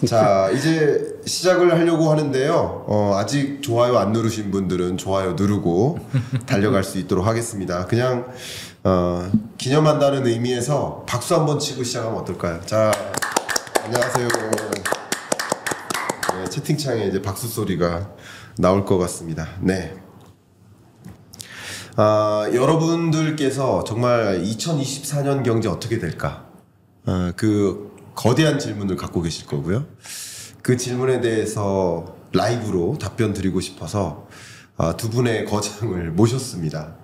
자, 이제 시작을 하려고 하는데요. 아직 좋아요 안 누르신 분들은 좋아요 누르고 달려갈 수 있도록 하겠습니다. 그냥 기념한다는 의미에서 박수 한번 치고 시작하면 어떨까요? 자, 안녕하세요. 네, 채팅창에 이제 박수 소리가 나올 것 같습니다. 네. 여러분들께서 정말 2024년 경제 어떻게 될까? 그 거대한 질문을 갖고 계실 거고요. 그 질문에 대해서 라이브로 답변 드리고 싶어서 두 분의 거장을 모셨습니다.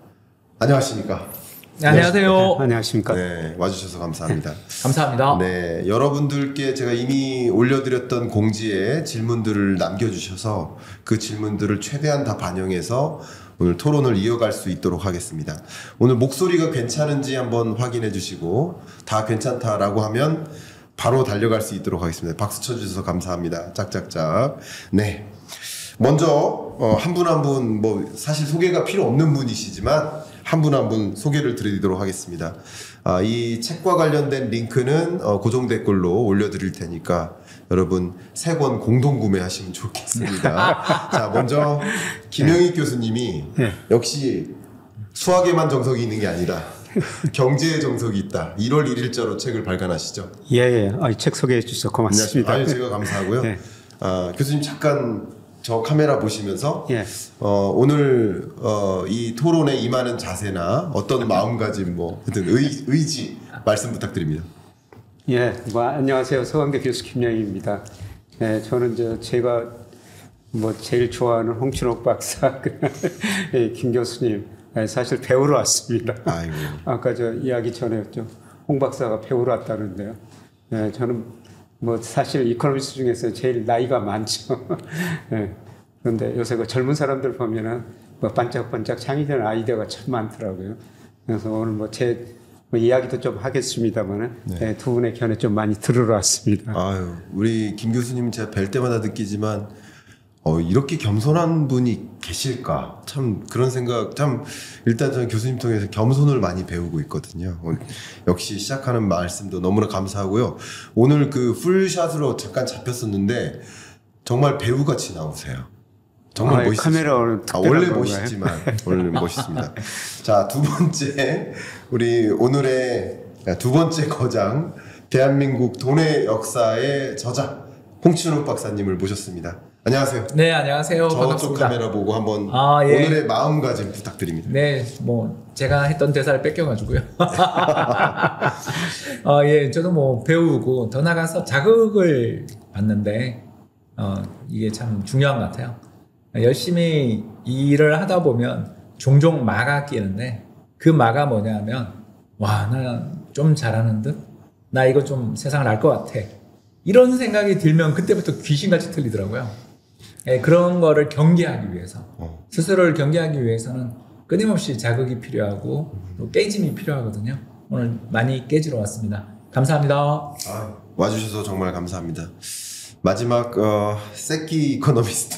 안녕하십니까? 네, 안녕하세요. 안녕하십니까? 네, 와주셔서 감사합니다. 감사합니다. 네, 여러분들께 제가 이미 올려드렸던 공지에 질문들을 남겨주셔서 그 질문들을 최대한 다 반영해서 오늘 토론을 이어갈 수 있도록 하겠습니다. 오늘 목소리가 괜찮은지 한번 확인해 주시고 다 괜찮다라고 하면 바로 달려갈 수 있도록 하겠습니다. 박수 쳐주셔서 감사합니다. 짝짝짝. 네. 먼저 한 분 한 분 뭐 사실 소개가 필요 없는 분이시지만 한 분 한 분 소개를 드리도록 하겠습니다. 이 책과 관련된 링크는 고정 댓글로 올려드릴 테니까 여러분 3권 공동 구매하시면 좋겠습니다. 자, 먼저 김영익 교수님이 역시 수학에만 정석이 있는 게 아니다. 경제에 정석이 있다. 1월 1일자로 책을 발간하시죠? 예. 책 소개해 주셔서 고맙습니다. 아유, 제가 감사하고요. 네. 교수님 잠깐 저 카메라 보시면서 예. 오늘 이 토론에 임하는 자세나 어떤 마음가짐 뭐 하여튼 의지 말씀 부탁드립니다. 예, 안녕하세요. 서강대 교수 김영희입니다. 예, 저는 제가 제일 좋아하는 홍춘옥 박사, 김 교수님, 사실 배우러 왔습니다. 아이고. 아까 이야기 전에 홍 박사가 배우러 왔다는데요. 예, 저는 사실 이코노미스트 중에서 제일 나이가 많죠. 예, 그런데 요새 젊은 사람들 보면은 반짝반짝 창의적인 아이디어가 참 많더라고요. 그래서 오늘 제 이야기도 좀 하겠습니다만은 네, 두 분의 견해 좀 많이 들으러 왔습니다. 아유, 우리 김 교수님 제가 뵐 때마다 느끼지만 이렇게 겸손한 분이 계실까? 참 그런 생각 일단 저는 교수님 통해서 겸손을 많이 배우고 있거든요. 역시 시작하는 말씀도 너무나 감사하고요. 오늘 그 풀샷으로 잠깐 잡혔었는데 정말 배우같이 나오세요. 정말 멋있어요. 카메라 원래 멋있지만 원래 멋있습니다. 자, 두 번째 우리 오늘의 두 번째 거장 대한민국 돈의 역사의 저자 홍춘욱 박사님을 모셨습니다. 안녕하세요. 네, 안녕하세요. 저쪽 반갑습니다. 카메라 보고 한번 예. 오늘의 마음가짐 부탁드립니다. 네, 제가 했던 대사를 뺏겨가지고요. 예, 저도 배우고 더 나가서 자극을 받는데 이게 참 중요한 것 같아요. 열심히 일을 하다 보면 종종 마가 끼는데 그 마가 뭐냐면 나 좀 잘하는 듯? 나 이거 좀 세상을 알 것 같아. 이런 생각이 들면 그때부터 귀신같이 들리더라고요. 예, 그런 거를 경계하기 위해서 스스로를 경계하기 위해서는 끊임없이 자극이 필요하고 또 깨짐이 필요하거든요. 오늘 많이 깨지러 왔습니다. 감사합니다. 와주셔서 정말 감사합니다. 마지막 새끼 이코노미스트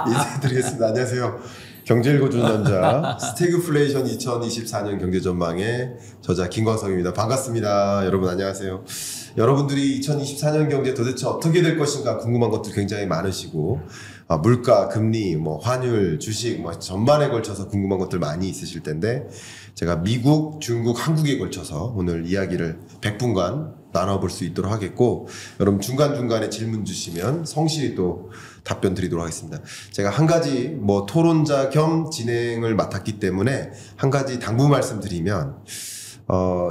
인사드리겠습니다. 안녕하세요. 경제일고준전자 스태그플레이션 2024년 경제전망의 저자 김광석입니다. 반갑습니다. 여러분 안녕하세요. 여러분들이 2024년 경제 도대체 어떻게 될 것인가 궁금한 것들 굉장히 많으시고 물가, 금리, 환율, 주식 전반에 걸쳐서 궁금한 것들 많이 있으실 텐데 제가 미국, 중국, 한국에 걸쳐서 오늘 이야기를 100분간 나눠볼 수 있도록 하겠고 여러분 중간중간에 질문 주시면 성실히 또 답변 드리도록 하겠습니다. 제가 한 가지 토론자 겸 진행을 맡았기 때문에 한 가지 당부 말씀드리면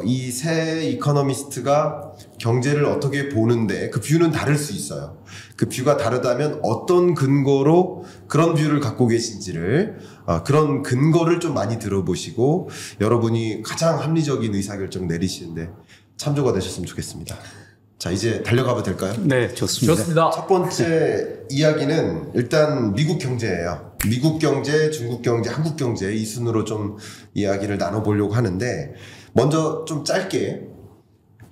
이 세 이코노미스트가 경제를 어떻게 보는데 그 뷰는 다를 수 있어요. 그 뷰가 다르다면 어떤 근거로 그런 뷰를 갖고 계신지를 그런 근거를 좀 많이 들어보시고 여러분이 가장 합리적인 의사결정 내리시는데 참조가 되셨으면 좋겠습니다. 자, 이제 달려가도 될까요? 네, 좋습니다. 첫 번째 이야기는 일단 미국 경제예요. 미국 경제, 중국 경제, 한국 경제 이 순으로 좀 이야기를 나눠보려고 하는데 먼저 좀 짧게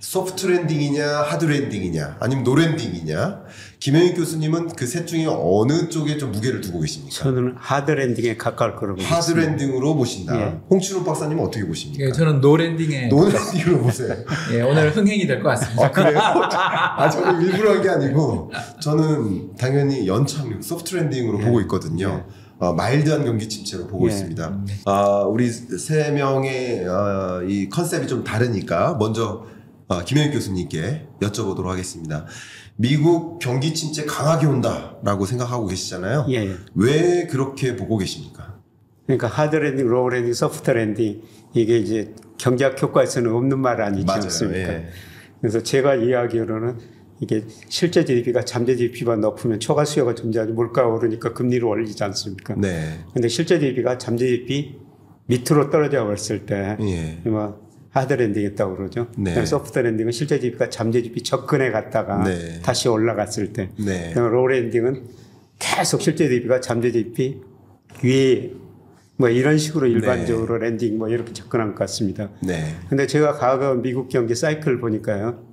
소프트 랜딩이냐 하드 랜딩이냐 아니면 노 랜딩이냐 김영익 교수님은 그 셋 중에 어느 쪽에 좀 무게를 두고 계십니까? 저는 하드 랜딩에 가까울 거라고 보고 하드 있습니다. 랜딩으로 보신다. 예. 홍춘욱 박사님은 어떻게 보십니까? 예, 저는 노랜딩에 노 랜딩으로 보세요. 예, 오늘 흥행이 될 것 같습니다. 아 그래요? 아 저는 일부러 한 게 아니고 저는 당연히 연착륙 소프트 랜딩으로 보고 있거든요. 마일드한 경기 침체로 보고 있습니다. 우리 세 명의 이 컨셉이 좀 다르니까 먼저 김영익 교수님께 여쭤보도록 하겠습니다. 미국 경기 침체 강하게 온다라고 생각하고 계시잖아요. 예. 왜 그렇게 보고 계십니까? 그러니까 하드 랜딩, 로우 랜딩, 소프트 랜딩 이게 이제 경제학 효과에서는 없는 말 아니지 맞아요. 않습니까? 예. 그래서 제가 이야기로는 이게 실제 GDP가 잠재 GDP보다 높으면 초과 수요가 존재하지 물가가 오르니까 금리를 올리지 않습니까? 네. 근데 실제 GDP가 잠재 GDP 밑으로 떨어져 버렸을 때 예. 뭐 하드 랜딩 했다고 그러죠. 네. 소프트 랜딩은 실제 GDP가 잠재 GDP 접근해 갔다가 네. 다시 올라갔을 때. 네. 로우 랜딩은 계속 실제 GDP가 잠재 GDP 위에 뭐 이런 식으로 일반적으로 랜딩 뭐 이렇게 접근한 것 같습니다. 네. 근데 제가 과거 미국 경제 사이클을 보니까요.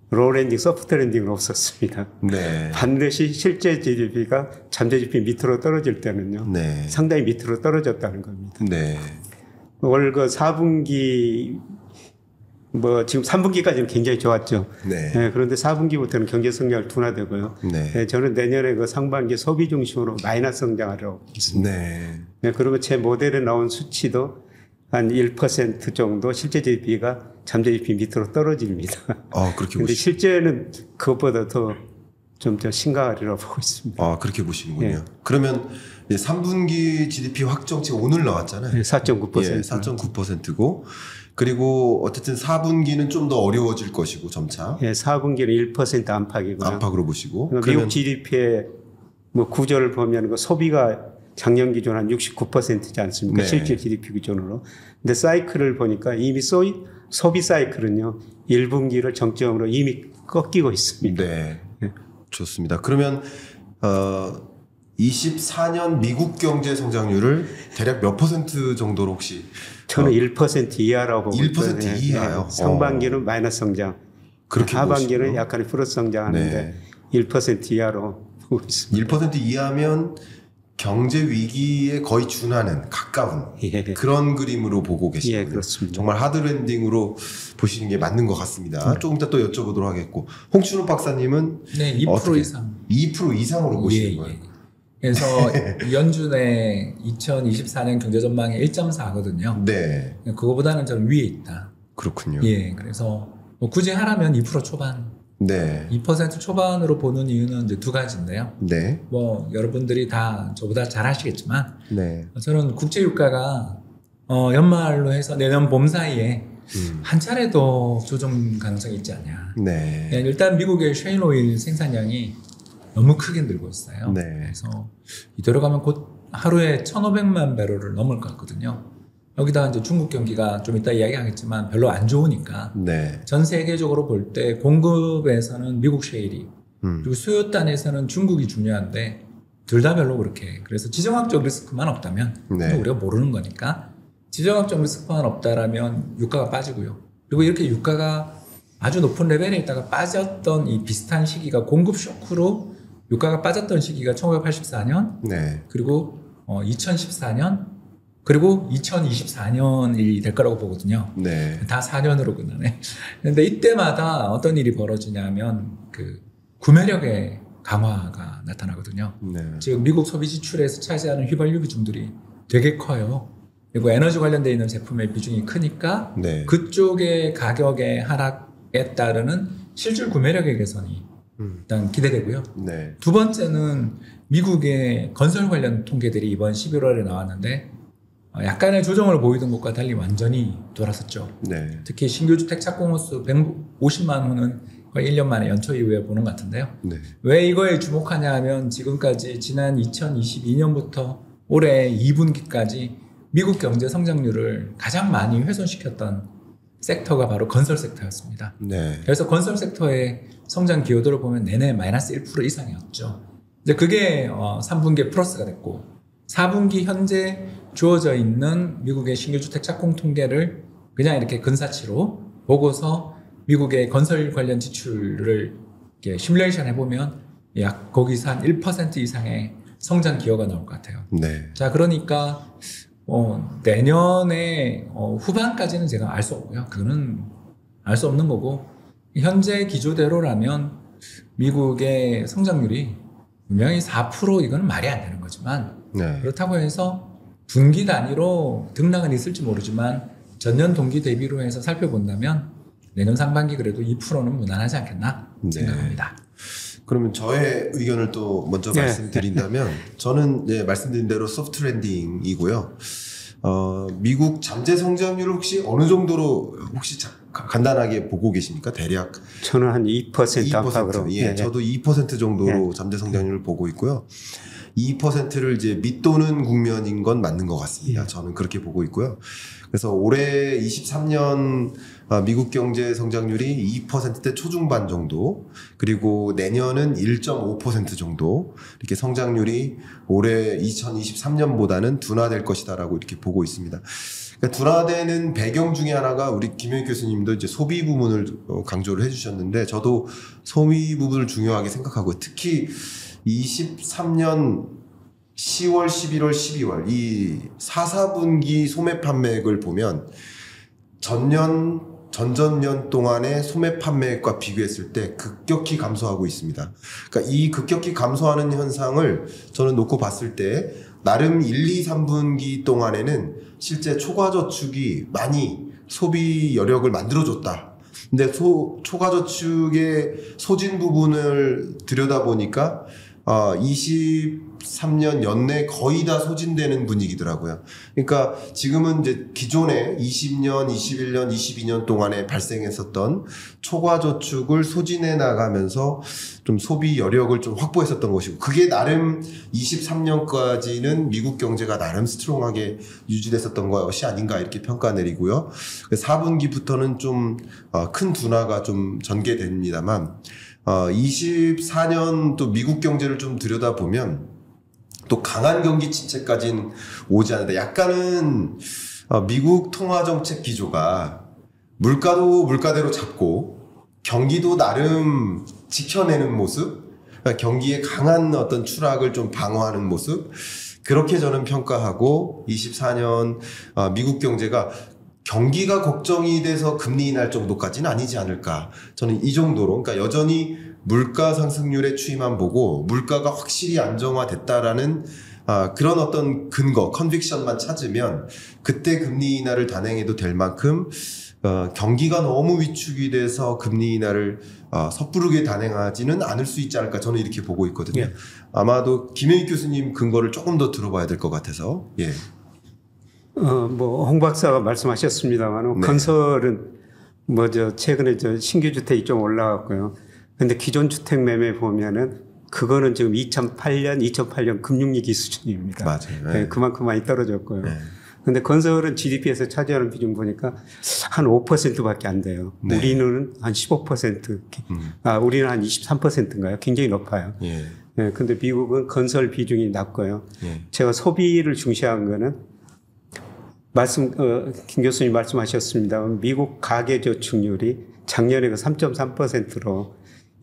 로우 랜딩, 소프트 랜딩은 없었습니다. 네. 반드시 실제 GDP가 잠재 GDP 밑으로 떨어질 때는요. 네. 상당히 밑으로 떨어졌다는 겁니다. 네. 올 그 4분기 뭐 지금 3분기까지는 굉장히 좋았죠. 네. 네, 그런데 4분기부터는 경제 성장을 둔화되고요. 네. 네, 저는 내년에 그 상반기 소비 중심으로 마이너스 성장하려고 있습니다. 네. 네, 그러면 제 모델에 나온 수치도 한 1% 정도 실제 GDP가 잠재 GDP 밑으로 떨어집니다. 그렇게 근데 보시. 실제는 그것보다 더 좀 더 심각하리라고 보고 있습니다. 그렇게 보시는군요. 예. 그러면 3분기 GDP 확정치가 오늘 나왔잖아요. 네, 4.9%. 예, 4.9%고 그리고 어쨌든 4분기는 좀 더 어려워질 것이고 점차 예, 4분기는 1% 안팎이고요. 안팎으로 보시고 그러니까 그러면 미국 GDP의 뭐 구조를 보면 그 소비가 작년 기준 한 69%지 않습니까? 네. 실질 GDP 기준으로. 근데 사이클을 보니까 이미 소비 사이클은요. 1분기를 정점으로 이미 꺾이고 있습니다. 네. 네. 좋습니다. 그러면 24년 미국 경제 성장률을 대략 몇 % 정도로 혹시 저는 1% 이하라고 보고 1% 있거든요. 이하요? 상반기는 마이너스 성장. 그렇게 하반기는 보시고. 약간의 플러스 성장하는데 네. 1% 이하로 보고 있습니다. 1% 이하면 경제 위기에 거의 준하는 가까운 예. 그런 그림으로 보고 계시군요. 예, 그렇습니다. 정말 하드 랜딩으로 보시는 게 맞는 것 같습니다. 조금 이따 또 여쭤보도록 하겠고 홍춘욱 박사님은 네, 2% 어떻게, 이상. 2% 이상으로 보시는 거예요. 그래서 연준의 2024년 경제 전망이 1.4거든요. 네, 그거보다는 좀 위에 있다. 그렇군요. 예, 그래서 뭐 굳이 하라면 2% 초반, 네, 2% 초반으로 보는 이유는 이제 두 가지인데요. 네, 뭐 여러분들이 다 저보다 잘 아시겠지만 네, 저는 국제 유가가 연말로 해서 내년 봄 사이에 한 차례 더 조정 가능성이 있지 않냐. 네, 네, 일단 미국의 셰일 오일 생산량이 너무 크게 늘고 있어요. 네. 그래서 이대로 가면 곧 하루에 1,500만 배럴을 넘을 것 같거든요. 여기다 이제 중국 경기가 좀 이따 이야기하겠지만 별로 안 좋으니까 네, 전 세계적으로 볼 때 공급에서는 미국 셰일이 그리고 수요단에서는 중국이 중요한데 둘 다 별로 그렇게 그래서 지정학적 리스크만 없다면 네. 우리가 모르는 거니까 지정학적 리스크만 없다라면 유가가 빠지고요. 그리고 이렇게 유가가 아주 높은 레벨에 있다가 빠졌던 이 비슷한 시기가 공급 쇼크로 유가가 빠졌던 시기가 1984년 네, 그리고 2014년 그리고 2024년이 될 거라고 보거든요. 네, 다 4년으로 끝나네. 근데 이때마다 어떤 일이 벌어지냐면 그 구매력의 강화가 나타나거든요. 네, 즉 미국 소비 지출에서 차지하는 휘발유 비중들이 되게 커요. 그리고 에너지 관련돼 있는 제품의 비중이 크니까 네. 그쪽의 가격의 하락에 따르는 실질 구매력의 개선이 일단 기대되고요. 네, 두 번째는 미국의 건설 관련 통계들이 이번 11월에 나왔는데 약간의 조정을 보이던 것과 달리 완전히 돌아섰죠. 네, 특히 신규 주택 착공 호수 150만 호는 거의 1년 만에 연초 이후에 보는 것 같은데요. 네, 왜 이거에 주목하냐 하면 지금까지 지난 2022년부터 올해 2분기까지 미국 경제 성장률을 가장 많이 훼손시켰던 섹터가 바로 건설 섹터였습니다. 네, 그래서 건설 섹터의 성장 기여도를 보면 내내 마이너스 1% 이상이었죠. 이제 그게 3분기에 플러스가 됐고 4분기 현재 주어져 있는 미국의 신규 주택 착공 통계를 그냥 이렇게 근사치로 보고서 미국의 건설 관련 지출을 이렇게 시뮬레이션 해보면 약 거기서 한 1% 이상의 성장 기여가 나올 것 같아요. 네. 자, 그러니까 내년에 후반까지는 제가 알 수 없고요. 그거는 알 수 없는 거고, 현재 기조대로라면 미국의 성장률이 분명히 4% 이거는 말이 안 되는 거지만, 네. 그렇다고 해서 분기 단위로 등락은 있을지 모르지만 전년 동기 대비로 해서 살펴본다면 내년 상반기 그래도 2%는 무난하지 않겠나 생각합니다. 그러면 저의 의견을 또 먼저 말씀드린다면 저는 말씀드린 대로 소프트 랜딩이고요. 미국 잠재 성장률을 혹시 어느 정도로 혹시 간단하게 보고 계십니까? 대략 저는 한 2% 안팎으로. 예, 저도 2% 정도로 잠재 성장률을 보고 있고요. 2%를 이제 밑도는 국면인 건 맞는 것 같습니다. 저는 그렇게 보고 있고요. 그래서 올해 23년 미국 경제 성장률이 2%대 초중반 정도, 그리고 내년은 1.5% 정도 이렇게 성장률이 올해 2023년보다는 둔화될 것이다라고 이렇게 보고 있습니다. 그러니까 둔화되는 배경 중에 하나가 우리 김영익 교수님도 이제 소비 부분을 강조를 해주셨는데 저도 소비 부분을 중요하게 생각하고 특히 23년 10월, 11월, 12월 이 4, 4분기 소매 판매액을 보면 전전년 동안의 소매 판매액과 비교했을 때 급격히 감소하고 있습니다. 그러니까 이 급격히 감소하는 현상을 저는 놓고 봤을 때 나름 1, 2, 3분기 동안에는 실제 초과저축이 많이 소비 여력을 만들어줬다. 근데 초과저축의 소진 부분을 들여다보니까 23년 연내 거의 다 소진되는 분위기더라고요. 그러니까 지금은 이제 기존에 20년, 21년, 22년 동안에 발생했었던 초과저축을 소진해 나가면서 좀 소비 여력을 좀 확보했었던 것이고, 그게 나름 23년까지는 미국 경제가 나름 스트롱하게 유지됐었던 것이 아닌가 이렇게 평가 내리고요. 4분기부터는 좀 큰 둔화가 좀 전개됩니다만 24년 또 미국 경제를 좀 들여다보면 또 강한 경기 침체까지는 오지 않는다. 약간은 미국 통화정책 기조가 물가도 물가대로 잡고 경기도 나름 지켜내는 모습, 그러니까 경기의 강한 어떤 추락을 좀 방어하는 모습, 그렇게 저는 평가하고 24년 미국 경제가 경기가 걱정이 돼서 금리 인하할 정도까지는 아니지 않을까. 저는 이 정도로, 그러니까 여전히 물가 상승률의 추이만 보고 물가가 확실히 안정화됐다라는 그런 어떤 근거, 컨빅션만 찾으면 그때 금리 인하를 단행해도 될 만큼 경기가 너무 위축이 돼서 금리 인하를 섣부르게 단행하지는 않을 수 있지 않을까. 저는 이렇게 보고 있거든요. 예. 아마도 김영익 교수님 근거를 조금 더 들어봐야 될 것 같아서. 예. 홍 박사가 말씀하셨습니다만, 네. 건설은 최근에 신규 주택이 좀 올라갔고요. 근데 기존 주택 매매 보면은 그거는 지금 2008년 금융위기 수준입니다. 맞아요. 네. 네, 그만큼 많이 떨어졌고요. 네. 근데 건설은 GDP에서 차지하는 비중 보니까 한 5%밖에 안 돼요. 네. 우리는 한 15%, 우리는 한 23%인가요? 굉장히 높아요. 예. 네, 근데 미국은 건설 비중이 낮고요. 예. 제가 소비를 중시한 거는 김 교수님 말씀하셨습니다. 미국 가계 저축률이 작년에 3.3%로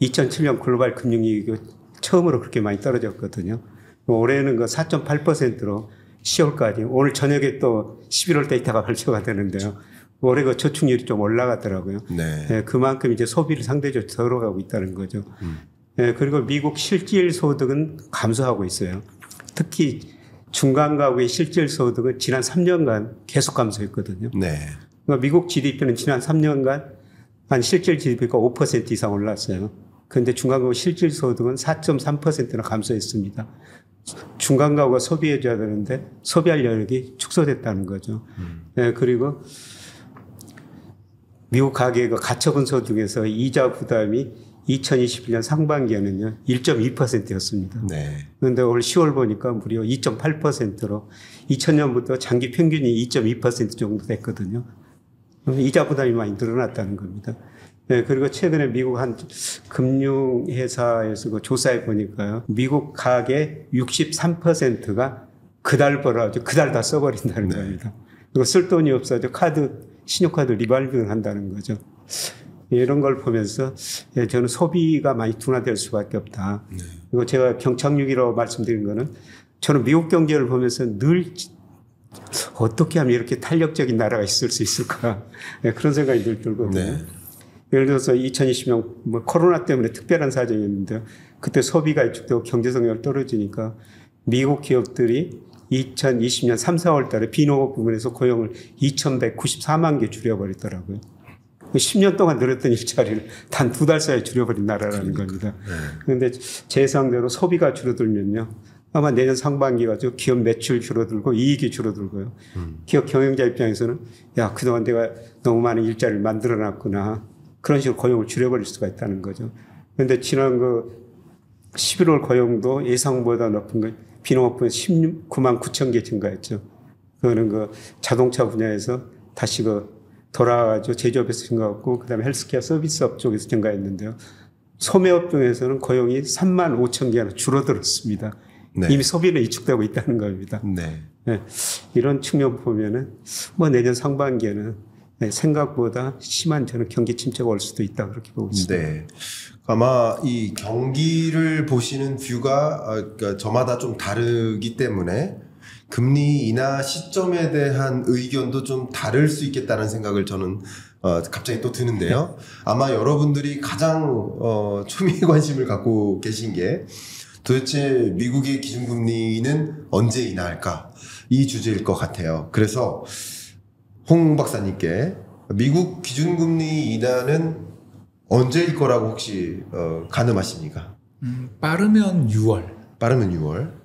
2007년 글로벌 금융위기 처음으로 그렇게 많이 떨어졌거든요. 올해는 4.8%로 10월까지, 오늘 저녁에 또 11월 데이터가 발표가 되는데요. 올해 저축률이 좀 올라갔더라고요. 네. 네, 그만큼 이제 소비를 상대적으로 들어가고 있다는 거죠. 네, 그리고 미국 실질 소득은 감소하고 있어요. 특히 중간 가구의 실질 소득은 지난 3년간 계속 감소했거든요. 네. 그러니까 미국 GDP는 지난 3년간 한 실질 GDP가 5% 이상 올랐어요. 그런데 중간 가구 실질 소득은 4.3%나 감소했습니다. 중간 가구가 소비해줘야 되는데 소비할 여력이 축소됐다는 거죠. 네, 그리고 미국 가계가 가처분 소득에서 이자 부담이 2021년 상반기에는요, 1.2%였습니다. 네. 그런데 올 10월 보니까 무려 2.8%로 2000년부터 장기 평균이 2.2% 정도 됐거든요. 이자 부담이 많이 늘어났다는 겁니다. 네, 그리고 최근에 미국 한 금융회사에서 조사해 보니까요, 미국 가계 63%가 그달 벌어가지고 그달 다 써버린다는 겁니다. 그리고 쓸 돈이 없어서 신용카드 리발빙을 한다는 거죠. 이런 걸 보면서 저는 소비가 많이 둔화될 수밖에 없다. 그리고 제가 경착륙이라고 말씀드린 거는 저는 미국 경제를 보면서 늘 어떻게 하면 이렇게 탄력적인 나라가 있을 수 있을까 그런 생각이 늘 들거든요. 네. 예를 들어서 2020년 뭐 코로나 때문에 특별한 사정이었는데 그때 소비가 위축되고 경제 성장이 떨어지니까 미국 기업들이 2020년 3, 4월 달에 비농업 부문에서 고용을 2,194만 개 줄여버렸더라고요. 10년 동안 늘었던 일자리를 단 2달 사이에 줄여버린 나라라는 겁니다. 그런데 제 예상대로 소비가 줄어들면요. 아마 내년 상반기가 기업 매출 줄어들고 이익이 줄어들고요. 기업 경영자 입장에서는 야, 그동안 내가 너무 많은 일자리를 만들어놨구나. 그런 식으로 고용을 줄여버릴 수가 있다는 거죠. 그런데 지난 11월 고용도 예상보다 높은 거 비농업부에 19만 9천 개 증가했죠. 그거는 자동차 분야에서 다시 돌아가지고 제조업에서 증가했고, 그 다음에 헬스케어 서비스업 쪽에서 증가했는데요. 소매업 중에서는 고용이 3만 5천 개나 줄어들었습니다. 네. 이미 소비는 위축되고 있다는 겁니다. 네. 네. 이런 측면 보면은 내년 상반기에는 생각보다 심한 저는 경기 침체가 올 수도 있다 그렇게 보고 있습니다. 네. 아마 이 경기를 보시는 뷰가 그러니까 저마다 좀 다르기 때문에 금리 인하 시점에 대한 의견도 좀 다를 수 있겠다는 생각을 저는 갑자기 또 드는데요. 아마 여러분들이 가장 초미의 관심을 갖고 계신 게 도대체 미국의 기준금리는 언제 인하할까? 이 주제일 것 같아요. 그래서 홍 박사님께 미국 기준금리 인하는 언제일 거라고 혹시 가늠하십니까? 빠르면 6월. 빠르면 6월.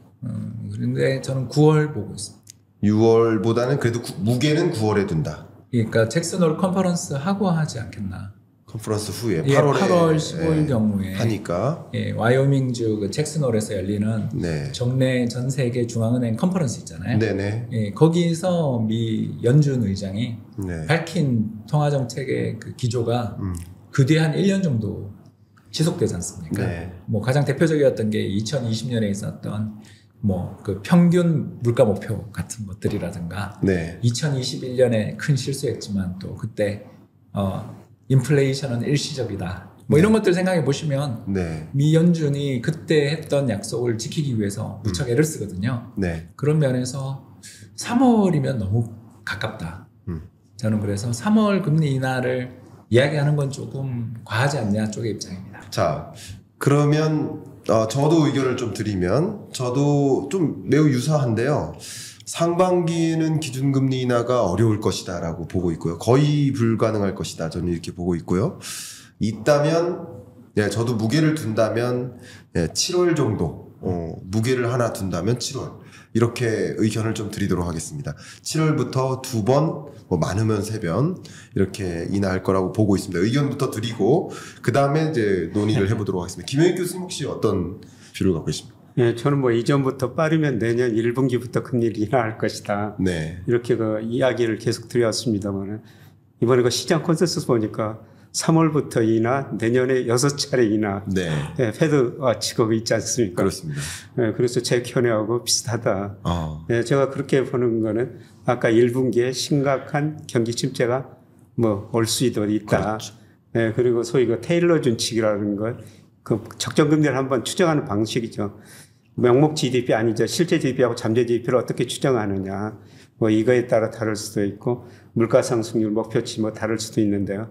그런데 저는 9월 보고 있습니다. 6월보다는 그래도 무게는 9월에 둔다. 그러니까 잭슨 홀 컨퍼런스 하고 하지 않겠나. 컨퍼런스 후에 예, 8월에 8월 15일 경우에 하니까 와이오밍주 잭슨 홀에서 열리는 네. 정례 전 세계 중앙은행 컨퍼런스 있잖아요. 네네. 예, 거기서 미 연준 의장이 네. 밝힌 통화 정책의 기조가 그 뒤에 한 1년 정도 지속되지 않습니까? 네. 가장 대표적이었던 게 2020년에 있었던 평균 물가 목표 같은 것들이라든가 네. 2021년에 큰 실수했지만 또 그때 인플레이션은 일시적이다. 이런 것들 생각해 보시면 네. 미 연준이 그때 했던 약속을 지키기 위해서 무척 애를 쓰거든요. 네. 그런 면에서 3월이면 너무 가깝다. 저는 그래서 3월 금리 인하를 이야기하는 건 조금 과하지 않냐 쪽의 입장입니다. 자, 그러면 저도 의견을 좀 드리면 저도 좀 매우 유사한데요. 상반기에는 기준금리 인하가 어려울 것이다 라고 보고 있고요. 거의 불가능할 것이다. 저는 이렇게 보고 있고요. 있다면 저도 무게를 둔다면 7월 정도 무게를 하나 둔다면 7월 이렇게 의견을 좀 드리도록 하겠습니다. 7월부터 2번 많으면 3번 이렇게 인하할 거라고 보고 있습니다. 의견부터 드리고 그 다음에 이제 논의를 해보도록 하겠습니다. 김영익 교수님 혹시 어떤 뷰를 갖고 계십니까? 예, 저는 이전부터 빠르면 내년 1분기부터 금리를 인하할 것이다. 네. 이렇게 이야기를 계속 드렸습니다만 이번에 시장 컨센서스 보니까 3월부터 인하, 내년에 6차례 인하. 네. 예, 패드 워치가 있지 않습니까? 그렇습니다. 예, 그래서 제 견해하고 비슷하다. 예, 제가 그렇게 보는 거는 아까 1분기에 심각한 경기 침체가 올 수도 있다. 그렇죠. 예, 그리고 소위 테일러 준칙이라는 걸 적정금리를 한번 추정하는 방식이죠. 명목 GDP 아니죠. 실제 GDP하고 잠재 GDP를 어떻게 추정하느냐. 이거에 따라 다를 수도 있고 물가 상승률 목표치 다를 수도 있는데요.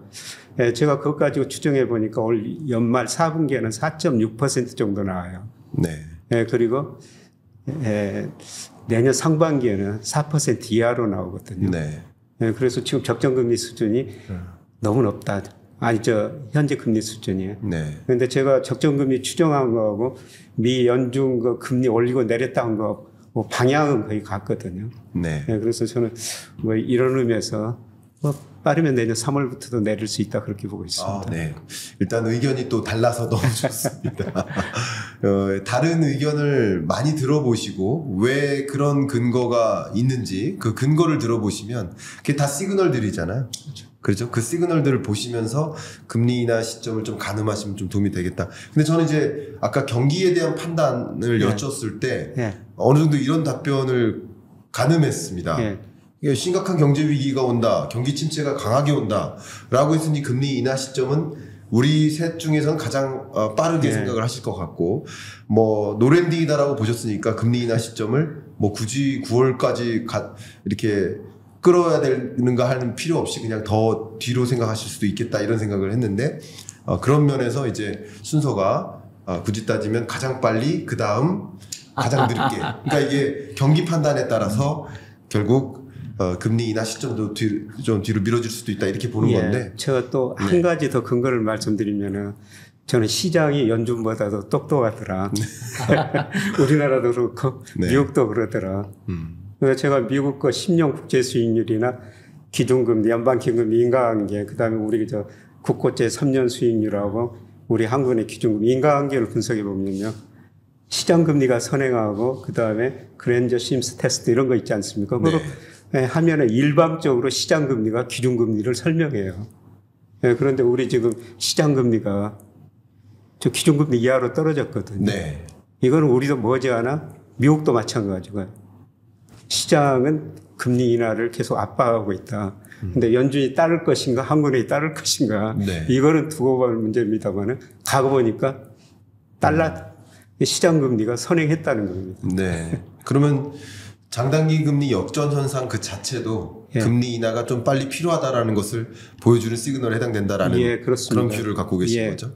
예, 제가 그것 가지고 추정해 보니까 올 연말 4분기에는 4.6% 정도 나와요. 네. 예, 그리고 내년 상반기에는 4% 이하로 나오거든요. 네. 예, 그래서 지금 적정금리 수준이 너무 높다. 현재 금리 수준이에요. 네. 그런데 제가 적정금리 추정한 거하고 미 연준 금리 올리고 내렸다 한 거 방향은 거의 같거든요. 네. 네, 그래서 저는 이런 의미에서 빠르면 내년 3월부터도 내릴 수 있다 그렇게 보고 있습니다. 네. 일단 의견이 또 달라서 너무 좋습니다. 다른 의견을 많이 들어보시고 왜 그런 근거가 있는지 그 근거를 들어보시면 그게 다 시그널들이잖아요. 그렇죠. 그 시그널들을 보시면서 금리 인하 시점을 좀 가늠하시면 좀 도움이 되겠다. 근데 저는 이제 아까 경기에 대한 판단을 여쭸을 때 어느 정도 이런 답변을 가늠했습니다. 심각한 경제 위기가 온다, 경기 침체가 강하게 온다라고 했으니 금리 인하 시점은 우리 셋 중에서는 가장 빠르게 생각을 하실 것 같고, 뭐 노랜디다라고 보셨으니까 금리 인하 시점을 뭐 굳이 9월까지 이렇게 끌어야 되는가 하는 필요 없이 그냥 더 뒤로 생각하실 수도 있겠다 이런 생각을 했는데, 그런 면에서 이제 순서가 굳이 따지면 가장 빨리, 그 다음 가장 늦게. 그러니까 이게 경기 판단에 따라서 결국 금리 인하 시점도 좀 뒤로 미뤄질 수도 있다 이렇게 보는 건데. 제가 또 한 가지 더 근거를 말씀드리면은, 저는 시장이 연준보다도 똑똑하더라. 우리나라도 그렇고 미국도 그러더라. 그래서 제가 미국 거 10년 국제 수익률이나 기준금리, 연방기금리 인가관계, 그다음에 우리 저 국고채 3년 수익률하고 우리 한국의 기준금리 인가관계를 분석해 보면요, 시장금리가 선행하고 그다음에 그랜저 심스 테스트 이런 거 있지 않습니까? 그거 하면은 일방적으로 시장금리가 기준금리를 설명해요. 그런데 우리 지금 시장금리가 저 기준금리 이하로 떨어졌거든요. 이거는 우리도 머지않아 미국도 마찬가지고요. 시장은 금리 인하를 계속 압박하고 있다. 근데 연준이 따를 것인가, 한국은행이 따를 것인가, 이거는 두고 볼 문제입니다만은 가고 보니까 시장 금리가 선행했다는 겁니다. 네. 그러면 장단기 금리 역전 현상 그 자체도 금리 인하가 좀 빨리 필요하다라는 것을 보여주는 시그널에 해당된다라는 그런 뷰를 갖고 계신 거죠.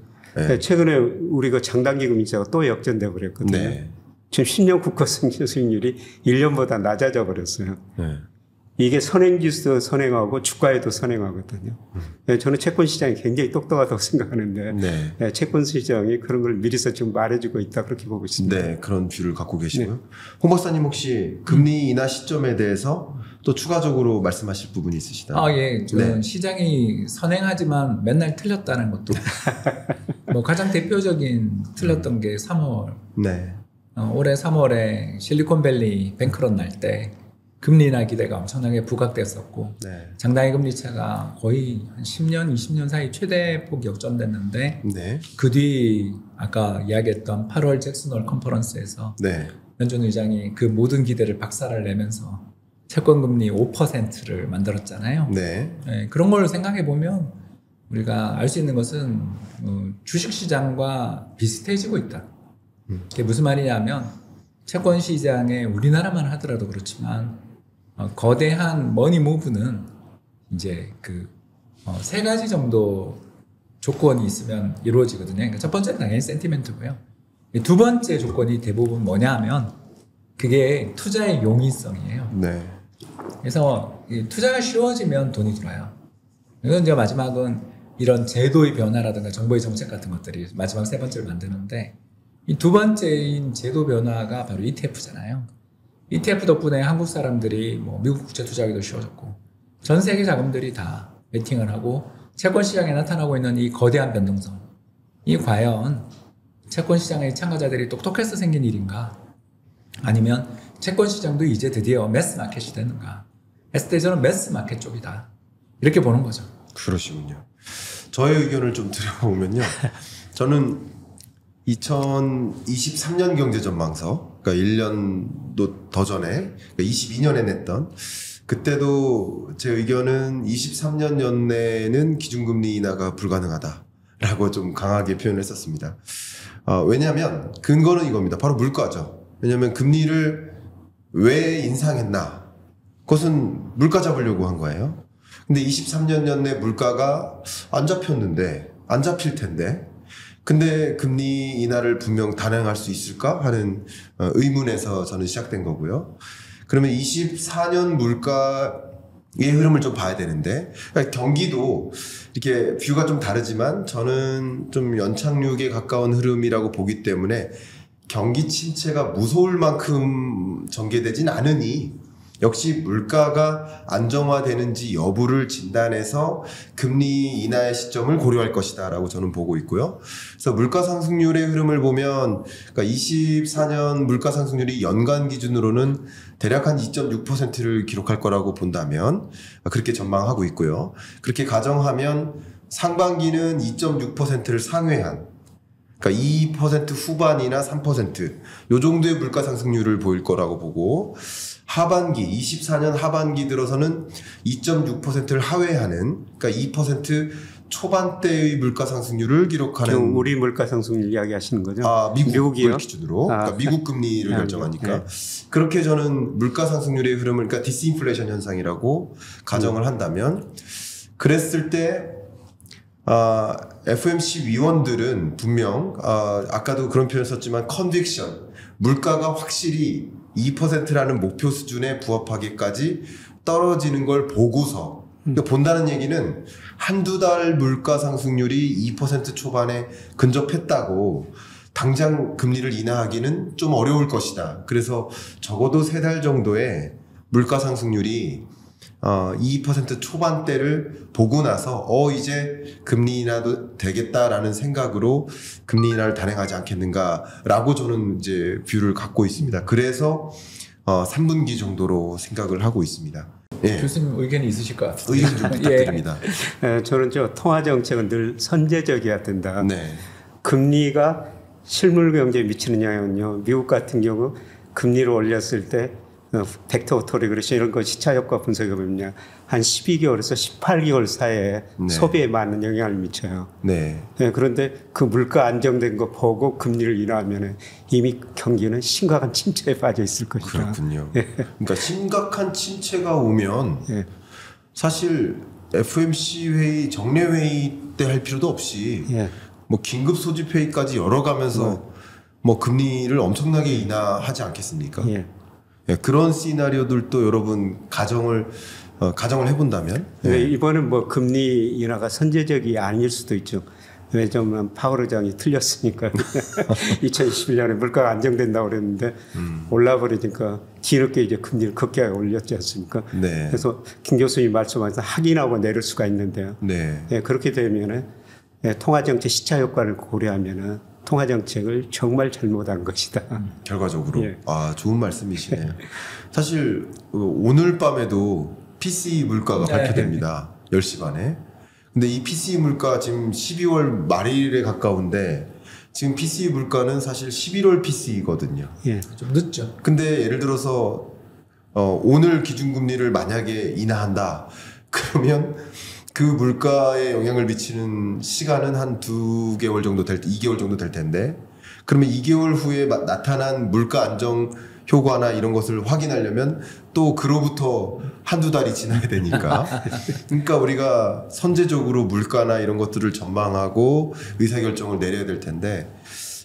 최근에 우리가 장단기 금리자가 또 역전돼 버렸거든요. 지금 10년 국가 수익률이 1년보다 낮아져 버렸어요. 이게 선행지수도 선행하고 주가에도 선행하거든요. 저는 채권 시장이 굉장히 똑똑하다고 생각하는데 채권 시장이 그런 걸 미리서 지금 말해주고 있다 그렇게 보고 있습니다. 네, 그런 뷰를 갖고 계시고요. 홍 박사님 혹시 금리 인하 시점에 대해서 또 추가적으로 말씀하실 부분이 있으시다면? 예, 저는 시장이 선행하지만 맨날 틀렸다는 것도 뭐 가장 대표적인 틀렸던 게 3월. 올해 3월에 실리콘밸리 뱅크런 날 때 금리 인하 기대가 엄청나게 부각됐었고 장단기 금리차가 거의 한 10년, 20년 사이 최대폭 역전됐는데 그 뒤 아까 이야기했던 8월 잭슨홀 컨퍼런스에서 연준 의장이 그 모든 기대를 박살을 내면서 채권 금리 5%를 만들었잖아요. 그런 걸 생각해 보면 우리가 알 수 있는 것은 주식시장과 비슷해지고 있다. 그게 무슨 말이냐면 채권 시장에 우리나라만 하더라도 그렇지만 거대한 머니 무브는 이제 세 가지 정도 조건이 있으면 이루어지거든요. 그러니까 첫 번째는 당연히 센티멘트고요. 두 번째 조건이 대부분 뭐냐 하면 그게 투자의 용이성이에요. 그래서 투자가 쉬워지면 돈이 들어요. 그래서 이제 마지막은 이런 제도의 변화라든가 정부의 정책 같은 것들이 마지막 세 번째를 만드는데, 이 두 번째인 제도 변화가 바로 ETF잖아요. ETF 덕분에 한국 사람들이 뭐 미국 국채 투자하기도 쉬워졌고 전 세계 자금들이 다 베팅을 하고 채권 시장에 나타나고 있는 이 거대한 변동성, 이 과연 채권 시장의 참가자들이 똑똑해서 생긴 일인가, 아니면 채권 시장도 이제 드디어 매스 마켓이 되는가 했을 때 저는 매스 마켓 쪽이다 이렇게 보는 거죠. 그러시군요. 저의 의견을 좀 드려보면요, 저는 2023년 경제전망서, 그러니까 1년도 더 전에, 그러니까 22년에 냈던, 그때도 제 의견은 23년 연내에는 기준금리 인하가 불가능하다라고 좀 강하게 표현을 했었습니다. 왜냐하면 근거는 이겁니다. 바로 물가죠. 왜냐하면 금리를 왜 인상했나? 그것은 물가 잡으려고 한 거예요. 근데 23년 연내 물가가 안 잡혔는데, 안 잡힐 텐데, 근데 금리 인하를 분명 단행할 수 있을까 하는 의문에서 저는 시작된 거고요. 그러면 24년 물가의 흐름을 좀 봐야 되는데, 그러니까 경기도 이렇게 뷰가 좀 다르지만 저는 좀 연착륙에 가까운 흐름이라고 보기 때문에 경기 침체가 무서울 만큼 전개되진 않으니 역시 물가가 안정화되는지 여부를 진단해서 금리 인하의 시점을 고려할 것이다 라고 저는 보고 있고요. 그래서 물가 상승률의 흐름을 보면, 그러니까 24년 물가 상승률이 연간 기준으로는 대략 한 2.6%를 기록할 거라고 본다면 그렇게 전망하고 있고요. 그렇게 가정하면 상반기는 2.6%를 상회한, 그러니까 2% 후반이나 3% 요 정도의 물가 상승률을 보일 거라고 보고, 하반기 24년 하반기 들어서는 2.6%를 하회하는 그러니까 2% 초반대의 물가 상승률을 기록하는 우리 물가 상승률 이야기하시는 거죠? 미국을 기준으로 그러니까 미국 금리를 네. 결정하니까 그렇게 저는 물가 상승률의 흐름을 그러니까 디스인플레이션 현상이라고 가정을 한다면 그랬을 때 FOMC 위원들은 분명 아까도 그런 표현 썼지만 컨빅션 물가가 확실히 2%라는 목표 수준에 부합하기까지 떨어지는 걸 보고서 그러니까 본다는 얘기는 한두 달 물가 상승률이 2% 초반에 근접했다고 당장 금리를 인하하기는 좀 어려울 것이다. 그래서 적어도 3달 정도의 물가 상승률이 2% 초반대를 보고 나서 이제 금리 인하도 되겠다라는 생각으로 금리 인하를 단행하지 않겠는가라고 저는 이제 뷰를 갖고 있습니다. 그래서 3분기 정도로 생각을 하고 있습니다. 예. 교수님 의견이 있으실 것 같아요. 의견 좀 부탁드립니다. 저는 통화 정책은 늘 선제적이어야 된다. 네. 금리가 실물 경제에 미치는 영향은요. 미국 같은 경우 금리를 올렸을 때 벡터 오토리그레션 이런 거 시차 효과 분석해 보면요. 한 12개월에서 18개월 사이에 소비에 많은 영향을 미쳐요. 네. 그런데 그 물가 안정된 거 보고 금리를 인하하면 이미 경기는 심각한 침체에 빠져 있을 것이다. 그렇군요. 그러니까 심각한 침체가 오면 사실 FOMC 회의 정례 회의 때 할 필요도 없이 뭐 긴급 소집 회의까지 열어가면서 뭐 금리를 엄청나게 인하하지 않겠습니까? 그런 시나리오들도 여러분 가정을 해본다면 이번은 뭐 금리 인하가 선제적이 아닐 수도 있죠. 왜냐면 파월 의장이 틀렸으니까 2021년에 물가가 안정된다고 그랬는데 올라버리니까 뒤늦게 이제 금리를 급격하게 올렸지 않습니까? 네. 그래서 김 교수님 말씀하셔서 확인하고 내릴 수가 있는데요. 네. 그렇게 되면은 통화정책 시차 효과를 고려하면은 통화정책을 정말 잘못한 것이다. 결과적으로. 좋은 말씀이시네요. 사실 오늘 밤에도 PCE 물가가 발표됩니다. 10시 반에. 근데 이 PCE 물가 지금 12월 말일에 가까운데 지금 PCE 물가는 사실 11월 PCE거든요. 좀 늦죠. 근데 예를 들어서 오늘 기준금리를 만약에 인하한다. 그러면 그 물가에 영향을 미치는 시간은 한 2개월 정도 2개월 정도 될 텐데 그러면 2개월 후에 나타난 물가 안정 효과나 이런 것을 확인하려면 또 그로부터 한두 달이 지나야 되니까 그러니까 우리가 선제적으로 물가나 이런 것들을 전망하고 의사결정을 내려야 될 텐데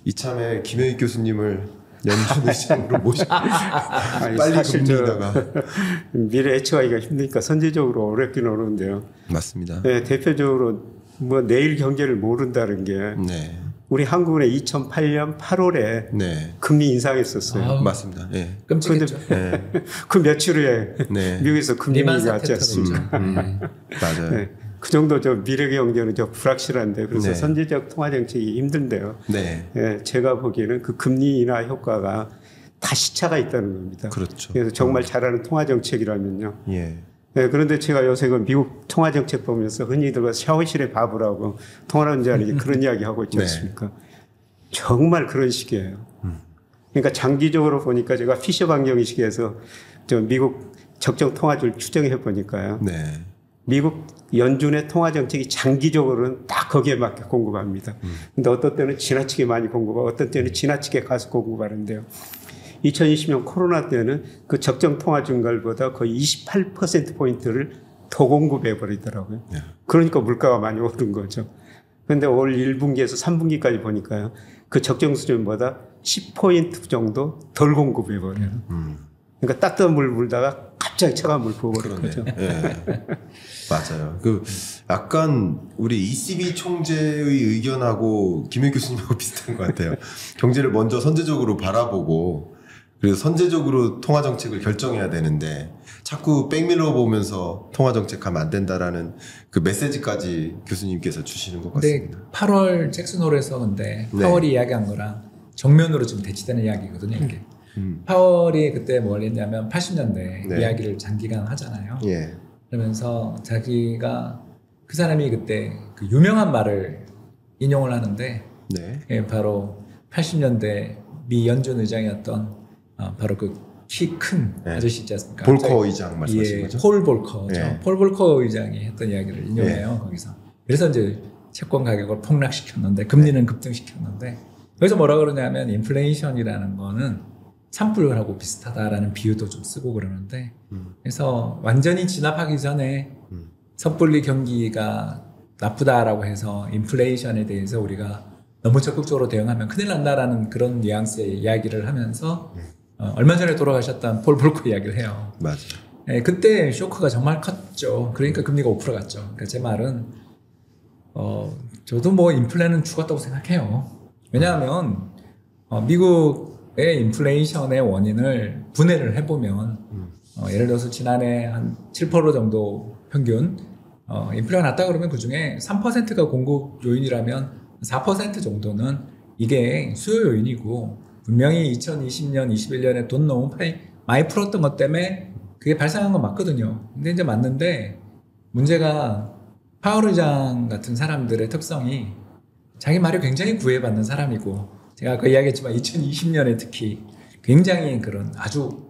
이참에 김효익 교수님을 연준 의장으로 모시고 빨리 금리다가 미래 예측하기가 힘드니까 선제적으로 어렵긴 어려운데요. 맞습니다. 대표적으로 뭐 내일 경제를 모른다는 게 우리 한국은행 2008년 8월에 금리 인상했었어요. 맞습니다. 끔찍했죠. 그 며칠 후에 미국에서 금리 인상이 왔지 않습니까? 맞아요. 그 정도 미래 경제는 불확실한데 그래서 선제적 통화 정책이 힘든데요. 제가 보기에는 그 금리 인하 효과가 다 시차가 있다는 겁니다. 그렇죠. 그래서 정말 잘하는 통화 정책이라면요. 그런데 제가 요새 그 미국 통화 정책 보면서 흔히들 샤워실에 밥을 하고 통화론자는 그런 이야기 하고 있지 않습니까? 정말 그런 식이에요. 그러니까 장기적으로 보니까 제가 피셔 방정식에서 미국 적정 통화율 추정해 보니까요. 미국 연준의 통화 정책이 장기적으로는 딱 거기에 맞게 공급합니다. 근데 어떤 때는 지나치게 많이 공급하고 어떤 때는 지나치게 가서 공급하는데요. 2020년 코로나 때는 그 적정 통화 증가율보다 거의 28%포인트를 더 공급해 버리더라고요. 그러니까 물가가 많이 오른 거죠. 그런데 올 1분기에서 3분기까지 보니까요. 그 적정 수준보다 10포인트 정도 덜 공급해 버려요. 그러니까 따뜻한 물 불다가 갑자기 차가운 물 부어버린 거죠. 맞아요. 약간 우리 ECB 총재의 의견하고 김효 교수님하고 비슷한 것 같아요. 경제를 먼저 선제적으로 바라보고 그래서 선제적으로 통화 정책을 결정해야 되는데 자꾸 백밀러 보면서 통화 정책하면 안 된다라는 그 메시지까지 교수님께서 주시는 것 같습니다. 8월 잭슨홀에서 근데 파월이 이야기한 거랑 정면으로 좀 대치되는 이야기거든요. 이게. 파월이 그때 뭘 했냐면 80년대 이야기를 장기간 하잖아요. 그러면서 자기가 그 사람이 그때 그 유명한 말을 인용을 하는데 바로 80년대 미 연준 의장이었던 바로 그 키 큰 네. 아저씨 있지 않습니까? 볼커 의장 말씀하시는 예, 거죠? 폴 볼커죠. 예. 폴 볼커 의장이 했던 이야기를 인용해요. 거기서. 그래서 이제 채권 가격을 폭락시켰는데 금리는 급등시켰는데 여기서 뭐라 그러냐면 인플레이션이라는 거는 산불하고 비슷하다라는 비유도 좀 쓰고 그러는데 그래서 완전히 진압하기 전에 섣불리 경기가 나쁘다라고 해서 인플레이션에 대해서 우리가 너무 적극적으로 대응하면 큰일 난다라는 그런 뉘앙스의 이야기를 하면서 얼마 전에 돌아가셨던 폴 볼커 이야기를 해요. 맞아요. 네, 그때 쇼크가 정말 컸죠. 그러니까 금리가 5% 갔죠. 그러니까 제 말은 저도 뭐 인플레는 죽었다고 생각해요. 왜냐하면 미국의 인플레이션의 원인을 분해를 해보면 예를 들어서 지난해 한 7% 정도 평균 인플레가 났다 그러면 그중에 3%가 공급 요인이라면 4% 정도는 이게 수요 요인이고 분명히 2020년, 21년에 돈 너무 많이 풀었던 것 때문에 그게 발생한 건 맞거든요. 근데 이제 맞는데 문제가 파월 의장 같은 사람들의 특성이 자기 말이 굉장히 구애받는 사람이고 제가 아까 이야기했지만 2020년에 특히 굉장히 그런 아주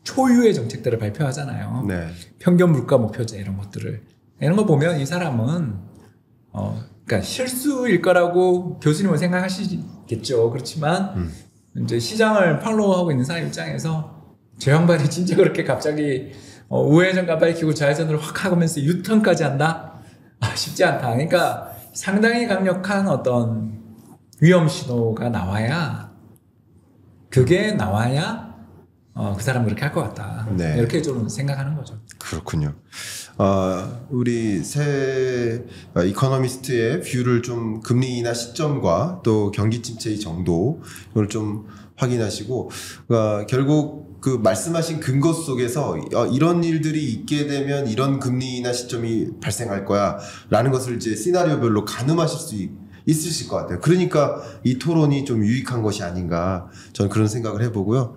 초유의 정책들을 발표하잖아요. 네. 평균 물가 목표제 이런 것들을 이런 거 보면 이 사람은 그러니까 실수일 거라고 교수님은 생각하시겠죠. 그렇지만 이제 시장을 팔로우하고 있는 사람 입장에서 저 양반이 진짜 그렇게 갑자기 우회전 깜빡이 켜고 좌회전을 확 하면서 유턴까지 한다? 쉽지 않다. 그러니까 상당히 강력한 어떤 위험 신호가 나와야 그 사람은 그렇게 할 것 같다. 네. 이렇게 좀 생각하는 거죠. 그렇군요. 우리 새 이코노미스트의 뷰를 좀 금리 인하 시점과 또 경기 침체의 정도 이걸 좀 확인하시고 결국 그 말씀하신 근거 속에서 이런 일들이 있게 되면 이런 금리 인하 시점이 발생할 거야라는 것을 이제 시나리오별로 가늠하실 수 있으실 것 같아요. 그러니까 이 토론이 좀 유익한 것이 아닌가 저는 그런 생각을 해보고요.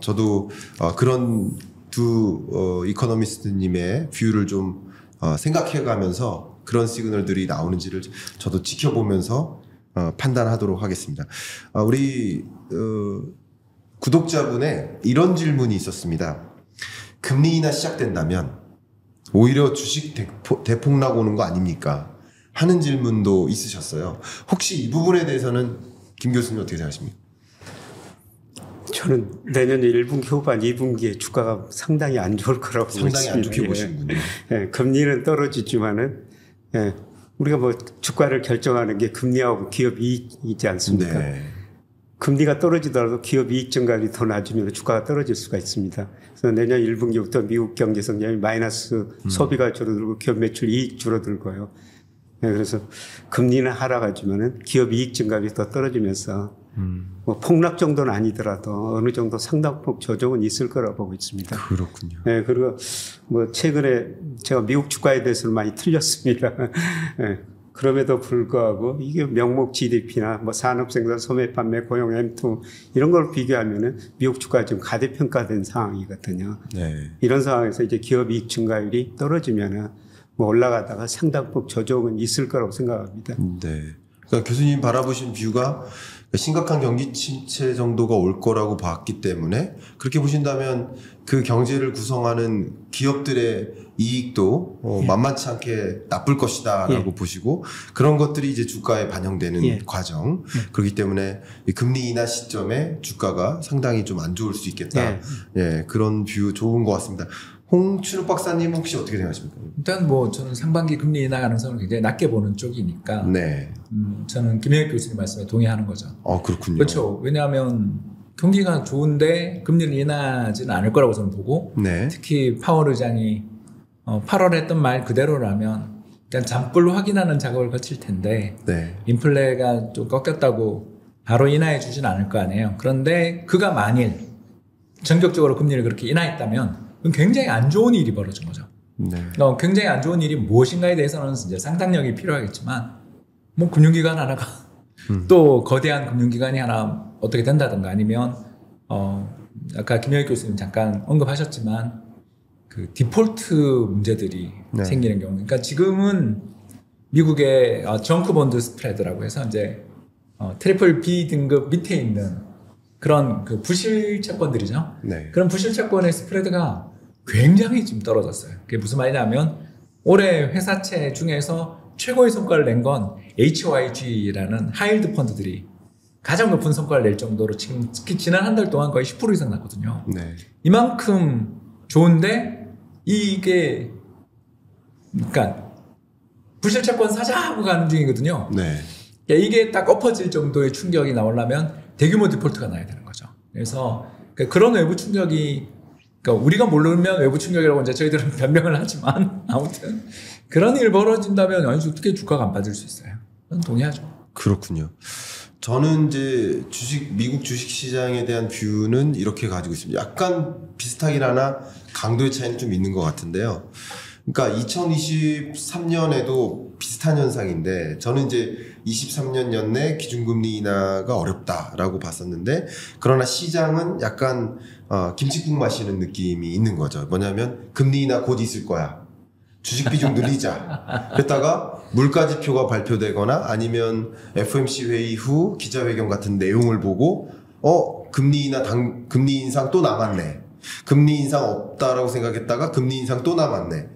저도 그런 두 이코노미스트님의 뷰를 좀 생각해가면서 그런 시그널들이 나오는지를 저도 지켜보면서 판단하도록 하겠습니다. 우리 구독자분의 이런 질문이 있었습니다. 금리 인하 시작된다면 오히려 주식 대폭락 오는 거 아닙니까? 하는 질문도 있으셨어요. 혹시 이 부분에 대해서는 김 교수님 어떻게 생각하십니까? 저는 내년 1분기 후반 2분기에 주가가 상당히 안 좋을 거라고 보고 있습니다. 상당히 안 좋게 보시는군요. 예, 금리는 떨어지지만은 우리가 뭐 주가를 결정하는 게 금리하고 기업 이익이지 않습니까? 네. 금리가 떨어지더라도 기업 이익 증가율이 더 낮으면 주가가 떨어질 수가 있습니다. 그래서 내년 1분기부터 미국 경제 성장이 마이너스, 소비가 줄어들고 기업 매출 이익 줄어들고요. 네, 그래서 금리는 하락하지만은 기업 이익 증가율이 더 떨어지면서 뭐 폭락 정도는 아니더라도 어느 정도 상당폭 조정은 있을 거라고 보고 있습니다. 그렇군요. 네, 그리고 뭐 최근에 제가 미국 주가에 대해서는 많이 틀렸습니다. 네, 그럼에도 불구하고 이게 명목 GDP나 뭐 산업생산, 소매 판매, 고용 M2 이런 걸 비교하면은 미국 주가가 지금 가대평가된 상황이거든요. 네. 이런 상황에서 이제 기업 이익 증가율이 떨어지면은 뭐 올라가다가 상당폭 조정은 있을 거라고 생각합니다. 네. 그러니까 교수님 바라보신 뷰가 심각한 경기 침체 정도가 올 거라고 봤기 때문에 그렇게 보신다면 그 경제를 구성하는 기업들의 이익도 만만치 않게 나쁠 것이다라고 보시고 그런 것들이 이제 주가에 반영되는 과정 그렇기 때문에 이 금리 인하 시점에 주가가 상당히 좀 안 좋을 수 있겠다. 그런 뷰 좋은 것 같습니다. 홍춘욱 박사님 혹시 어떻게 생각하십니까? 일단 뭐 저는 상반기 금리 인하 가능성을 굉장히 낮게 보는 쪽이니까 네. 저는 김영익 교수님 말씀에 동의하는 거죠. 그렇군요. 그렇죠. 왜냐하면 경기가 좋은데 금리를 인하하지는 않을 거라고 저는 보고 네. 특히 파월 의장이 8월에 했던 말 그대로라면 일단 잠불 확인하는 작업을 거칠 텐데 네. 인플레가 좀 꺾였다고 바로 인하해 주진 않을 거 아니에요. 그런데 그가 만일 전격적으로 금리를 그렇게 인하했다면 그건 굉장히 안 좋은 일이 벌어진 거죠. 네. 굉장히 안 좋은 일이 무엇인가에 대해서는 이제 상상력이 필요하겠지만 뭐 금융기관 하나가 또 거대한 금융기관이 하나 어떻게 된다든가 아니면 아까 김영익 교수님 잠깐 언급하셨지만 그 디폴트 문제들이 생기는 경우 그러니까 지금은 미국의 정크 본드 스프레드라고 해서 이제 트리플 B 등급 밑에 있는 그런 그 부실 채권들이죠. 네. 그런 부실 채권의 스프레드가 굉장히 지금 떨어졌어요. 그게 무슨 말이냐면 올해 회사채 중에서 최고의 성과를 낸 건 HYG라는 하이힐드 펀드들이 가장 높은 성과를 낼 정도로 지금 특히 지난 한 달 동안 거의 10% 이상 났거든요. 네. 이만큼 좋은데 이게 그러니까 부실 채권 사자하고 가는 중이거든요. 네. 이게 딱 엎어질 정도의 충격이 나오려면 대규모 디폴트가 나야 되는 거죠. 그래서 그런 외부 충격이 그러니까 우리가 모르면 외부 충격이라고 이제 저희들은 변명을 하지만 아무튼 그런 일 벌어진다면 어떻게 주가가 안 빠질 수 있어요? 그건 동의하죠. 그렇군요. 저는 이제 미국 주식 시장에 대한 뷰는 이렇게 가지고 있습니다. 약간 비슷하긴 하나 강도의 차이는 좀 있는 것 같은데요. 그러니까 2023년에도 비슷한 현상인데 저는 이제 23년 연내 기준금리 인하가 어렵다라고 봤었는데 그러나 시장은 약간 김치국 마시는 느낌이 있는 거죠. 뭐냐면 금리 인하 곧 있을 거야. 주식 비중 늘리자. 그랬다가 물가지표가 발표되거나 아니면 FOMC 회의 후 기자회견 같은 내용을 보고 금리 인상 또 남았네. 금리 인상 없다라고 생각했다가 금리 인상 또 남았네.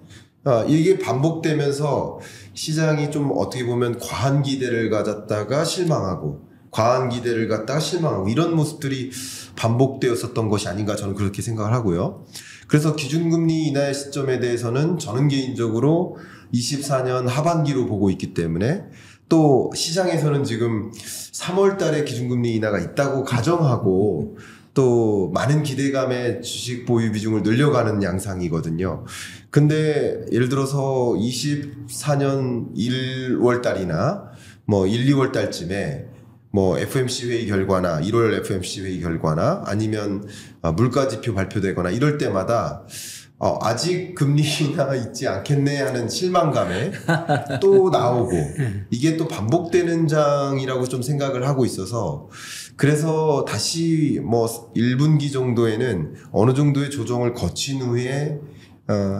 이게 반복되면서 시장이 좀 어떻게 보면 과한 기대를 가졌다가 실망하고 과한 기대를 갖다가 실망하고 이런 모습들이 반복되었었던 것이 아닌가 저는 그렇게 생각을 하고요. 그래서 기준금리 인하의 시점에 대해서는 저는 개인적으로 24년 하반기로 보고 있기 때문에 또 시장에서는 지금 3월 달에 기준금리 인하가 있다고 가정하고 또 많은 기대감에 주식 보유 비중을 늘려가는 양상이거든요. 근데 예를 들어서 24년 1월 달이나 뭐 1, 2월 달쯤에 뭐 FOMC 회의 결과나 1월 FOMC 회의 결과나 아니면 물가지표 발표되거나 이럴 때마다 아직 금리 인하가 있지 않겠네 하는 실망감에 또 나오고 이게 또 반복되는 장이라고 좀 생각을 하고 있어서 그래서 다시 뭐 1분기 정도에는 어느 정도의 조정을 거친 후에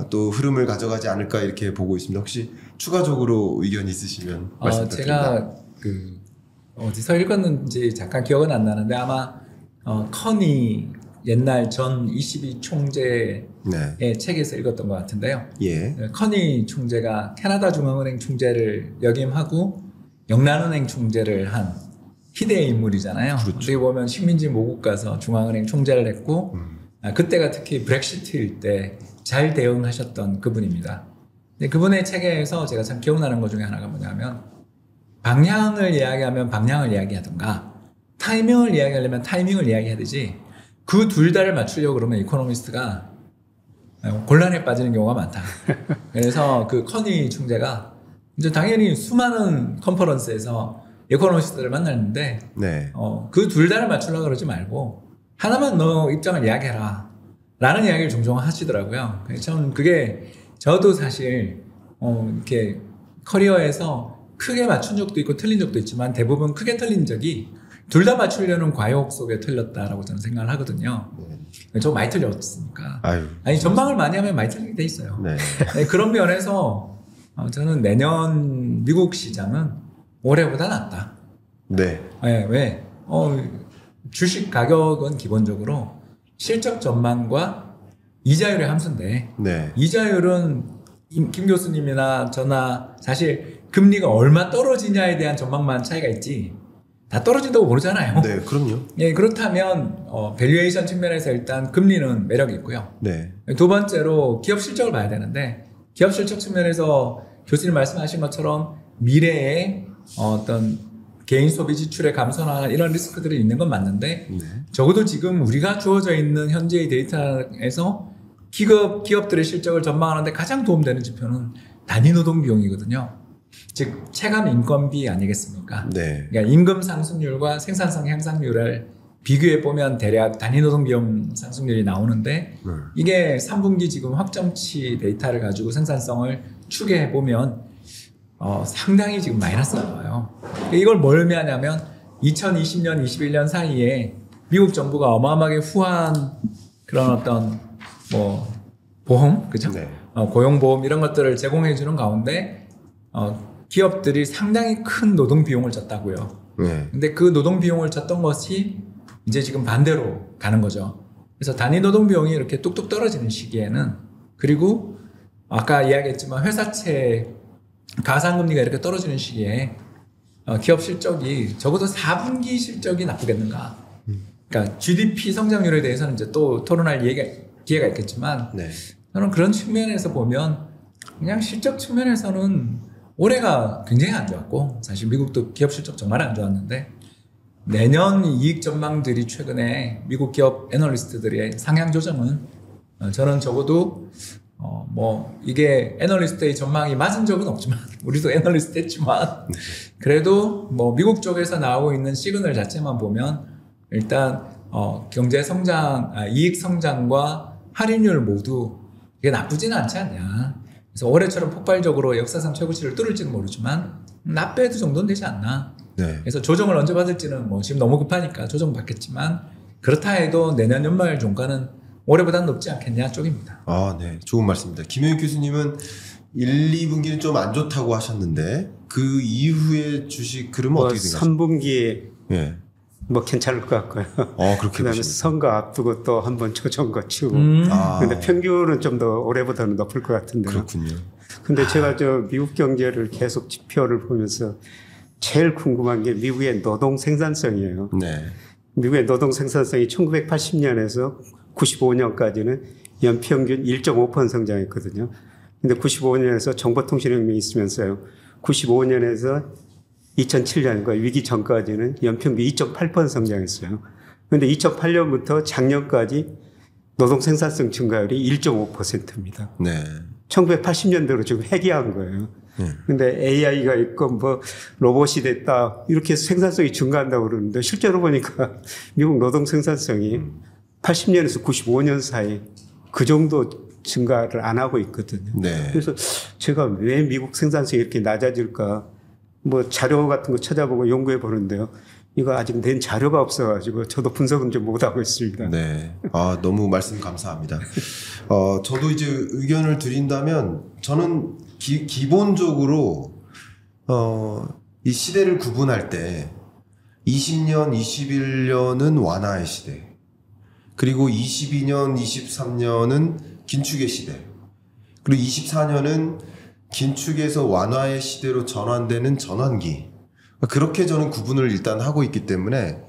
또 흐름을 가져가지 않을까 이렇게 보고 있습니다. 혹시 추가적으로 의견 있으시면 말씀 부탁드립니다. 제가 어디서 읽었는지 잠깐 기억은 안 나는데 아마 커니 옛날 전 22 총재의 네. 책에서 읽었던 것 같은데요. 예. 커니 총재가 캐나다 중앙은행 총재를 역임하고 영란은행 총재를 한 희대의 인물이잖아요. 그렇죠. 어떻게 보면 식민지 모국 가서 중앙은행 총재를 했고 그때가 특히 브렉시트일 때 잘 대응하셨던 그분입니다. 근데 그분의 책에서 제가 참 기억나는 것 중에 하나가 뭐냐면 방향을 이야기하면 방향을 이야기하던가 타이밍을 이야기하려면 타이밍을 이야기해야 되지 그 둘 다를 맞추려고 그러면 이코노미스트가 곤란에 빠지는 경우가 많다. 그래서 그 커니 총재가 이제 당연히 수많은 컨퍼런스에서 이코노미스트들을 만났는데 네. 그 둘 다를 맞추려고 그러지 말고 하나만 너 입장을 이야기해라 라는 이야기를 종종 하시더라고요. 저는 그게 저도 사실 이렇게 커리어에서 크게 맞춘 적도 있고 틀린 적도 있지만 대부분 크게 틀린 적이 둘 다 맞추려는 과욕 속에 틀렸다라고 저는 생각을 하거든요. 저 많이 틀렸으니까. 아니 전망을 많이 하면 많이 틀리게 돼 있어요. 네. 네, 그런 면에서 저는 내년 미국 시장은 올해보다 낫다. 네. 네, 왜? 주식 가격은 기본적으로 실적 전망과 이자율의 함수인데 네. 이자율은 김 교수님이나 저나 사실 금리가 얼마 떨어지냐에 대한 전망만 차이가 있지 다 떨어진다고 모르잖아요. 네, 그럼요. 예, 그렇다면 밸류에이션 측면에서 일단 금리는 매력이 있고요. 네. 두 번째로 기업 실적을 봐야 되는데 기업 실적 측면에서 교수님 말씀하신 것처럼 미래에 어떤 개인 소비 지출의 감소나 이런 리스크들이 있는 건 맞는데 네. 적어도 지금 우리가 주어져 있는 현재의 데이터에서 기업들의 실적을 전망하는데 가장 도움되는 지표는 단위 노동 비용이거든요. 즉 체감 인건비 아니겠습니까? 네. 그러니까 임금 상승률과 생산성 향상률을 비교해 보면 대략 단위 노동 비용 상승률이 나오는데 이게 3분기 지금 확정치 데이터를 가지고 생산성을 추계해 보면 상당히 지금 마이너스가 나와요. 이걸 뭘 의미하냐면 2020년, 21년 사이에 미국 정부가 어마어마하게 후한 그런 어떤 뭐 보험, 그죠? 네. 고용보험 이런 것들을 제공해 주는 가운데 기업들이 상당히 큰 노동 비용을 졌다고요. 네. 근데 그 노동 비용을 졌던 것이 이제 지금 반대로 가는 거죠. 그래서 단위 노동 비용이 이렇게 뚝뚝 떨어지는 시기에는, 그리고 아까 이야기했지만 회사채 가상금리가 이렇게 떨어지는 시기에 기업 실적이 적어도 4분기 실적이 나쁘겠는가. 그러니까 GDP 성장률에 대해서는 이제 또 토론할 기회가 있겠지만 네. 저는 그런 측면에서 보면 그냥 실적 측면에서는 올해가 굉장히 안 좋았고, 사실 미국도 기업 실적 정말 안 좋았는데 내년 이익 전망들이 최근에 미국 기업 애널리스트들의 상향 조정은 저는 적어도 뭐 이게 애널리스트의 전망이 맞은 적은 없지만 우리도 애널리스트 했지만 그래도 뭐 미국 쪽에서 나오고 있는 시그널 자체만 보면 일단 경제 성장, 이익 성장과 할인율 모두 이게 나쁘지는 않지 않냐. 그래서 올해처럼 폭발적으로 역사상 최고치를 뚫을지는 모르지만 나빼도 정도는 되지 않나. 네. 그래서 조정을 언제 받을지는 뭐 지금 너무 급하니까 조정 받겠지만 그렇다 해도 내년 연말 종가는 올해보다는 높지 않겠냐 쪽입니다. 아, 네. 좋은 말씀입니다. 김영익 교수님은 1, 2분기는 좀 안 좋다고 하셨는데 그 이후에 주식 그러면 뭐 어떻게 생각하세요? 3분기에 예. 뭐 괜찮을 것 같고요. 그렇게 그다음에 보십니까? 선거 앞두고 또 한번 조정 거치고. 아. 근데 평균은 좀 더 올해보다는 높을 것 같은데요. 그렇군요. 근데 제가 저 미국 경제를 계속 지표를 보면서 제일 궁금한 게 미국의 노동 생산성이에요. 네. 미국의 노동 생산성이 1980년에서 95년까지는 연평균 1.5% 성장했거든요. 근데 95년에서 정보통신혁명이 있으면서요. 95년에서 2007년과 위기 전까지는 연평균 2.8% 성장했어요. 근데 2008년부터 작년까지 노동 생산성 증가율이 1.5%입니다. 네. 1980년대로 지금 회귀한 거예요. 근데 AI가 있고 뭐 로봇이 됐다 이렇게 해서 생산성이 증가한다고 그러는데 실제로 보니까 미국 노동 생산성이 80년에서 95년 사이 그 정도 증가를 안 하고 있거든요. 네. 그래서 제가 왜 미국 생산성이 이렇게 낮아질까 뭐 자료 같은 거 찾아보고 연구해 보는데요. 이거 아직 낸 자료가 없어가지고 저도 분석은 좀 못하고 있습니다. 네. 너무 말씀 감사합니다. 저도 이제 의견을 드린다면 저는 기본적으로 이 시대를 구분할 때 20년, 21년은 완화의 시대, 그리고 22년, 23년은 긴축의 시대, 그리고 24년은 긴축에서 완화의 시대로 전환되는 전환기. 그렇게 저는 구분을 일단 하고 있기 때문에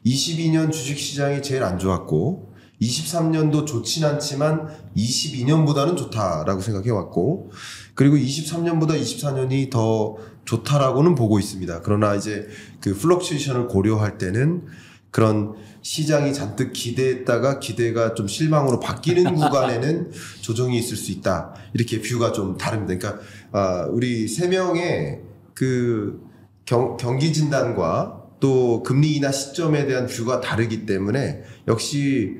22년 주식시장이 제일 안 좋았고 23년도 좋진 않지만 22년보다는 좋다라고 생각해왔고, 그리고 23년보다 24년이 더 좋다라고는 보고 있습니다. 그러나 이제 그 플럭추에이션을 고려할 때는 그런 시장이 잔뜩 기대했다가 기대가 좀 실망으로 바뀌는 구간에는 조정이 있을 수 있다. 이렇게 뷰가 좀 다릅니다. 그러니까 우리 세 명의 그 경기 진단과 또 금리 인하 시점에 대한 뷰가 다르기 때문에 역시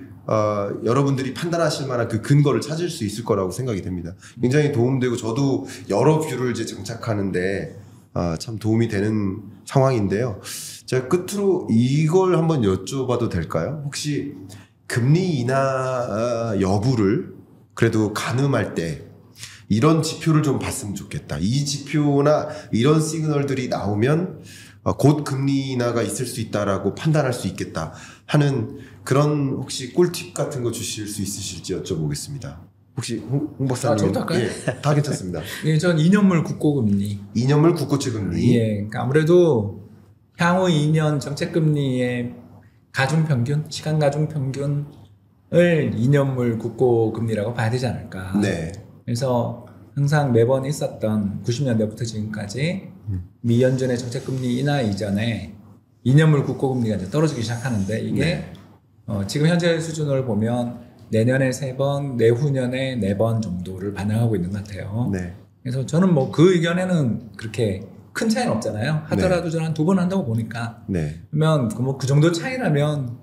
여러분들이 판단하실 만한 그 근거를 찾을 수 있을 거라고 생각이 됩니다. 굉장히 도움되고 저도 여러 뷰를 이제 정착하는데 참 도움이 되는 상황인데요. 제가 끝으로 이걸 한번 여쭤봐도 될까요? 혹시 금리 인하 여부를 그래도 가늠할 때 이런 지표를 좀 봤으면 좋겠다. 이 지표나 이런 시그널들이 나오면 곧 금리 인하가 있을 수 있다라고 판단할 수 있겠다 하는 그런 혹시 꿀팁 같은 거 주실 수 있으실지 여쭤보겠습니다. 혹시 홍 박사님? 저부터 할까요? 예, 다 괜찮습니다. 예, 전 2년물 국고금리. 2년물 국고채 금리. 예, 그러니까 아무래도 향후 2년 정책금리의 가중평균, 시간 가중평균을 2년물 국고금리라고 봐야 되지 않을까. 네. 그래서 항상 매번 있었던 90년대부터 지금까지 미 연준의 정책금리 인하 이전에 2년물 국고금리가 이제 떨어지기 시작하는데 이게 네. 지금 현재 수준을 보면 내년에 3번, 내후년에 4번 정도를 반영하고 있는 것 같아요. 네. 그래서 저는 뭐 그 의견에는 그렇게 큰 차이는 없잖아요. 하더라도 저는 한 2번 한다고 보니까. 네. 그러면 그 정도 차이라면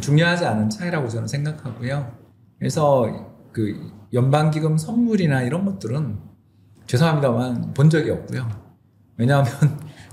중요하지 않은 차이라고 저는 생각하고요. 그래서 그 연방기금 선물이나 이런 것들은 죄송합니다만 본 적이 없고요. 왜냐하면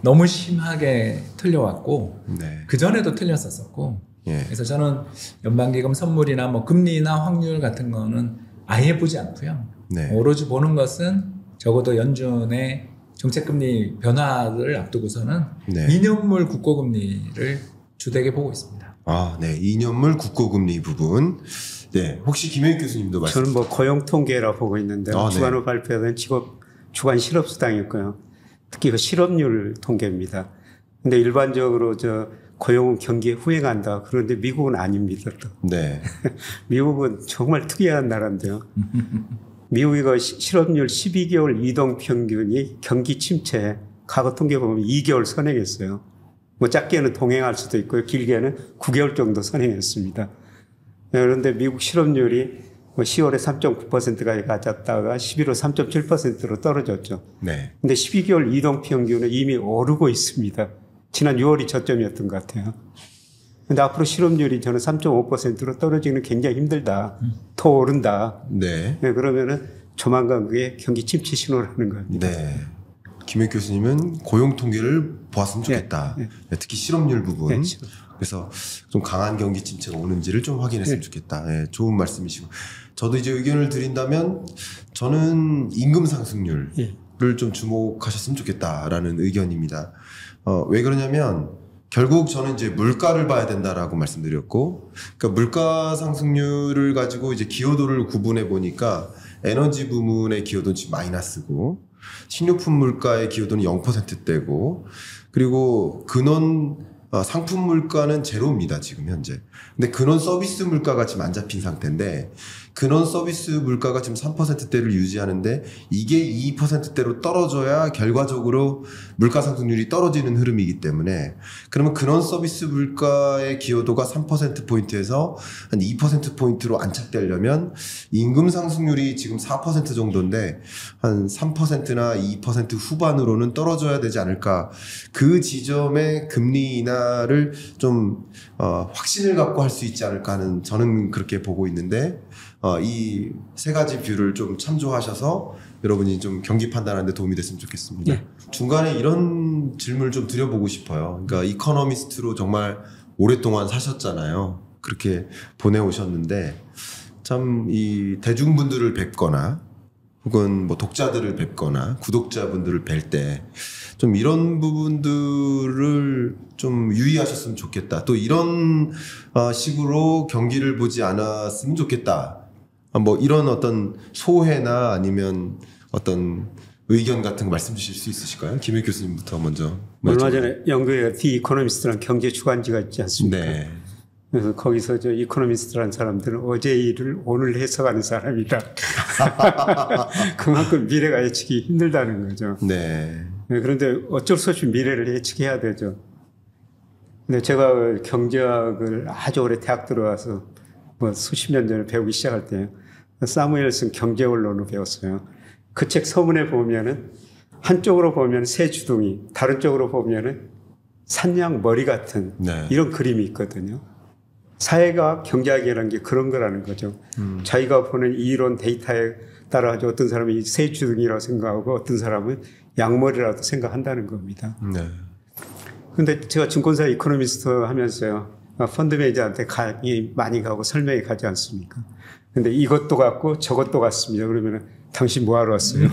너무 심하게 틀려왔고 네. 그 전에도 틀렸었고, 예. 그래서 저는 연방기금 선물이나 뭐 금리나 확률 같은 거는 아예 보지 않고요. 네. 오로지 보는 것은 적어도 연준의 정책금리 변화를 앞두고서는 네. 2년물 국고금리를 주되게 보고 있습니다. 네. 2년물 국고금리 부분. 네. 혹시 김혜익 교수님도 말씀. 저는 뭐 고용 통계라 보고 있는데요. 주간으로 발표된 주간 실업수당이 있고요. 특히 그 실업률 통계입니다. 근데 일반적으로 고용은 경기에 후행한다. 그런데 미국은 아닙니다. 또. 네. 미국은 정말 특이한 나라인데요. 미국이 그 실업률 12개월 이동 평균이 경기 침체 과거 통계 보면 2개월 선행했어요. 뭐 짧게는 동행할 수도 있고요. 길게는 9개월 정도 선행했습니다. 그런데 미국 실업률이 10월에 3.9%까지 가졌다가 11월 3.7%로 떨어졌죠. 네. 근데 12개월 이동 평균은 이미 오르고 있습니다. 지난 6월이 저점이었던 것 같아요. 근데 앞으로 실업률이 저는 3.5%로 떨어지기는 굉장히 힘들다. 더 오른다. 네. 그러면은 조만간 그게 경기 침체 신호라는 겁니다. 네. 김혜익 교수님은 고용 통계를 보았으면 좋겠다. 네. 특히 실업률 부분. 네. 그래서 좀 강한 경기 침체가 오는지를 좀 확인했으면 좋겠다. 네, 좋은 말씀이시고. 저도 이제 의견을 드린다면 저는 임금 상승률을 좀 주목하셨으면 좋겠다라는 의견입니다. 왜 그러냐면 결국 저는 이제 물가를 봐야 된다라고 말씀드렸고, 그러니까 물가 상승률을 가지고 이제 기여도를 구분해 보니까 에너지 부문의 기여도는 지금 마이너스고, 식료품 물가의 기여도는 0%대고, 그리고 근원 상품 물가는 제로입니다, 지금 현재. 근데 근원 서비스 물가가 지금 안 잡힌 상태인데, 근원 서비스 물가가 지금 3%대를 유지하는데 이게 2%대로 떨어져야 결과적으로 물가 상승률이 떨어지는 흐름이기 때문에, 그러면 근원 서비스 물가의 기여도가 3%포인트에서 한 2%포인트로 안착되려면 임금 상승률이 지금 4% 정도인데 한 3%나 2% 후반으로는 떨어져야 되지 않을까. 그 지점에 금리 인하를 좀 확신을 갖고 할 수 있지 않을까 하는, 저는 그렇게 보고 있는데, 이 세 가지 뷰를 좀 참조하셔서 여러분이 좀 경기 판단하는 데 도움이 됐으면 좋겠습니다. 네. 중간에 이런 질문을 좀 드려보고 싶어요. 그러니까 이코노미스트로 정말 오랫동안 사셨잖아요. 그렇게 보내오셨는데 참 이 대중분들을 뵙거나 혹은 뭐 독자들을 뵙거나 구독자분들을 뵐 때 좀 이런 부분들을 좀 유의하셨으면 좋겠다. 또 이런 식으로 경기를 보지 않았으면 좋겠다. 뭐 이런 어떤 소회나 아니면 어떤 의견 같은 거 말씀 주실 수 있으실까요? 김혜 교수님부터 먼저. 얼마 전에 영국에 디 이코노미스트라는 경제 주간지가 있지 않습니까? 네. 그래서 거기서 이코노미스트라는 사람들은 어제 일을 오늘 해석하는 사람이다. 그만큼 미래가 예측이 힘들다는 거죠. 네. 그런데 어쩔 수 없이 미래를 예측해야 되죠. 근데 제가 경제학을 아주 오래 대학 들어와서 뭐 수십 년 전에 배우기 시작할 때 사무엘슨 경제원론을 배웠어요. 그 책 서문에 보면은 한쪽으로 보면 새 주둥이, 다른 쪽으로 보면은 산양 머리 같은 이런 그림이 있거든요. 사회가 경제학이라는 게 그런 거라는 거죠. 자기가 보는 이론 데이터에 따라 어떤 사람이 새 주둥이라고 생각하고 어떤 사람은 양머리라도 생각한다는 겁니다. 네. 근데 제가 증권사 이코노미스트 하면서요, 펀드 매니저한테 강의 많이 가고 설명회 가지 않습니까? 근데 이것도 같고 저것도 같습니다. 그러면 당신 뭐하러 왔어요?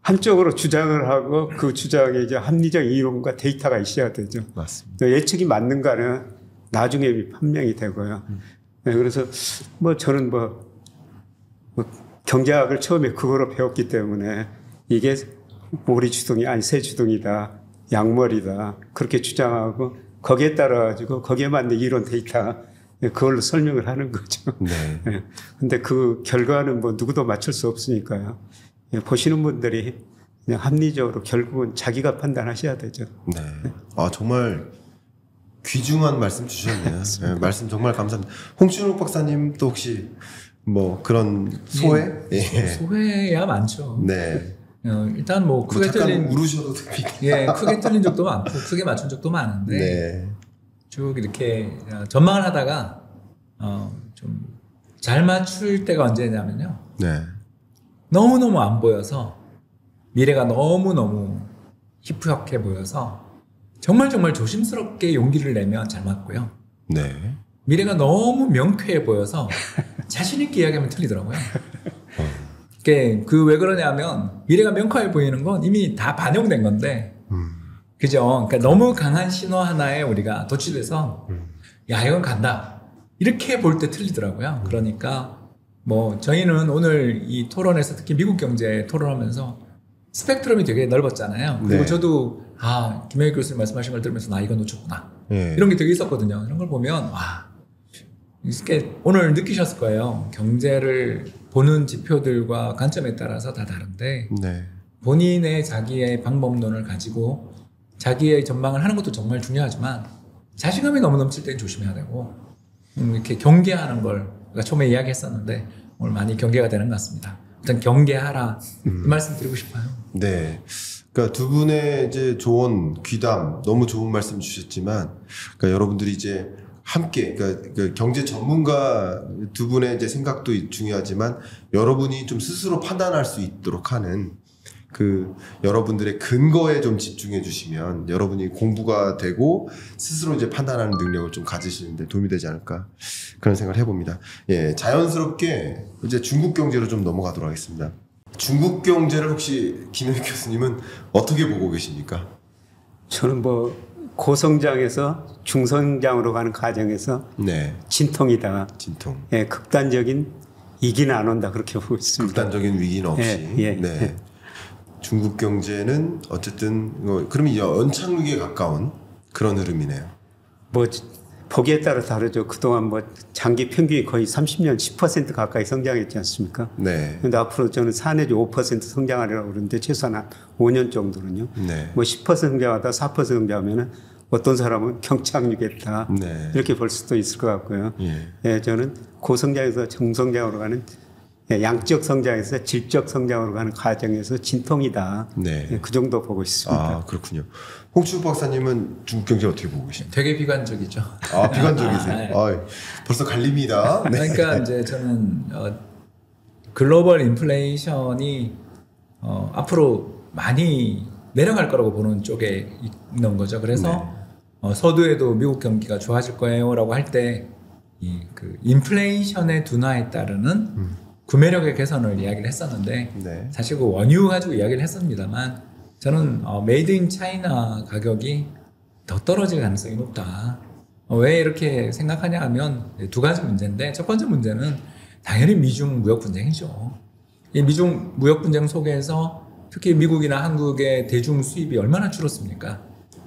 한쪽으로 주장을 하고 그 주장에 이제 합리적 이론과 데이터가 있어야 되죠. 맞습니다. 예측이 맞는가는 나중에 판명이 되고요. 네, 그래서 뭐 저는 뭐 경제학을 처음에 그거로 배웠기 때문에 이게 오리 주둥이 아니 새 주둥이다, 양머리다 그렇게 주장하고 거기에 따라 가지고 거기에 맞는 이론 데이터 그걸로 설명을 하는 거죠. 네. 네. 근데 그 결과는 뭐 누구도 맞출 수 없으니까요. 보시는 분들이 그냥 합리적으로 결국은 자기가 판단하셔야 되죠. 네. 아, 정말 귀중한 말씀 주셨네요. 네, 말씀 정말 감사합니다. 홍춘욱 박사님 또 혹시 뭐 그런 소회? 예. 소회야 많죠. 네. 일단 뭐 크게 잠깐 틀린 울으셔도 됩니다. 예, 크게 틀린 적도 많고 크게 맞춘 적도 많은데 네. 쭉 이렇게 전망을 하다가 좀 잘 맞출 때가 언제냐면요. 네. 너무너무 안 보여서 미래가 너무너무 희뿌옇게 보여서 정말 조심스럽게 용기를 내면 잘 맞고요. 네. 미래가 너무 명쾌해 보여서 자신 있게 이야기하면 틀리더라고요. 그 왜 그러냐면 미래가 명쾌해 보이는 건 이미 다 반영된 건데 그죠? 그러니까 너무 강한 신호 하나에 우리가 도취돼서 야 이건 간다 이렇게 볼 때 틀리더라고요. 그러니까 뭐 저희는 오늘 이 토론에서 특히 미국 경제 토론하면서 스펙트럼이 되게 넓었잖아요. 그리고 네. 저도 김영익 교수님 말씀하신 걸 들으면서 나 이거 놓쳤구나 이런 게 되게 있었거든요. 이런 걸 보면 와 이렇게 오늘 느끼셨을 거예요. 경제를 보는 지표들과 관점에 따라서 다 다른데 네. 본인의 자기의 방법론을 가지고 자기의 전망을 하는 것도 정말 중요하지만 자신감이 너무 넘칠 땐 조심해야 되고 이렇게 경계하는 걸 우리가 처음에 이야기했었는데 오늘 많이 경계가 되는 것 같습니다. 일단 경계하라 이 말씀 드리고 싶어요. 네. 그러니까 두 분의 이제 조언, 귀담 너무 좋은 말씀 주셨지만, 그러니까 여러분들이 이제 함께, 그러니까 그 경제 전문가 두 분의 이제 생각도 중요하지만 여러분이 좀 스스로 판단할 수 있도록 하는 그 여러분들의 근거에 좀 집중해 주시면 여러분이 공부가 되고 스스로 이제 판단하는 능력을 좀 가지시는데 도움이 되지 않을까 그런 생각을 해봅니다. 예, 자연스럽게 이제 중국 경제로 좀 넘어가도록 하겠습니다. 중국 경제를 혹시 김영익 교수님은 어떻게 보고 계십니까? 저는 뭐 고성장에서 중성장으로 가는 과정에서 네, 진통이다. 진통. 예, 극단적인 위기는 안 온다 그렇게 보고 있습니다. 극단적인 위기는 없이. 네. 중국 경제는 어쨌든 그러면 이제 연착륙에 가까운 그런 흐름이네요. 뭐 보기에 따라 다르죠. 그동안 뭐 장기 평균이 거의 30년 10% 가까이 성장했지 않습니까? 네. 근데 앞으로 저는 4 내지 5% 성장하려고 그러는데 최소한 한 5년 정도는요. 네. 뭐 10% 성장하다 4% 성장하면은 어떤 사람은 경착륙했다. 네. 이렇게 볼 수도 있을 것 같고요. 예. 예, 저는 고성장에서 중성장으로 가는 양적 성장에서 질적 성장으로 가는 과정에서 진통이다. 네. 예, 그 정도 보고 있습니다. 아, 그렇군요. 홍춘욱 박사님은 중국 경제 어떻게 보고 계십니까? 되게 비관적이죠. 아, 비관적이세요? 네. 벌써 갈립니다. 네. 그러니까 이제 저는 글로벌 인플레이션이 앞으로 많이 내려갈 거라고 보는 쪽에 있는 거죠. 그래서 서두에도 미국 경기가 좋아질 거예요라고 할 때 그 인플레이션의 둔화에 따르는 구매력의 개선을 이야기를 했었는데 네. 사실 그 원유 가지고 이야기를 했습니다만 저는 메이드 인 차이나 가격이 더 떨어질 가능성이 높다. 왜 이렇게 생각하냐 하면 두 가지 문제인데 첫 번째 문제는 당연히 미중 무역 분쟁이죠. 이 미중 무역 분쟁 속에서 특히 미국이나 한국의 대중 수입이 얼마나 줄었습니까?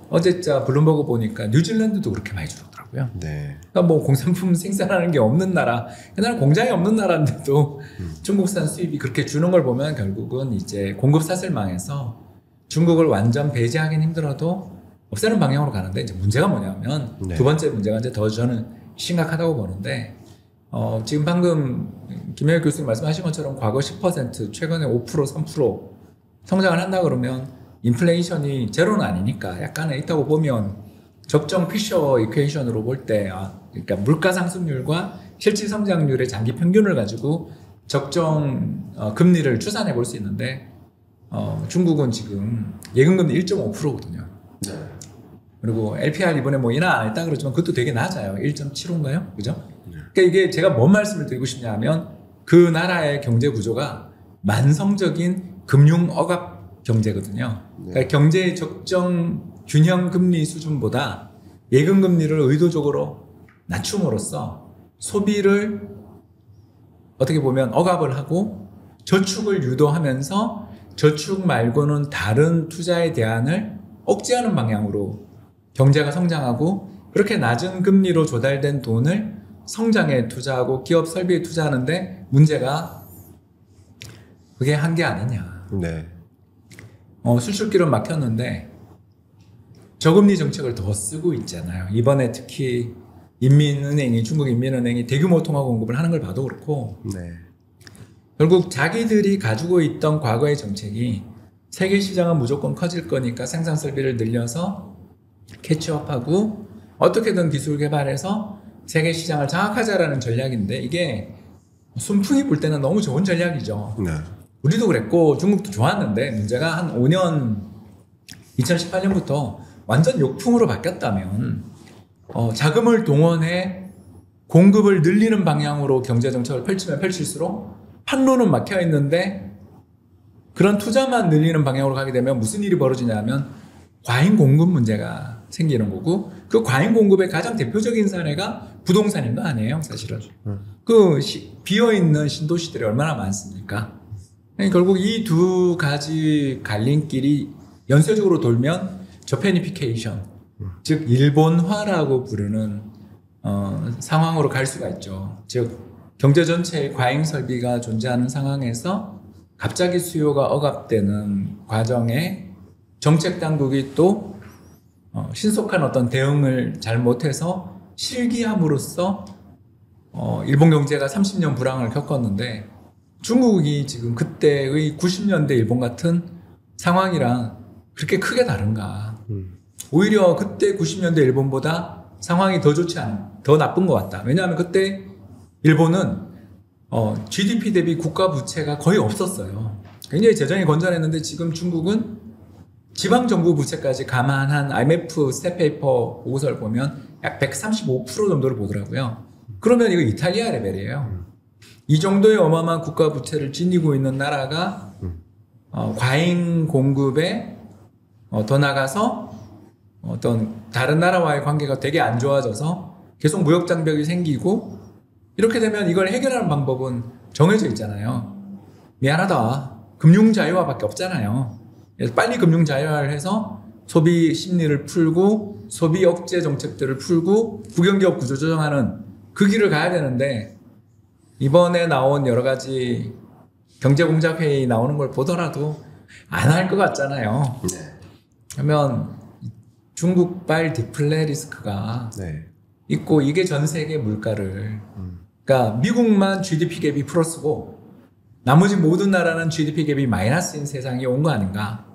어제 블룸버그 보니까 뉴질랜드도 그렇게 많이 줄었더라고요. 네. 그러니까 뭐 공산품 생산하는 게 없는 나라, 그날 공장이 없는 나라인데도 중국산 수입이 그렇게 주는 걸 보면 결국은 이제 공급 사슬망에서 중국을 완전 배제하기는 힘들어도 없애는 방향으로 가는데 이제 문제가 뭐냐면 네. 두 번째 문제가 이제 더 저는 심각하다고 보는데 지금 방금 김영익 교수님 말씀하신 것처럼 과거 10% 최근에 5% 3% 성장을 한다 그러면 인플레이션이 제로는 아니니까 약간은 있다고 보면 적정 피셔 이퀘이션으로 볼 때 그러니까 물가 상승률과 실질 성장률의 장기 평균을 가지고 적정 금리를 추산해 볼 수 있는데 중국은 지금 예금금리 1.5%거든요. 네. 그리고 LPR 이번에 뭐 인하 안 했다 그러지만 그것도 되게 낮아요. 1.75인가요? 그죠? 그러니까 이게 제가 뭔 말씀을 드리고 싶냐 하면 그 나라의 경제 구조가 만성적인 금융 억압 경제거든요. 그러니까 경제의 적정 균형 금리 수준보다 예금 금리를 의도적으로 낮춤으로써 소비를 어떻게 보면 억압을 하고 저축을 유도하면서 저축 말고는 다른 투자의 대안을 억제하는 방향으로 경제가 성장하고 그렇게 낮은 금리로 조달된 돈을 성장에 투자하고 기업 설비에 투자하는데 문제가 그게 한계 아니냐. 네. 수출길은 막혔는데 저금리 정책을 더 쓰고 있잖아요. 이번에 특히 인민은행이 중국 인민은행이 대규모 통화 공급을 하는 걸 봐도 그렇고 네. 결국 자기들이 가지고 있던 과거의 정책이 세계 시장은 무조건 커질 거니까 생산 설비를 늘려서 캐치업하고 어떻게든 기술 개발해서 세계 시장을 장악하자라는 전략인데 이게 순풍이 불 때는 너무 좋은 전략이죠. 네. 우리도 그랬고 중국도 좋았는데 문제가 한 5년 2018년부터 완전 역풍으로 바뀌었다면 자금을 동원해 공급을 늘리는 방향으로 경제정책을 펼치면 펼칠수록 판로는 막혀 있는데 그런 투자만 늘리는 방향으로 가게 되면 무슨 일이 벌어지냐면 과잉 공급 문제가 생기는 거고 그 과잉 공급의 가장 대표적인 사례가 부동산인 거 아니에요, 사실은. 그 비어있는 신도시들이 얼마나 많습니까? 결국 이 두 가지 갈림길이 연쇄적으로 돌면 저페니피케이션, 즉 일본화라고 부르는 상황으로 갈 수가 있죠. 즉 경제 전체의 과잉 설비가 존재하는 상황에서 갑자기 수요가 억압되는 과정에 정책 당국이 또 신속한 어떤 대응을 잘 못해서 실기함으로써 일본 경제가 30년 불황을 겪었는데 중국이 지금 그때의 90년대 일본 같은 상황이랑 그렇게 크게 다른가. 오히려 그때 90년대 일본보다 상황이 더 좋지 않은, 더 나쁜 것 같다. 왜냐하면 그때 일본은 GDP 대비 국가 부채가 거의 없었어요. 굉장히 재정이 건전했는데 지금 중국은 지방정부 부채까지 감안한 IMF 스텝페이퍼 보고서를 보면 약 135% 정도를 보더라고요. 그러면 이거 이탈리아 레벨이에요. 이 정도의 어마어마한 국가 부채를 지니고 있는 나라가 과잉 공급에 더 나가서 어떤 다른 나라와의 관계가 되게 안 좋아져서 계속 무역 장벽이 생기고 이렇게 되면 이걸 해결하는 방법은 정해져 있잖아요. 미안하다. 금융 자유화밖에 없잖아요. 그래서 빨리 금융 자유화를 해서 소비 심리를 풀고 소비 억제 정책들을 풀고 국영기업 구조 조정하는 그 길을 가야 되는데 이번에 나온 여러 가지 경제공작회의 나오는 걸 보더라도 안 할 것 같잖아요. 그러면 중국발 디플레 리스크가 있고 이게 전 세계 물가를 그러니까 미국만 GDP 갭이 플러스고 나머지 모든 나라는 GDP 갭이 마이너스인 세상이 온 거 아닌가.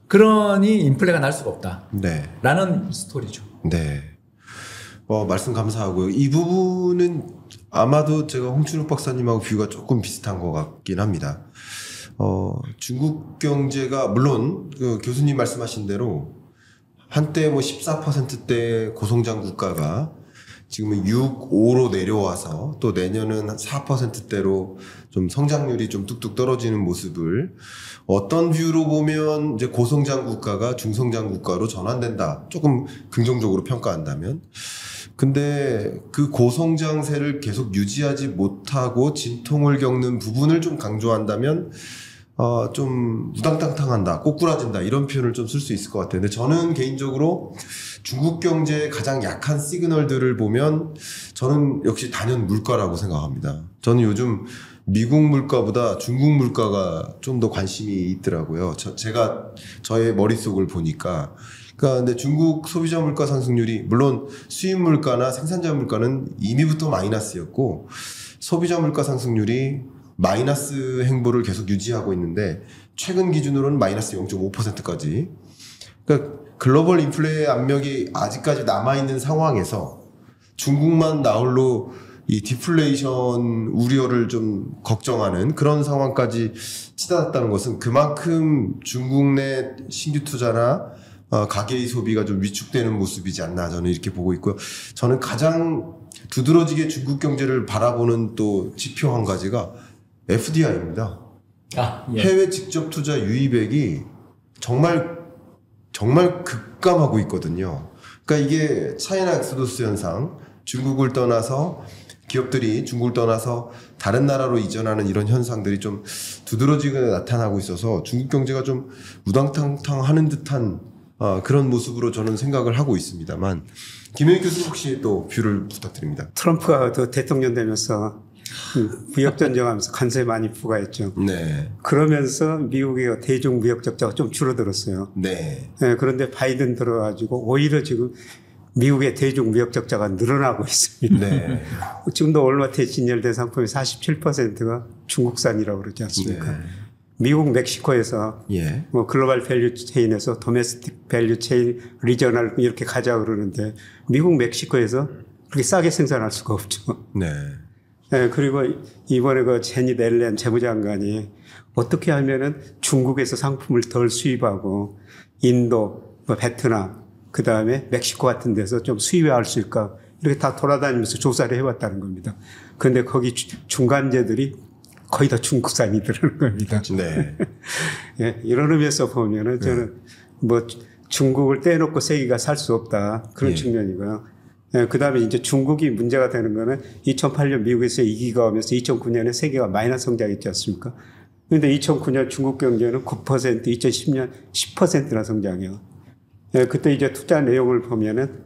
그러니 인플레가 날 수가 없다. 라는 스토리죠. 네. 말씀 감사하고요. 이 부분은 아마도 제가 홍춘욱 박사님하고 뷰가 조금 비슷한 것 같긴 합니다. 중국 경제가 물론 그 교수님 말씀하신 대로 한때 뭐 14%대 고성장 국가가 지금은 6, 5로 내려와서 또 내년은 4%대로 좀 성장률이 좀 뚝뚝 떨어지는 모습을 어떤 뷰로 보면 이제 고성장 국가가 중성장 국가로 전환된다. 조금 긍정적으로 평가한다면. 근데 그 고성장세를 계속 유지하지 못하고 진통을 겪는 부분을 좀 강조한다면 좀 우당탕탕한다, 꼬꾸라진다 이런 표현을 좀 쓸 수 있을 것 같아요. 근데 저는 개인적으로 중국 경제의 가장 약한 시그널들을 보면 저는 역시 단연 물가라고 생각합니다. 저는 요즘 미국 물가보다 중국 물가가 좀 더 관심이 있더라고요. 제가 저의 머릿속을 보니까. 그러니까 근데 중국 소비자 물가 상승률이 물론 수입 물가나 생산자 물가는 이미부터 마이너스였고 소비자 물가 상승률이 마이너스 행보를 계속 유지하고 있는데 최근 기준으로는 마이너스 0.5%까지. 그러니까 글로벌 인플레 압력이 아직까지 남아있는 상황에서 중국만 나홀로 이 디플레이션 우려를 좀 걱정하는 그런 상황까지 치닫았다는 것은 그만큼 중국 내 신규 투자나 가계의 소비가 좀 위축되는 모습이지 않나 저는 이렇게 보고 있고요. 저는 가장 두드러지게 중국 경제를 바라보는 또 지표 한 가지가 FDI입니다. 해외 직접 투자 유입액이 정말 급감하고 있거든요. 그러니까 이게 차이나 엑소더스 현상, 중국을 떠나서 기업들이 중국을 떠나서 다른 나라로 이전하는 이런 현상들이 좀 두드러지게 나타나고 있어서 중국 경제가 좀 우당탕탕하는 듯한 그런 모습으로 저는 생각을 하고 있습니다만 김영익 교수님 혹시 또 뷰를 부탁드립니다. 트럼프가 또 대통령 되면서 무역 전쟁하면서 관세 많이 부과했죠. 네. 그러면서 미국의 대중 무역 적자가 좀 줄어들었어요. 네. 그런데 바이든 들어가지고 오히려 지금 미국의 대중 무역 적자가 늘어나고 있습니다. 네. 지금도 월마트에 진열된 상품의 47%가 중국산이라고 그러지 않습니까? 네. 미국 멕시코에서 뭐 글로벌 밸류 체인에서 도메스틱 밸류 체인, 리저널 이렇게 가자 그러는데 미국 멕시코에서 그렇게 싸게 생산할 수가 없죠. 네. 네, 그리고 이번에 그 제니 넬렌 재무장관이 어떻게 하면은 중국에서 상품을 덜 수입하고 인도, 뭐 베트남, 그 다음에 멕시코 같은 데서 좀 수입할 수 있을까 이렇게 다 돌아다니면서 조사를 해봤다는 겁니다. 그런데 거기 중간재들이 거의 다 중국산이더라는 겁니다. 네. 예, 이런 의미에서 보면은 저는 뭐 중국을 떼놓고 세계가 살 수 없다. 그런 측면이고요. 그 다음에 이제 중국이 문제가 되는 거는 2008년 미국에서 위기가 오면서 2009년에 세계가 마이너스 성장했지 않습니까? 그런데 2009년 중국 경제는 9%, 2010년 10%나 성장해요. 그때 이제 투자 내용을 보면은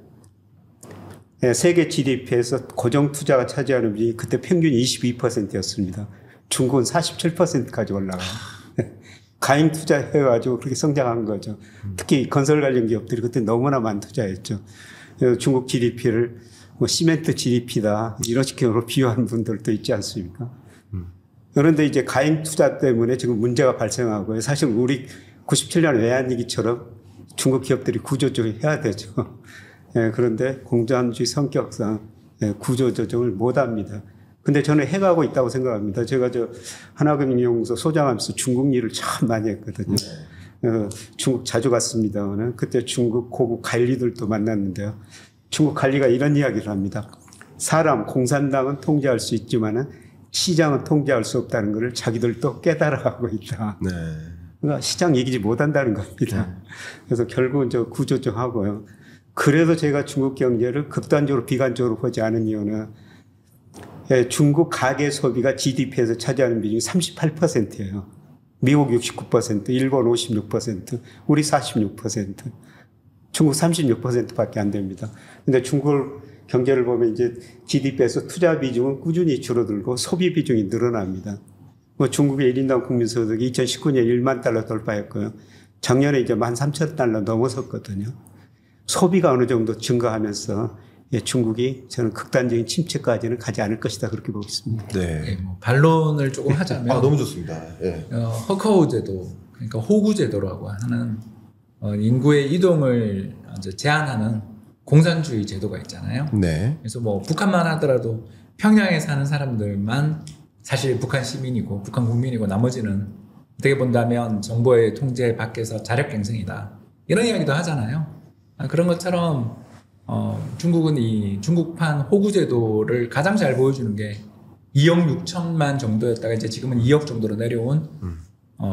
세계 GDP에서 고정 투자가 차지하는 비중이 그때 평균 22%였습니다. 중국은 47%까지 올라가요. 가행 투자해가지고 그렇게 성장한 거죠. 특히 건설 관련 기업들이 그때 너무나 많이 투자했죠. 중국 GDP를 뭐 시멘트 GDP다 이런 식으로 비유하는 분들도 있지 않습니까? 그런데 이제 가행 투자 때문에 지금 문제가 발생하고요. 사실 우리 97년 외환위기처럼 중국 기업들이 구조조정 해야 되죠. 그런데 공산주의 성격상 구조조정을 못합니다. 근데 저는 해가고 있다고 생각합니다. 제가 하나금융연구소 소장하면서 중국 일을 참 많이 했거든요. 중국 자주 갔습니다. 그때 중국 고급 관리들도 만났는데요. 중국 관리가 이런 이야기를 합니다. 공산당은 통제할 수 있지만은 시장은 통제할 수 없다는 것을 자기들도 깨달아가고 있다. 네. 그러니까 시장 이기지 못한다는 겁니다. 그래서 결국은 구조조정하고요. 그래도 제가 중국 경제를 극단적으로 비관적으로 보지 않은 이유는 중국 가계 소비가 GDP에서 차지하는 비중이 38%예요. 미국 69%, 일본 56%, 우리 46%, 중국 36%밖에 안 됩니다. 근데 중국 경제를 보면 이제 GDP에서 투자 비중은 꾸준히 줄어들고 소비 비중이 늘어납니다. 뭐 중국의 1인당 국민소득이 2019년 1만 달러 돌파했고요. 작년에 이제 13,000달러 넘어섰거든요. 소비가 어느 정도 증가하면서 중국이 저는 극단적인 침체까지는 가지 않을 것이다 그렇게 보고 있습니다. 네. 뭐 반론을 조금 하자면 너무 좋습니다. 허커우 제도, 그러니까 호구 제도라고 하는 인구의 이동을 이제 제한하는 공산주의 제도가 있잖아요. 네. 그래서 뭐 북한만 하더라도 평양에 사는 사람들만 사실 북한 시민이고 북한 국민이고 나머지는 어떻게 본다면 정부의 통제 밖에서 자력갱생이다 이런 이야기도 하잖아요. 그런 것처럼 중국은 이 중국판 호구 제도를 가장 잘 보여주는 게 2억 6천만 정도였다가 이제 지금은 2억 정도로 내려온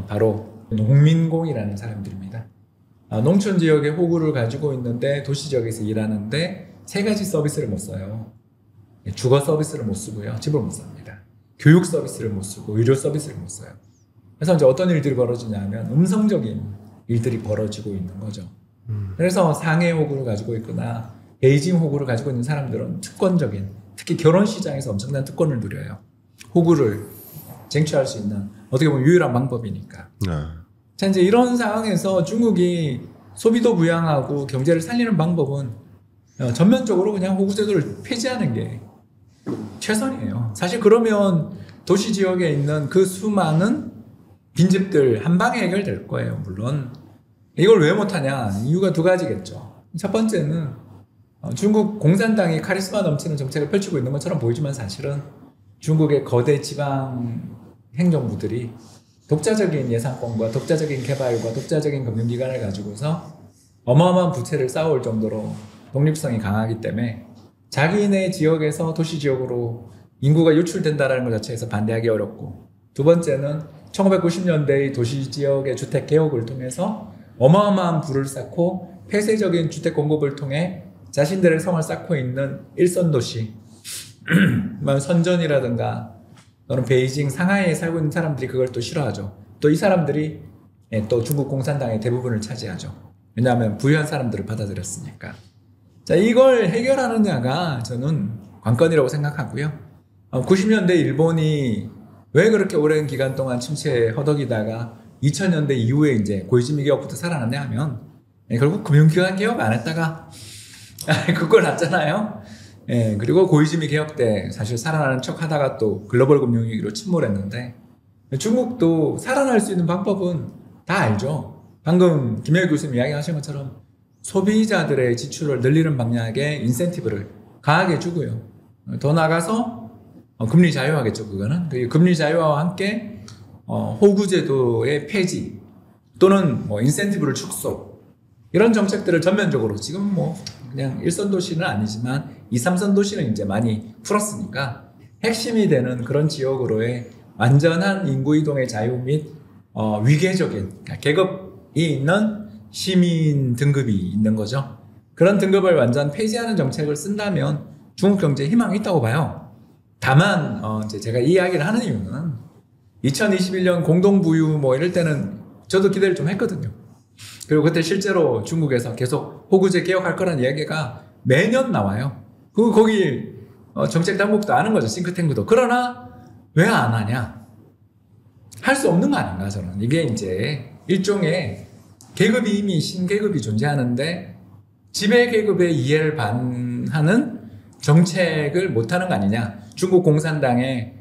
바로 농민공이라는 사람들입니다. 농촌 지역에 호구를 가지고 있는데 도시 지역에서 일하는데 세 가지 서비스를 못 써요. 주거 서비스를 못 쓰고요. 집을 못 삽니다. 교육 서비스를 못 쓰고 의료 서비스를 못 써요. 그래서 이제 어떤 일들이 벌어지냐면 음성적인 일들이 벌어지고 있는 거죠. 그래서 상해 호구를 가지고 있거나 베이징 호구를 가지고 있는 사람들은 특권적인, 특히 결혼 시장에서 엄청난 특권을 누려요. 호구를 쟁취할 수 있는 어떻게 보면 유일한 방법이니까. 자, 이제 이런 상황에서 중국이 소비도 부양하고 경제를 살리는 방법은 전면적으로 그냥 호구 제도를 폐지하는 게 최선이에요. 사실 그러면 도시 지역에 있는 그 수많은 빈집들 한 방에 해결될 거예요. 물론 이걸 왜 못하냐, 이유가 두 가지겠죠. 첫 번째는 중국 공산당이 카리스마 넘치는 정책을 펼치고 있는 것처럼 보이지만 사실은 중국의 거대 지방 행정부들이 독자적인 예산권과 독자적인 개발과 독자적인 금융기관을 가지고서 어마어마한 부채를 쌓아올 정도로 독립성이 강하기 때문에 자기네 지역에서 도시 지역으로 인구가 유출된다는 것 자체에서 반대하기 어렵고, 두 번째는 1990년대의 도시 지역의 주택 개혁을 통해서 어마어마한 부를 쌓고 폐쇄적인 주택 공급을 통해 자신들의 성을 쌓고 있는 일선 도시, 선전이라든가 또는 베이징, 상하이에 살고 있는 사람들이 그걸 또 싫어하죠. 또 이 사람들이 또 중국 공산당의 대부분을 차지하죠. 왜냐하면 부유한 사람들을 받아들였으니까. 자, 이걸 해결하느냐가 저는 관건이라고 생각하고요. 90년대 일본이 왜 그렇게 오랜 기간 동안 침체에 허덕이다가 2000년대 이후에 이제 고이즈미 개혁부터 살아났냐 하면 결국 금융기관 개혁 안 했다가 그걸 났잖아요. 그리고 고이즈미 개혁 때 사실 살아나는 척 하다가 또 글로벌 금융위기로 침몰했는데, 중국도 살아날 수 있는 방법은 다 알죠. 방금 김혜일 교수님 이야기하신 것처럼 소비자들의 지출을 늘리는 방향의 인센티브를 강하게 주고요. 더 나아가서 금리 자유화겠죠. 그거는 금리 자유화와 함께 호구제도의 폐지 또는 인센티브를 축소, 이런 정책들을 전면적으로, 지금 그냥 1선 도시는 아니지만 2, 3선 도시는 이제 많이 풀었으니까 핵심이 되는 그런 지역으로의 완전한 인구 이동의 자유 및 위계적인, 그러니까 계급이 있는 시민 등급이 있는 거죠. 그런 등급을 완전 폐지하는 정책을 쓴다면 중국 경제에 희망이 있다고 봐요. 다만 이제 제가 이 이야기를 하는 이유는 2021년 공동부유 뭐 이럴 때는 저도 기대를 좀 했거든요. 그리고 그때 실제로 중국에서 계속 호구제 개혁할 거라는 이야기가 매년 나와요. 그리고 거기 정책 당국도 아는 거죠. 싱크탱크도. 그러나 왜 안 하냐? 할 수 없는 거 아닌가 저는. 이게 이제 일종의 계급이 이미 신계급이 존재하는데 지배계급의 이해를 반하는 정책을 못하는 거 아니냐. 중국 공산당의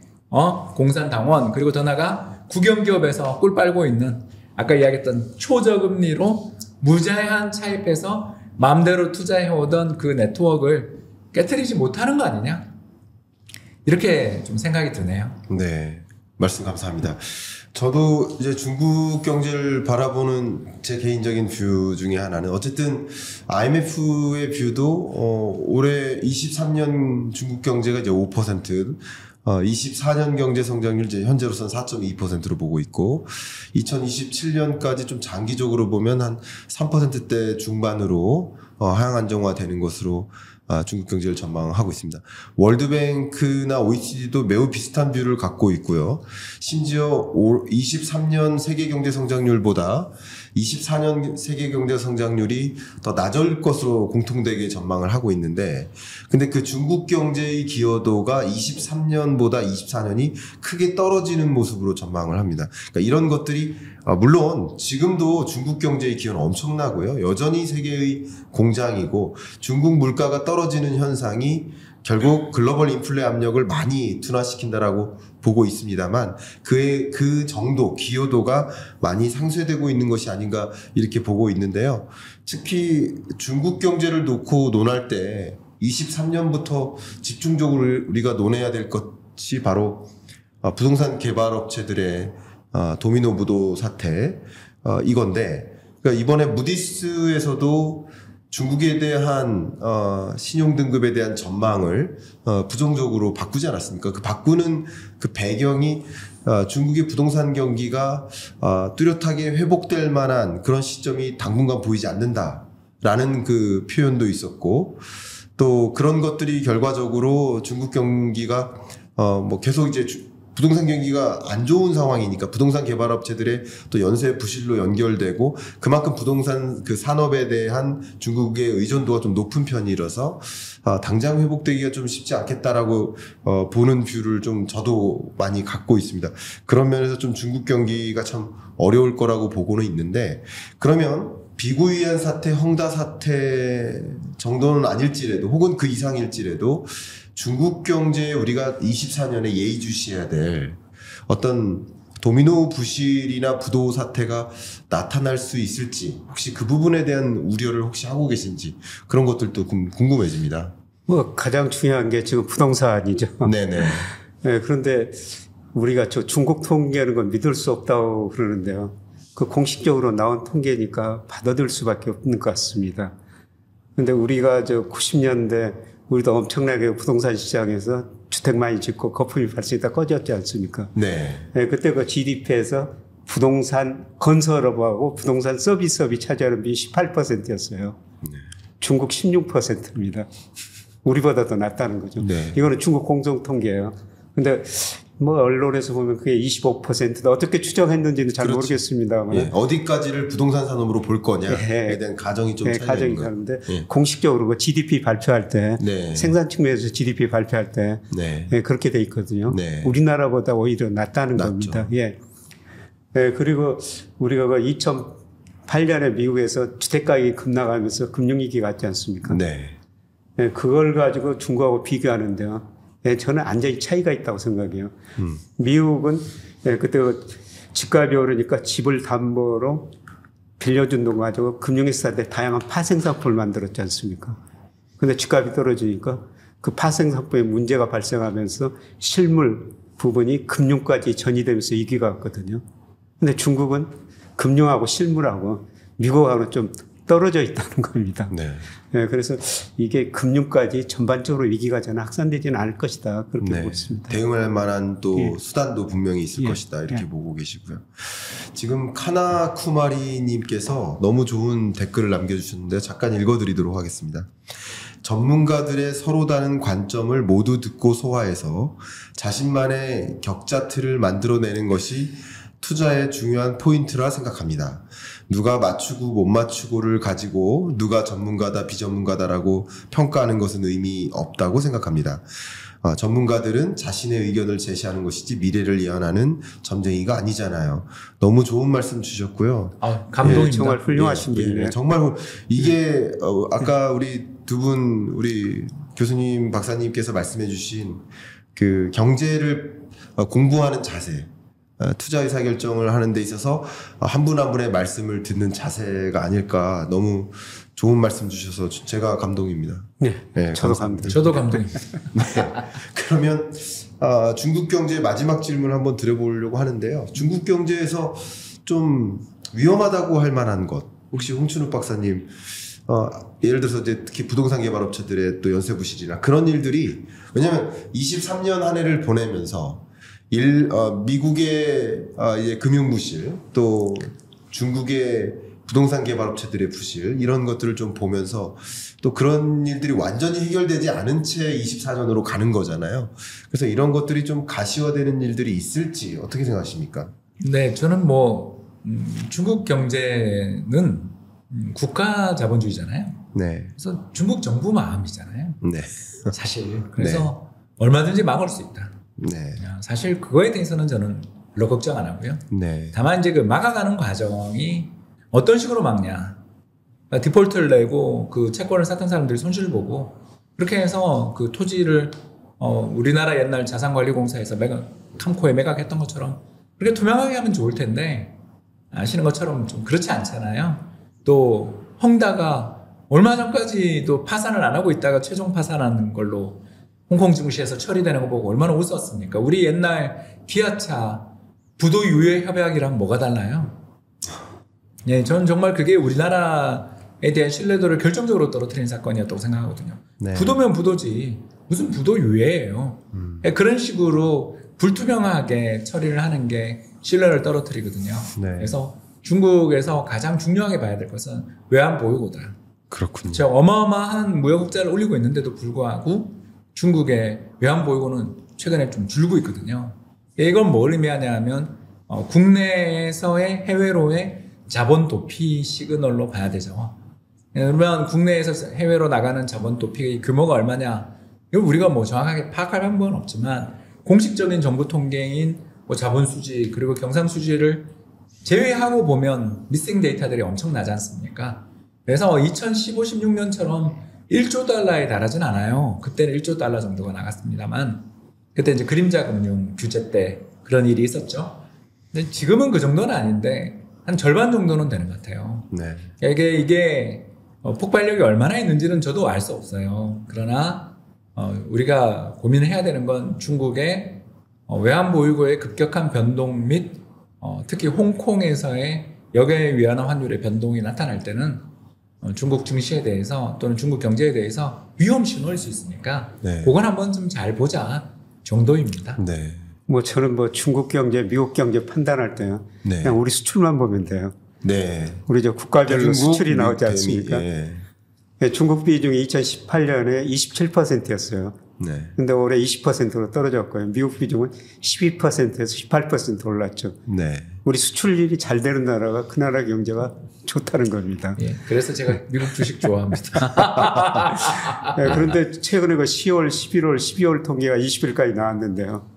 공산당원 그리고 더 나아가 국영기업에서 꿀 빨고 있는 아까 이야기했던 초저금리로 무제한 차입해서 마음대로 투자해오던 그 네트워크를 깨트리지 못하는 거 아니냐. 이렇게 좀 생각이 드네요. 네, 말씀 감사합니다. 저도 이제 중국 경제를 바라보는 제 개인적인 뷰 중에 하나는 어쨌든 IMF의 뷰도 올해 23년 중국 경제가 이제 5%, 24년 경제 성장률 이제 현재로서는 4.2%로 보고 있고 2027년까지 좀 장기적으로 보면 한 3%대 중반으로 하향 안정화되는 것으로 중국 경제를 전망하고 있습니다. 월드뱅크나 OECD도 매우 비슷한 뷰를 갖고 있고요. 심지어 23년 세계 경제 성장률보다 24년 세계 경제 성장률이 더 낮을 것으로 공통되게 전망을 하고 있는데, 근데 그 중국 경제의 기여도가 23년보다 24년이 크게 떨어지는 모습으로 전망을 합니다. 그러니까 이런 것들이 물론 지금도 중국 경제의 기여는 엄청나고요. 여전히 세계의 공장이고 중국 물가가 떨어지는 현상이 결국 글로벌 인플레 압력을 많이 둔화시킨다라고 보고 있습니다만 그 정도 기여도가 많이 상쇄되고 있는 것이 아닌가 이렇게 보고 있는데요. 특히 중국 경제를 놓고 논할 때 23년부터 집중적으로 우리가 논해야 될 것이 바로 부동산 개발 업체들의 도미노 부도 사태 이건데, 그러니까 이번에 무디스에서도 중국에 대한 신용 등급에 대한 전망을 부정적으로 바꾸지 않았습니까? 그 바꾸는 그 배경이 중국의 부동산 경기가 뚜렷하게 회복될 만한 그런 시점이 당분간 보이지 않는다라는 그 표현도 있었고, 또 그런 것들이 결과적으로 중국 경기가 뭐 계속 이제 부동산 경기가 안 좋은 상황이니까 부동산 개발업체들의 또 연쇄 부실로 연결되고 그만큼 부동산 그 산업에 대한 중국의 의존도가 좀 높은 편이라서 당장 회복되기가 좀 쉽지 않겠다라고 보는 뷰를 좀 저도 많이 갖고 있습니다. 그런 면에서 좀 중국 경기가 참 어려울 거라고 보고는 있는데, 그러면 비구이한 사태, 헝다 사태 정도는 아닐지라도 혹은 그 이상일지라도 중국 경제에 우리가 24년에 예의주시해야 될 어떤 도미노 부실이나 부도 사태가 나타날 수 있을지, 혹시 그 부분에 대한 우려를 혹시 하고 계신지, 그런 것들도 궁금해집니다. 뭐 가장 중요한 게 지금 부동산이죠. 네네. 네, 그런데 우리가 저 중국 통계는 건 믿을 수 없다고 그러는데요. 그 공식적으로 나온 통계니까 받아들일 수밖에 없는 것 같습니다. 근데 우리가 저 90년대 우리도 엄청나게 부동산 시장에서 주택 많이 짓고 거품이 발생했다 꺼졌지 않습니까? 네. 네, 그때 그 GDP에서 부동산 건설업하고 부동산 서비스업이 차지하는 비율이 18%였어요. 네. 중국 16%입니다. 우리보다 더 낮다는 거죠. 네. 이거는 중국 공정 통계예요. 근데 뭐 언론에서 보면 그게 25%다. 어떻게 추정했는지는 잘 그렇죠. 모르겠습니다만. 예. 어디까지를 부동산 산업으로 볼 거냐에 대한 가정이 좀 차이가 가정이 있는 다른데 예. 공식적으로 그 GDP 발표할 때 네. 생산 측면에서 GDP 발표할 때 네. 그렇게 돼 있거든요. 네. 우리나라보다 오히려 낮다는 낮죠. 겁니다. 예. 그리고 우리가 그 2008년에 미국에서 주택 가격이 급락하면서 금융위기 갔지 않습니까? 네. 그걸 가지고 중국하고 비교하는데요. 저는 완전히 차이가 있다고 생각해요. 미국은 그때 집값이 오르니까 집을 담보로 빌려준 돈 가지고 금융회사한테 다양한 파생상품을 만들었지 않습니까? 근데 집값이 떨어지니까 그 파생상품에 문제가 발생하면서 실물 부분이 금융까지 전이되면서 위기가 왔거든요. 근데 중국은 금융하고 실물하고 미국하고는 좀 떨어져 있다는 겁니다. 네. 네, 그래서 이게 금융까지 전반적으로 위기가 저는 확산되지는 않을 것이다. 그렇게 네. 보고 있습니다. 대응할 만한 또 예. 수단도 분명히 있을 예. 것이다. 이렇게 예. 보고 계시고요. 지금 카나쿠마리님께서 너무 좋은 댓글을 남겨주셨는데 잠깐 읽어드리도록 하겠습니다. 전문가들의 서로 다른 관점을 모두 듣고 소화해서 자신만의 격자 틀을 만들어내는 것이 투자의 중요한 포인트라 생각합니다. 누가 맞추고 못 맞추고를 가지고 누가 전문가다 비전문가다라고 평가하는 것은 의미 없다고 생각합니다. 전문가들은 자신의 의견을 제시하는 것이지 미래를 예언하는 점쟁이가 아니잖아요. 너무 좋은 말씀 주셨고요. 감동입니다. 예, 정말 훌륭하신 분이네요. 정말 이게 아까 우리 두 분 우리 교수님 박사님께서 말씀해 주신 그 경제를 공부하는 자세, 투자 의사결정을 하는 데 있어서 한 분 한 분의 말씀을 듣는 자세가 아닐까. 너무 좋은 말씀 주셔서 제가 감동입니다. 네, 네, 저도 감사합니다. 저도 감동입니다. 네. 그러면 중국 경제 마지막 질문 한번 드려보려고 하는데요. 중국 경제에서 좀 위험하다고 할 만한 것 혹시 홍춘욱 박사님 예를 들어서 이제 특히 부동산 개발업체들의 또 연쇄 부실이나 그런 일들이 왜냐하면 23년 한 해를 보내면서 미국의 이제 금융 부실 또 중국의 부동산 개발업체들의 부실 이런 것들을 좀 보면서 또 그런 일들이 완전히 해결되지 않은 채 24년으로 가는 거잖아요. 그래서 이런 것들이 좀 가시화되는 일들이 있을지 어떻게 생각하십니까? 네, 저는 중국 경제는 국가 자본주의잖아요. 네. 그래서 중국 정부 마음이잖아요. 네. 사실. 그래서 얼마든지 막을 수 있다. 네. 사실 그거에 대해서는 저는 별로 걱정 안 하고요. 네. 다만 이제 그 막아가는 과정이 어떤 식으로 막냐. 그러니까 디폴트를 내고 그 채권을 샀던 사람들이 손실을 보고 그렇게 해서 그 토지를 우리나라 옛날 자산관리공사에서 캄코에 매각했던 것처럼 그렇게 투명하게 하면 좋을 텐데 아시는 것처럼 좀 그렇지 않잖아요. 또 헝다가 얼마 전까지도 파산을 안 하고 있다가 최종 파산하는 걸로 홍콩 증시에서 처리되는 거 보고 얼마나 웃었습니까? 우리 옛날 기아차 부도 유예 협약이랑 뭐가 달라요? 예, 저는 정말 그게 우리나라에 대한 신뢰도를 결정적으로 떨어뜨린 사건이었다고 생각하거든요. 네. 부도면 부도지 무슨 부도 유예예요. 예, 그런 식으로 불투명하게 처리를 하는 게 신뢰를 떨어뜨리거든요. 네. 그래서 중국에서 가장 중요하게 봐야 될 것은 외환 보유고다. 그렇군요. 제가 어마어마한 무역 흑자를 올리고 있는데도 불구하고 중국의 외환 보유고는 최근에 좀 줄고 있거든요. 이건 뭘 의미하냐 하면 국내에서의 해외로의 자본 도피 시그널로 봐야 되죠. 그러면 국내에서 해외로 나가는 자본 도피 규모가 얼마냐? 이거 우리가 정확하게 파악할 방법은 없지만 공식적인 정부 통계인 자본 수지 그리고 경상 수지를 제외하고 보면 미싱 데이터들이 엄청나지 않습니까? 그래서 2015, 16년처럼 1조 달러에 달하진 않아요. 그때는 1조 달러 정도가 나갔습니다만 그때 이제 그림자 금융 규제 때 그런 일이 있었죠. 근데 지금은 그 정도는 아닌데 한 절반 정도는 되는 것 같아요. 네. 이게 폭발력이 얼마나 있는지는 저도 알 수 없어요. 그러나 우리가 고민해야 되는 건 중국의 외환 보유고의 급격한 변동 및 특히 홍콩에서의 역외 위안화 환율의 변동이 나타날 때는 중국 증시에 대해서 또는 중국 경제에 대해서 위험 신호일 수 있으니까 네. 그건 한번 좀 잘 보자 정도입니다. 네. 저는 중국 경제, 미국 경제 판단할 때요. 네. 그냥 우리 수출만 보면 돼요. 네. 우리 국가별로 중국, 수출이 나오지 미국, 않습니까? 예. 중국 비중이 2018년에 27%였어요. 네. 근데 올해 20%로 떨어졌고요. 미국 비중은 12%에서 18% 올랐죠. 네. 우리 수출일이 잘 되는 나라가 그 나라 경제가 좋다는 겁니다. 예, 그래서 제가 미국 주식 좋아합니다. 네, 그런데 최근에 10월, 11월, 12월 통계가 20일까지 나왔는데요.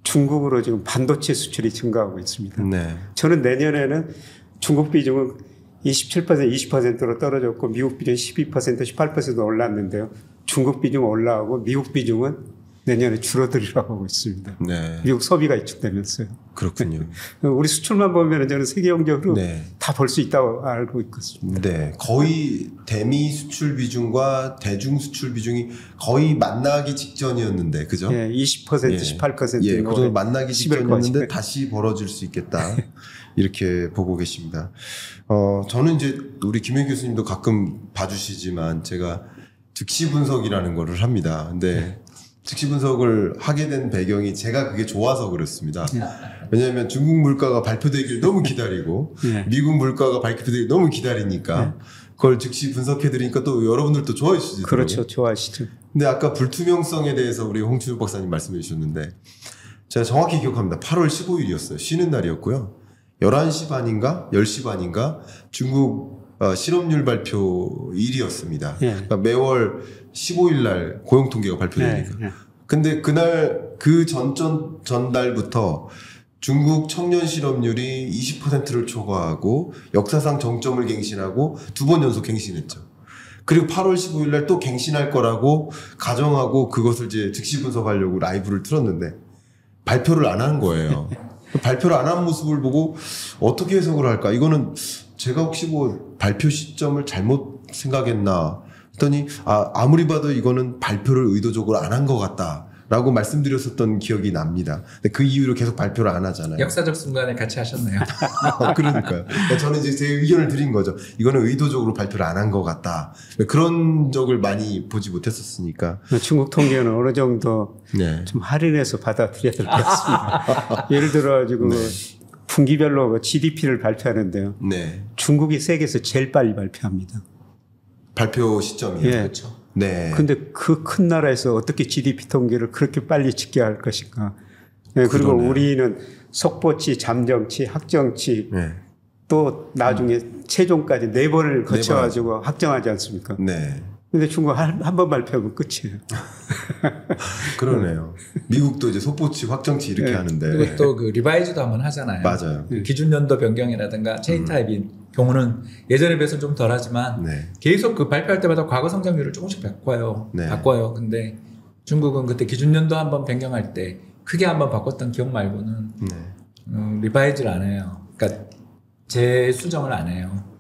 중국으로 지금 반도체 수출이 증가하고 있습니다. 네. 저는 내년에는 중국 비중은 27%, 20%로 떨어졌고 미국 비중은 12%, 18% 올랐는데요. 중국 비중은 올라가고 미국 비중은 내년에 줄어들이라고 하고 있습니다. 네. 미국 소비가 위축되면서요. 그렇군요. 우리 수출만 보면 저는 세계 경제로 네. 다 볼 수 있다고 알고 있습니다. 네. 거의 대미 수출 비중과 대중 수출 비중이 거의 만나기 직전이었는데, 그죠? 예, 20%, 예. 18%. 예, 그 정도 만나기 11%. 직전이었는데 다시 벌어질 수 있겠다. 이렇게 보고 계십니다. 저는 이제 우리 김혜 교수님도 가끔 봐주시지만 제가 즉시 분석이라는 거를 합니다. 근데 즉시 분석을 하게 된 배경이 제가 그게 좋아서 그렇습니다. 왜냐하면 중국 물가가 발표되길 너무 기다리고 네. 미국 물가가 발표되길 너무 기다리니까 그걸 즉시 분석해드리니까 또 여러분들도 좋아해 주시더라고요. 그렇죠. 좋아하시죠. 근데 아까 불투명성에 대해서 우리 홍춘욱 박사님 말씀해 주셨는데 제가 정확히 기억합니다. 8월 15일이었어요. 쉬는 날이었고요. 11시 반인가 10시 반인가 중국 실업률 발표 일이었습니다. 예. 그러니까 매월 15일 날 고용 통계가 발표되니까. 예, 예. 근데 그날 그 전달부터 중국 청년 실업률이 20%를 초과하고 역사상 정점을 갱신하고 2번 연속 갱신했죠. 그리고 8월 15일 날 또 갱신할 거라고 가정하고 그것을 이제 즉시 분석하려고 라이브를 틀었는데 발표를 안 한 거예요. 발표를 안 한 모습을 보고 어떻게 해석을 할까? 이거는 제가 혹시 뭐 발표 시점을 잘못 생각했나 했더니 아무리 봐도 이거는 발표를 의도적으로 안 한 것 같다라고 말씀드렸었던 기억이 납니다. 근데 그 이후로 계속 발표를 안 하잖아요. 역사적 순간에 같이 하셨네요. 그러니까요. 저는 이제 제 의견을 드린 거죠. 이거는 의도적으로 발표를 안 한 것 같다. 그런 적을 많이 보지 못했었으니까. 중국 통계는 어느 정도 네. 좀 할인해서 받아들여야 될 것 같습니다. 예를 들어가지고 분기별로 GDP를 발표하는데요. 네. 중국이 세계에서 제일 빨리 발표합니다. 발표 시점이요. 예. 그렇죠. 네. 근데 그 큰 나라에서 어떻게 GDP 통계를 그렇게 빨리 짓게 할 것인가. 네, 그리고 그러네요. 우리는 속보치, 잠정치, 확정치 네. 또 나중에 최종까지 4번을 거쳐가지고 확정하지 않습니까? 네. 근데 중국 한 번 발표하면 끝이에요. 그러네요. 미국도 이제 속보치, 확정치 이렇게 네. 하는데. 그리고 또 그 리바이즈도 한번 하잖아요. 맞아요. 그 기준 연도 변경이라든가 체인 타입인 경우는 예전에 비해서 좀 덜하지만 네. 계속 그 발표할 때마다 과거 성장률을 조금씩 바꿔요. 네. 바꿔요. 근데 중국은 그때 기준 연도 한번 변경할 때 크게 한번 바꿨던 기억 말고는 네. 리바이즈를 안 해요. 그러니까 재수정을 안 해요.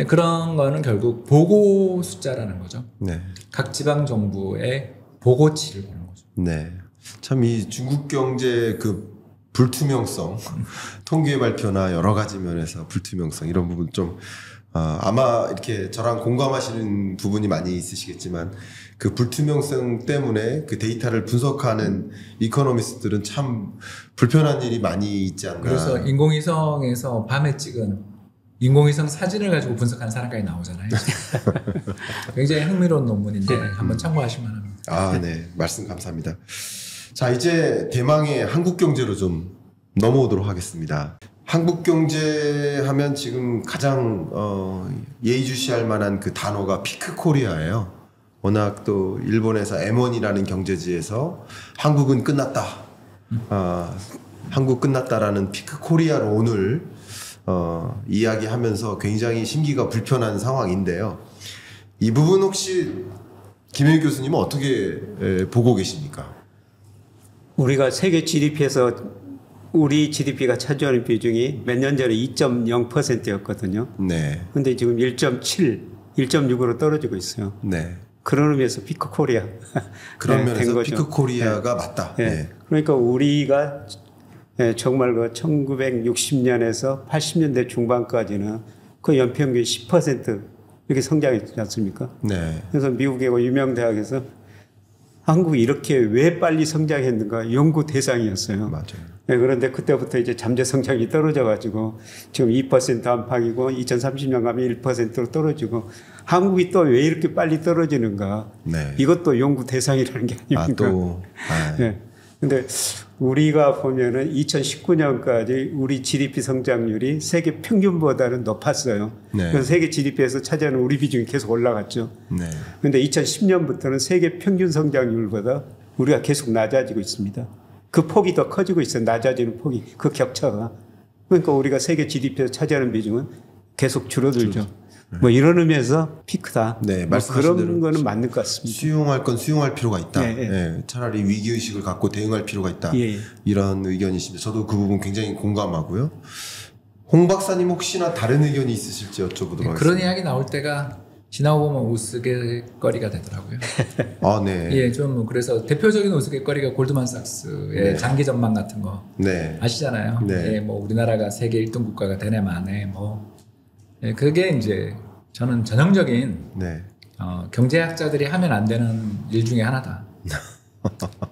그런 거는 결국 보고 숫자라는 거죠. 네. 각 지방 정부의 보고치를 보는 거죠. 네. 참 이 중국 경제 그 불투명성, 통계 발표나 여러 가지 면에서 불투명성 이런 부분 좀 아마 이렇게 저랑 공감하시는 부분이 많이 있으시겠지만 그 불투명성 때문에 그 데이터를 분석하는 이코노미스트들은 참 불편한 일이 많이 있지 않나. 그래서 인공위성에서 밤에 찍은 인공위성 사진을 가지고 분석하는 사람까지 나오잖아요. 굉장히 흥미로운 논문인데 한번 참고하시면 합니다. 네. 말씀 감사합니다. 자, 이제 대망의 한국 경제로 좀 넘어오도록 하겠습니다. 한국 경제 하면 지금 가장 예의주시할 만한 그 단어가 피크 코리아예요. 워낙 또 일본에서 M1이라는 경제지에서 한국은 끝났다. 한국 끝났다라는 피크 코리아로 오늘 이야기하면서 굉장히 심기가 불편한 상황인데요. 이 부분 혹시 김혜일 교수님은 어떻게 보고 계십니까? 우리가 세계 GDP에서 우리 GDP가 차지하는 비중이 몇 년 전에 2.0%였거든요. 네. 근데 지금 1.7, 1.6으로 떨어지고 있어요. 네. 그런 의미에서 피크 코리아. 그런 네, 면에서 된 거죠. 피크 코리아가 맞다. 네. 네. 그러니까 우리가 정말 그 1960년에서 80년대 중반까지는 그 연평균 10% 이렇게 성장했지 않습니까? 네. 그래서 미국의 유명 대학에서 한국이 이렇게 왜 빨리 성장했는가 연구 대상이었어요. 맞아요. 네, 그런데 그때부터 이제 잠재 성장이 떨어져가지고 지금 2% 안팎이고 2030년 가면 1%로 떨어지고 한국이 또 왜 이렇게 빨리 떨어지는가? 네. 이것도 연구 대상이라는 게 아닙니까? 네. 근데 우리가 보면은 2019년까지 우리 GDP 성장률이 세계 평균보다는 높았어요. 네. 그래서 세계 GDP에서 차지하는 우리 비중이 계속 올라갔죠. 네. 그런데 2010년부터는 세계 평균 성장률보다 우리가 계속 낮아지고 있습니다. 그 폭이 더 커지고 있어요. 낮아지는 폭이, 그 격차가. 그러니까 우리가 세계 GDP에서 차지하는 비중은 계속 줄어들죠. 뭐 이런 의미에서 피크다. 네, 뭐 말씀하신 그런 대로 거는 맞는 것 같습니다. 수용할 건 수용할 필요가 있다. 예, 예. 예, 차라리 위기 의식을 갖고 대응할 필요가 있다. 예, 예. 이런 의견이십니다. 저도 그 부분 굉장히 공감하고요. 홍 박사님 혹시나 다른 의견이 있으실지 여쭤보도록 하겠습니다. 그런 이야기 나올 때가 지나고 보면 우스갯거리가 되더라고요. 아, 네. 예, 좀 그래서 대표적인 우스갯거리가 골드만삭스의 네. 장기 전망 같은 거 네. 아시잖아요. 네. 예, 뭐 우리나라가 세계 1등 국가가 되네 마네 뭐 예, 그게 이제 저는 전형적인 네. 경제학자들이 하면 안 되는 일 중에 하나다.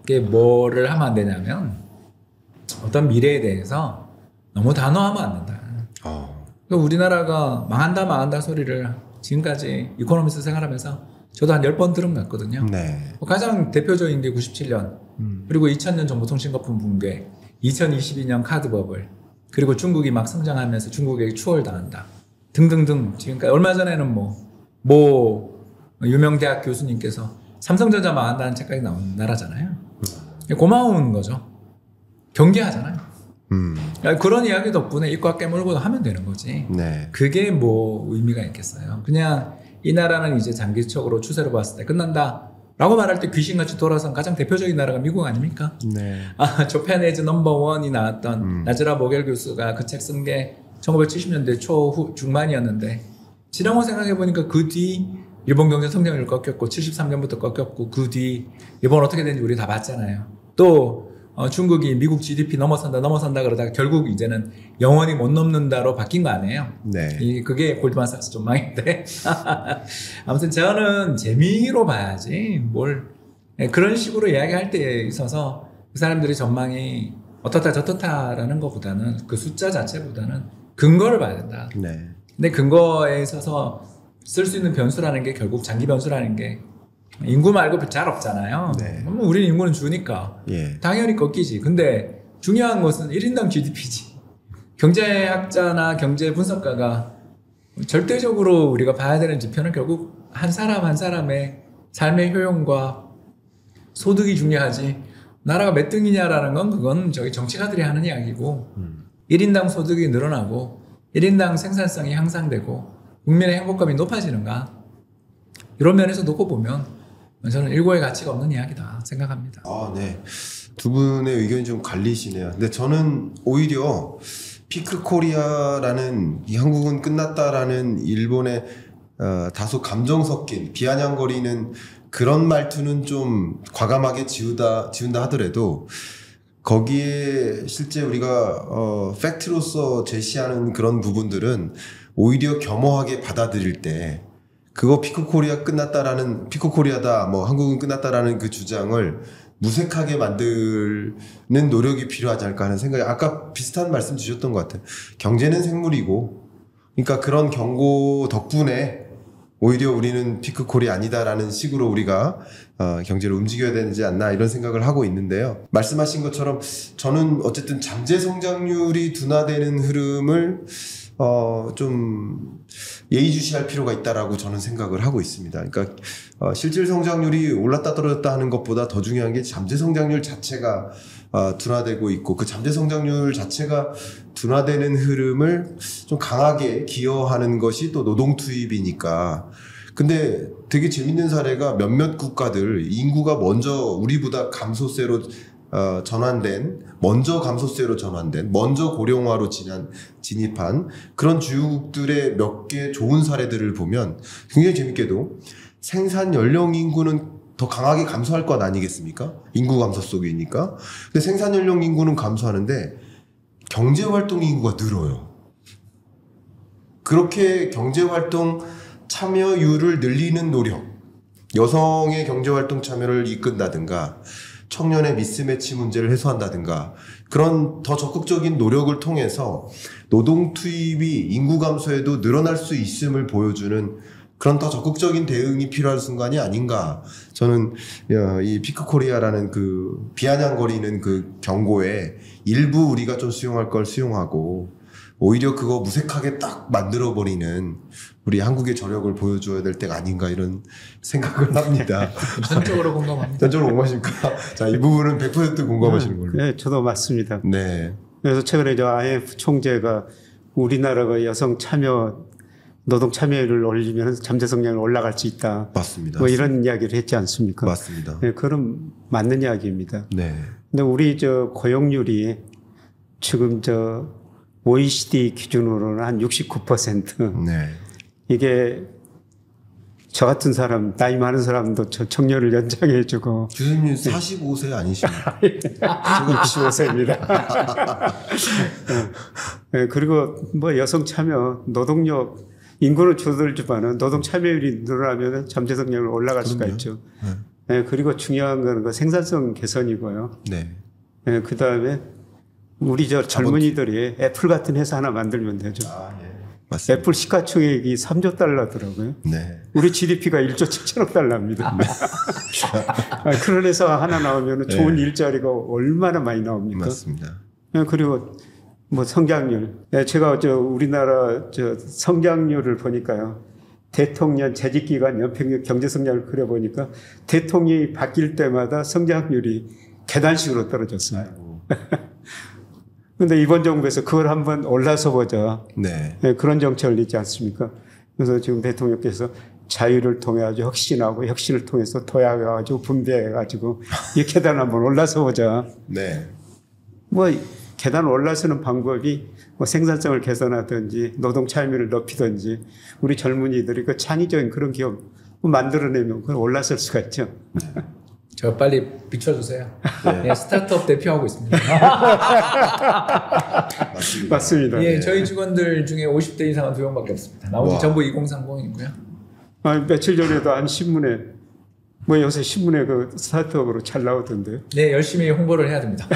그게 뭐를 하면 안 되냐면 어떤 미래에 대해서 너무 단호하면 안 된다. 그러니까 우리나라가 망한다 소리를 지금까지 이코노미스트 생활하면서 저도 한 10번 들은 것 같거든요. 네. 가장 대표적인 게 97년 그리고 2000년 정보통신거품 붕괴 2022년 카드 버블 그리고 중국이 막 성장하면서 중국에게 추월당한다 등등등. 지금까지 얼마 전에는 뭐 유명 대학 교수님께서 삼성전자 망한다는 책까지 나온 나라잖아요. 고마운 거죠. 경계하잖아요. 그런 이야기 덕분에 입과 깨물고 하면 되는 거지. 네. 그게 뭐 의미가 있겠어요. 그냥 이 나라는 이제 장기적으로 추세로 봤을 때 끝난다 라고 말할 때 귀신같이 돌아선 가장 대표적인 나라가 미국 아닙니까? 네. 조펜 에즈 넘버 1이 나왔던 나즈라 보겔 교수가 그 책 쓴 게 1970년대 중반이었는데 지나고 생각해보니까 그 뒤 일본 경제 성장률 꺾였고 73년부터 꺾였고 그 뒤 일본 어떻게 되는지 우리 다 봤잖아요. 또 중국이 미국 GDP 넘어선다 그러다가 결국 이제는 영원히 못 넘는다로 바뀐 거 아니에요? 네. 그게 골드만삭스 전망인데 아무튼 저는 재미로 봐야지 그런 식으로 이야기할 때 있어서 그 사람들이 전망이 어떻다 저떻다라는 것보다는 그 숫자 자체보다는 근거를 봐야 된다. 네. 근데 근거에 있어서 쓸 수 있는 변수라는 게 결국 장기 변수라는 게 인구 말고 잘 없잖아요. 네. 우리는 인구는 주니까 예. 당연히 꺾이지. 근데 중요한 것은 1인당 GDP지. 경제학자나 경제 분석가가 절대적으로 우리가 봐야 되는 지표는 결국 한 사람 한 사람의 삶의 효용과 소득이 중요하지. 나라가 몇 등이냐라는 건 그건 저기 정치가들이 하는 이야기고 1인당 소득이 늘어나고 1인당 생산성이 향상되고 국민의 행복감이 높아지는가 이런 면에서 놓고 보면 저는 일고의 가치가 없는 이야기다 생각합니다. 네. 두 분의 의견이 좀 갈리시네요. 근데 저는 오히려 피크 코리아라는 이 한국은 끝났다라는 일본의 다소 감정 섞인 비아냥거리는 그런 말투는 좀 과감하게 지운다 하더라도 거기에 실제 우리가 팩트로서 제시하는 그런 부분들은 오히려 겸허하게 받아들일 때 그거 피크 코리아다 뭐 한국은 끝났다라는 그 주장을 무색하게 만드는 노력이 필요하지 않을까 하는 생각이 아까 비슷한 말씀 주셨던 것 같아요. 경제는 생물이고 그러니까 그런 경고 덕분에 오히려 우리는 피크 코리아 아니다라는 식으로 우리가 경제를 움직여야 되지 않나 이런 생각을 하고 있는데요. 말씀하신 것처럼 저는 어쨌든 잠재 성장률이 둔화되는 흐름을 좀 예의주시할 필요가 있다라고 저는 생각을 하고 있습니다. 그러니까 실질 성장률이 올랐다 떨어졌다 하는 것보다 더 중요한 게 잠재 성장률 자체가 둔화되고 있고 그 잠재 성장률 자체가 둔화되는 흐름을 좀 강하게 기여하는 것이 또 노동 투입이니까. 근데 되게 재밌는 사례가 몇몇 국가들 인구가 먼저 우리보다 감소세로 먼저 전환된, 먼저 고령화로 진입한 그런 주요국들의 몇 개 좋은 사례들을 보면 굉장히 재밌게도 생산 연령 인구는 더 강하게 감소할 것 아니겠습니까? 인구 감소 속이니까. 근데 생산 연령 인구는 감소하는데 경제 활동 인구가 늘어요. 그렇게 경제 활동 참여율을 늘리는 노력, 여성의 경제 활동 참여를 이끈다든가 청년의 미스매치 문제를 해소한다든가 그런 더 적극적인 노력을 통해서 노동 투입이 인구 감소에도 늘어날 수 있음을 보여주는 그런 더 적극적인 대응이 필요한 순간이 아닌가. 저는 이 피크 코리아라는 그 비아냥거리는 그 경고에 일부 우리가 좀 수용할 걸 수용하고 오히려 그거 무색하게 딱 만들어버리는 우리 한국의 저력을 보여줘야 될 때가 아닌가 이런 생각을 합니다. 전적으로 공감합니다. 전적으로 공감하십니까? 자, 이 부분은 100% 공감하시는 걸로. 네, 저도 맞습니다. 네. 그래서 최근에 IMF 총재가 우리나라가 여성 참여 노동 참여율을 올리면 잠재 성장률이 올라갈 수 있다. 맞습니다. 뭐 이런 이야기를 했지 않습니까? 맞습니다. 네, 그럼 맞는 이야기입니다. 네. 근데 우리 고용률이 지금 OECD 기준으로는 한 69%. 네. 이게 저 같은 사람, 나이 많은 사람도 청년을 연장해주고. 교수님 45세 아니십니까? 65세입니다. 네, 그리고 뭐 여성 참여, 노동력, 인구는 줄어들지만은 노동 참여율이 늘어나면 잠재 성장률 올라갈 수가 있죠. 네, 그리고 중요한 거는 그 생산성 개선이고요. 네. 네, 그 다음에 우리 젊은이들이 애플 같은 회사 하나 만들면 되죠. 예. 맞습니다. 애플 시가총액이 3조 달러더라고요. 네. 우리 GDP가 1조 7천억 달러입니다. 그런 회사 하나 나오면 좋은 일자리가 얼마나 많이 나옵니까? 맞습니다. 그리고 뭐 성장률. 제가 우리나라 성장률을 보니까요. 대통령 재직기간 연평균 경제성장을 그려보니까 대통령이 바뀔 때마다 성장률이 계단식으로 떨어졌어요. 그런데 이번 정부에서 그걸 한번 올라서 보자. 네. 그런 정책을 내지 않습니까? 그래서 지금 대통령께서 자유를 통해 아주 혁신하고 혁신을 통해서 도약해가지고 분배해가지고 이 계단 한번 올라서 보자. 네. 뭐 계단 올라서는 방법이 뭐 생산성을 개선하든지 노동 참여를 높이든지 우리 젊은이들이 그 창의적인 그런 기업 만들어내면 그걸 올라설 수가 있죠. 저 빨리 비춰주세요. 네, 스타트업 대표하고 있습니다. 맞습니다. 예, 네. 저희 직원들 중에 50대 이상은 2명밖에 없습니다. 나머지 와. 전부 2030이고요. 며칠 전에도 한 신문에 뭐 요새 신문에 그 스타트업으로 잘 나오던데요. 네, 열심히 홍보를 해야 됩니다.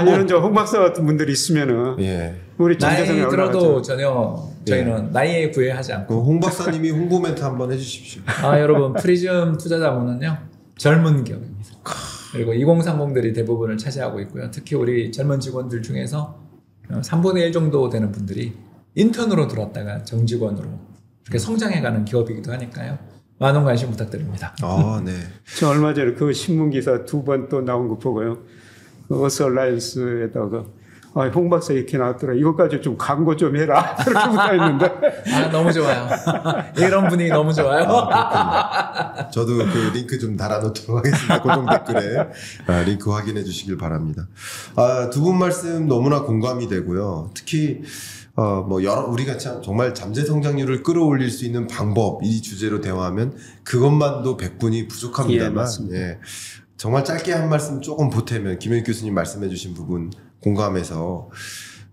이런 홍 박사 같은 분들이 있으면은 예. 우리 나이 전재성이 들어도 올라가죠. 전혀 저희는 나이에 구애하지 않고. 그럼 홍 박사님이 홍보 멘트 한번 해주십시오. 여러분 프리즘 투자자문은요 젊은 기업입니다. 그리고 2030들이 대부분을 차지하고 있고요. 특히 우리 젊은 직원들 중에서 3분의 1 정도 되는 분들이 인턴으로 들어왔다가 정직원으로 이렇게 성장해가는 기업이기도 하니까요. 많은 관심 부탁드립니다. 네. 저 얼마 전에 그 신문 기사 2번 또 나온 거 보고요. 그 어스얼라이언스에다가 홍 박사 이렇게 나왔더라. 이것까지 좀 광고 좀 해라. 그렇게 부탁했는데. 너무 좋아요. 이런 분위기 너무 좋아요. 저도 그 링크 좀 달아놓도록 하겠습니다. 고정 댓글에 링크 확인해 주시길 바랍니다. 두 분 말씀 너무나 공감이 되고요. 특히 우리가 참 정말 잠재 성장률을 끌어올릴 수 있는 방법 이 주제로 대화하면 그것만도 100분이 부족합니다만, 예, 맞습니다. 예, 정말 짧게 한 말씀 조금 보태면 김영익 교수님 말씀해주신 부분 공감해서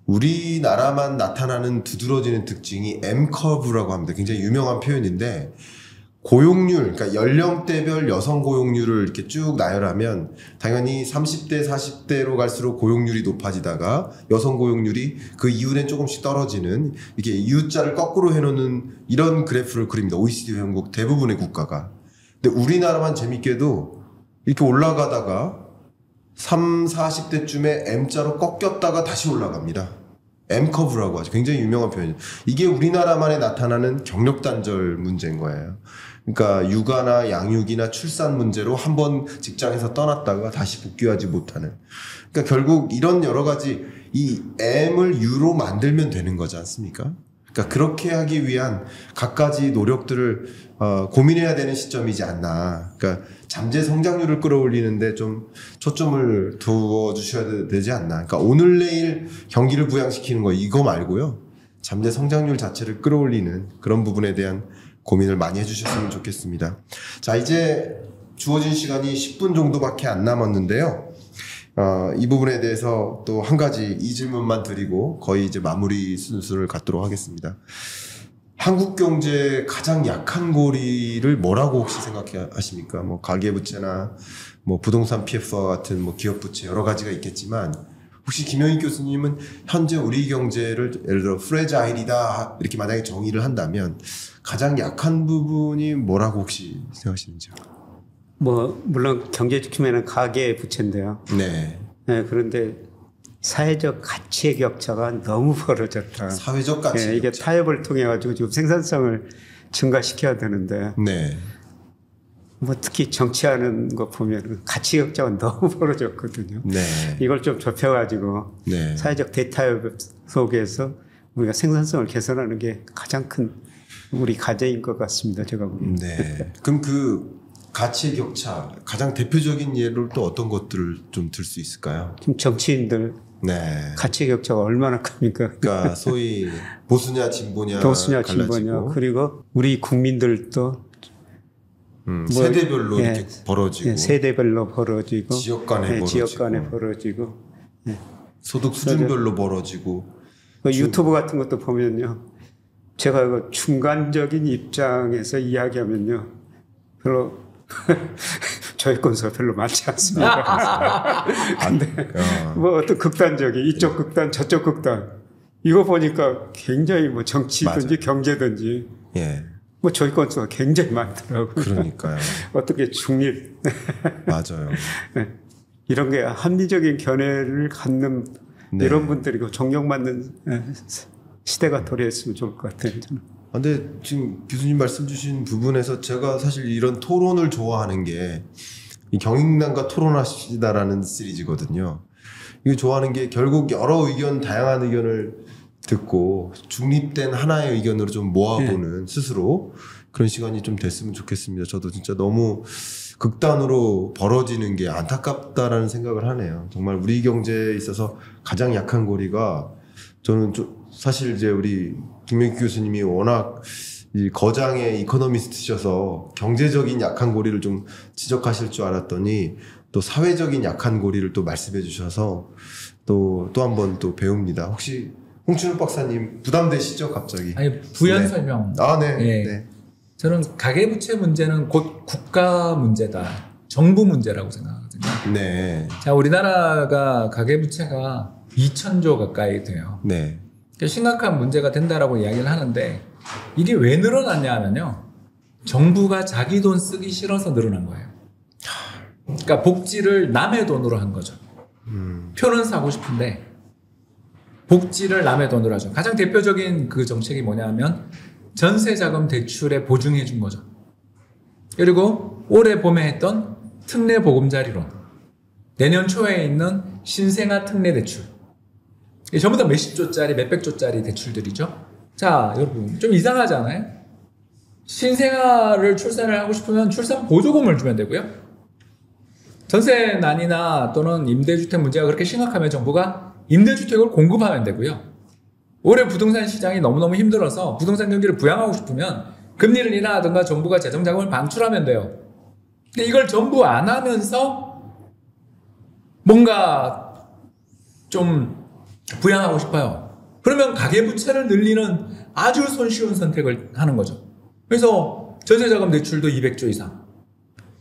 우리나라만 나타나는 두드러지는 특징이 M 커브라고 합니다. 굉장히 유명한 표현인데. 고용률, 그러니까 연령대별 여성 고용률을 이렇게 쭉 나열하면 당연히 30대, 40대로 갈수록 고용률이 높아지다가 여성 고용률이 그 이후엔 조금씩 떨어지는 이게 U자를 거꾸로 해놓는 이런 그래프를 그립니다. OECD 회원국 대부분의 국가가. 근데 우리나라만 재밌게도 이렇게 올라가다가 40대쯤에 M자로 꺾였다가 다시 올라갑니다. M커브라고 하죠. 굉장히 유명한 표현이죠. 이게 우리나라만에 나타나는 경력 단절 문제인 거예요. 그러니까 육아나 양육이나 출산 문제로 한번 직장에서 떠났다가 다시 복귀하지 못하는. 그러니까 결국 이런 여러 가지 이 M을 U로 만들면 되는 거지 않습니까? 그러니까 그렇게 하기 위한 갖가지 노력들을 고민해야 되는 시점이지 않나. 그러니까 잠재 성장률을 끌어올리는데 좀 초점을 두어 주셔야 되지 않나. 그러니까 오늘 내일 경기를 부양시키는 거 이거 말고요. 잠재 성장률 자체를 끌어올리는 그런 부분에 대한 고민을 많이 해주셨으면 좋겠습니다. 자, 이제 주어진 시간이 10분 정도밖에 안 남았는데요. 이 부분에 대해서 또 한 가지 이 질문만 드리고 거의 이제 마무리 순서를 갖도록 하겠습니다. 한국 경제의 가장 약한 고리를 뭐라고 혹시 생각하십니까? 뭐 가계부채나 뭐 부동산 PF와 같은 뭐 기업부채 여러 가지가 있겠지만 혹시 김영익 교수님은 현재 우리 경제를 예를 들어 프레자일이다 이렇게 만약에 정의를 한다면 가장 약한 부분이 뭐라고 혹시 생각하시는지요? 물론 경제 측면에는 가계 부채인데요. 네. 네, 그런데 사회적 가치의 격차가 너무 벌어졌다. 사회적 가치. 네, 이게 타협을 통해 가지고 지금 생산성을 증가시켜야 되는데. 네. 특히 정치하는 거 보면 가치 격차가 너무 벌어졌거든요. 네. 이걸 좀 좁혀가지고 네. 사회적 대타협 속에서 우리가 생산성을 개선하는 게 가장 큰 우리 과제인 것 같습니다. 제가 보기에는. 네. 그럼 그 가치의 격차 가장 대표적인 예를 또 어떤 것들을 좀 들 수 있을까요? 지금 정치인들 네. 가치 격차가 얼마나 큽니까? 그러니까 소위 보수냐 진보냐 보수냐 갈라지고 진보냐 그리고 우리 국민들도 세대별로 예, 이렇게 벌어지고 예, 세대별로 벌어지고 지역 간에 벌어지고 지역 간에 벌어지고 소득 수준별로 벌어지고 그 유튜브 같은 것도 보면요. 제가 그 중간적인 입장에서 이야기하면요. 별로 저희 건수가 별로 많지 않습니다. 근데 뭐 어떤 극단적인 이쪽 극단 저쪽 극단 이거 보니까 굉장히 뭐 정치든지 맞아요. 경제든지 예. 뭐 저희 건수가 굉장히 많더라고요. 그러니까요. 어떻게 중립 맞아요. 이런 게 합리적인 견해를 갖는 네. 이런 분들이 존경받는 시대가 도래했으면 좋을 것 같아요. 저는. 근데 지금 교수님 말씀 주신 부분에서 제가 사실 이런 토론을 좋아하는 게 이 경인남과 토론하시다라는 시리즈거든요. 이거 좋아하는 게 결국 여러 의견, 다양한 의견을 듣고 중립된 하나의 의견으로 좀 모아보는 스스로 그런 시간이 좀 됐으면 좋겠습니다. 저도 진짜 너무 극단으로 벌어지는 게 안타깝다라는 생각을 하네요. 정말 우리 경제에 있어서 가장 약한 고리가 저는 좀 사실 이제 우리 김명기 교수님이 워낙 이 거장의 이코노미스트셔서 경제적인 약한 고리를 좀 지적하실 줄 알았더니 또 사회적인 약한 고리를 또 말씀해 주셔서 또 한 번 또 배웁니다. 혹시 홍춘욱 박사님 부담되시죠 갑자기? 아니 부연 네. 설명. 아, 네. 예. 네. 저는 가계부채 문제는 곧 국가 문제다. 정부 문제라고 생각하거든요. 네. 자, 우리나라가 가계부채가 2,000조 가까이 돼요. 네. 심각한 문제가 된다라고 이야기를 하는데 이게 왜 늘어났냐 하면요. 정부가 자기 돈 쓰기 싫어서 늘어난 거예요. 그러니까 복지를 남의 돈으로 한 거죠. 표는 사고 싶은데 복지를 남의 돈으로 하죠. 가장 대표적인 그 정책이 뭐냐면 전세자금 대출에 보증해 준 거죠. 그리고 올해 봄에 했던 특례 보금자리론, 내년 초에 있는 신생아 특례 대출, 전부 다 몇십 조짜리 몇백 조짜리 대출들이죠. 자, 여러분 좀 이상하잖아요. 신생아를 출산을 하고 싶으면 출산 보조금을 주면 되고요. 전세난이나 또는 임대주택 문제가 그렇게 심각하면 정부가 임대주택을 공급하면 되고요. 올해 부동산 시장이 너무너무 힘들어서 부동산 경기를 부양하고 싶으면 금리를 인하하든가 정부가 재정자금을 방출하면 돼요. 근데 이걸 전부 안 하면서 뭔가 좀 부양하고 싶어요. 그러면 가계부채를 늘리는 아주 손쉬운 선택을 하는 거죠. 그래서 전세자금 대출도 200조 이상,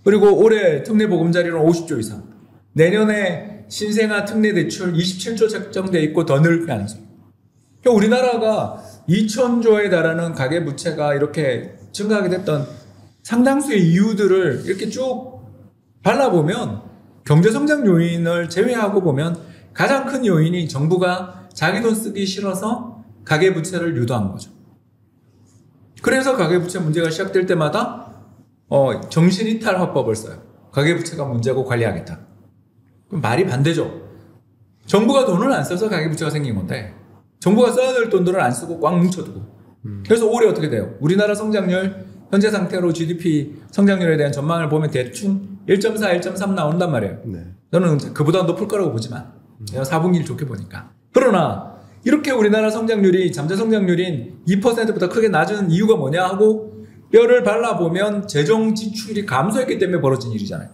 그리고 올해 특례보금자리론 50조 이상, 내년에 신생아 특례 대출 27조 책정돼 있고 더 늘 가능성. 그러니까 우리나라가 2,000조에 달하는 가계부채가 이렇게 증가하게 됐던 상당수의 이유들을 이렇게 쭉 발라보면 경제성장 요인을 제외하고 보면 가장 큰 요인이 정부가 자기 돈 쓰기 싫어서 가계부채를 유도한 거죠. 그래서 가계부채 문제가 시작될 때마다 정신이탈 화법을 써요. 가계부채가 문제고 관리하겠다. 그럼 말이 반대죠. 정부가 돈을 안 써서 가계부채가 생긴 건데 정부가 써야 될 돈들을 안 쓰고 꽉 뭉쳐두고. 그래서 올해 어떻게 돼요? 우리나라 성장률 현재 상태로 GDP 성장률에 대한 전망을 보면 대충 1.4, 1.3 나온단 말이에요. 네. 저는 그보다 높을 거라고 보지만 4분기를 좋게 보니까. 그러나 이렇게 우리나라 성장률이 잠재 성장률인 2%보다 크게 낮은 이유가 뭐냐 하고 뼈를 발라보면 재정 지출이 감소했기 때문에 벌어진 일이잖아요.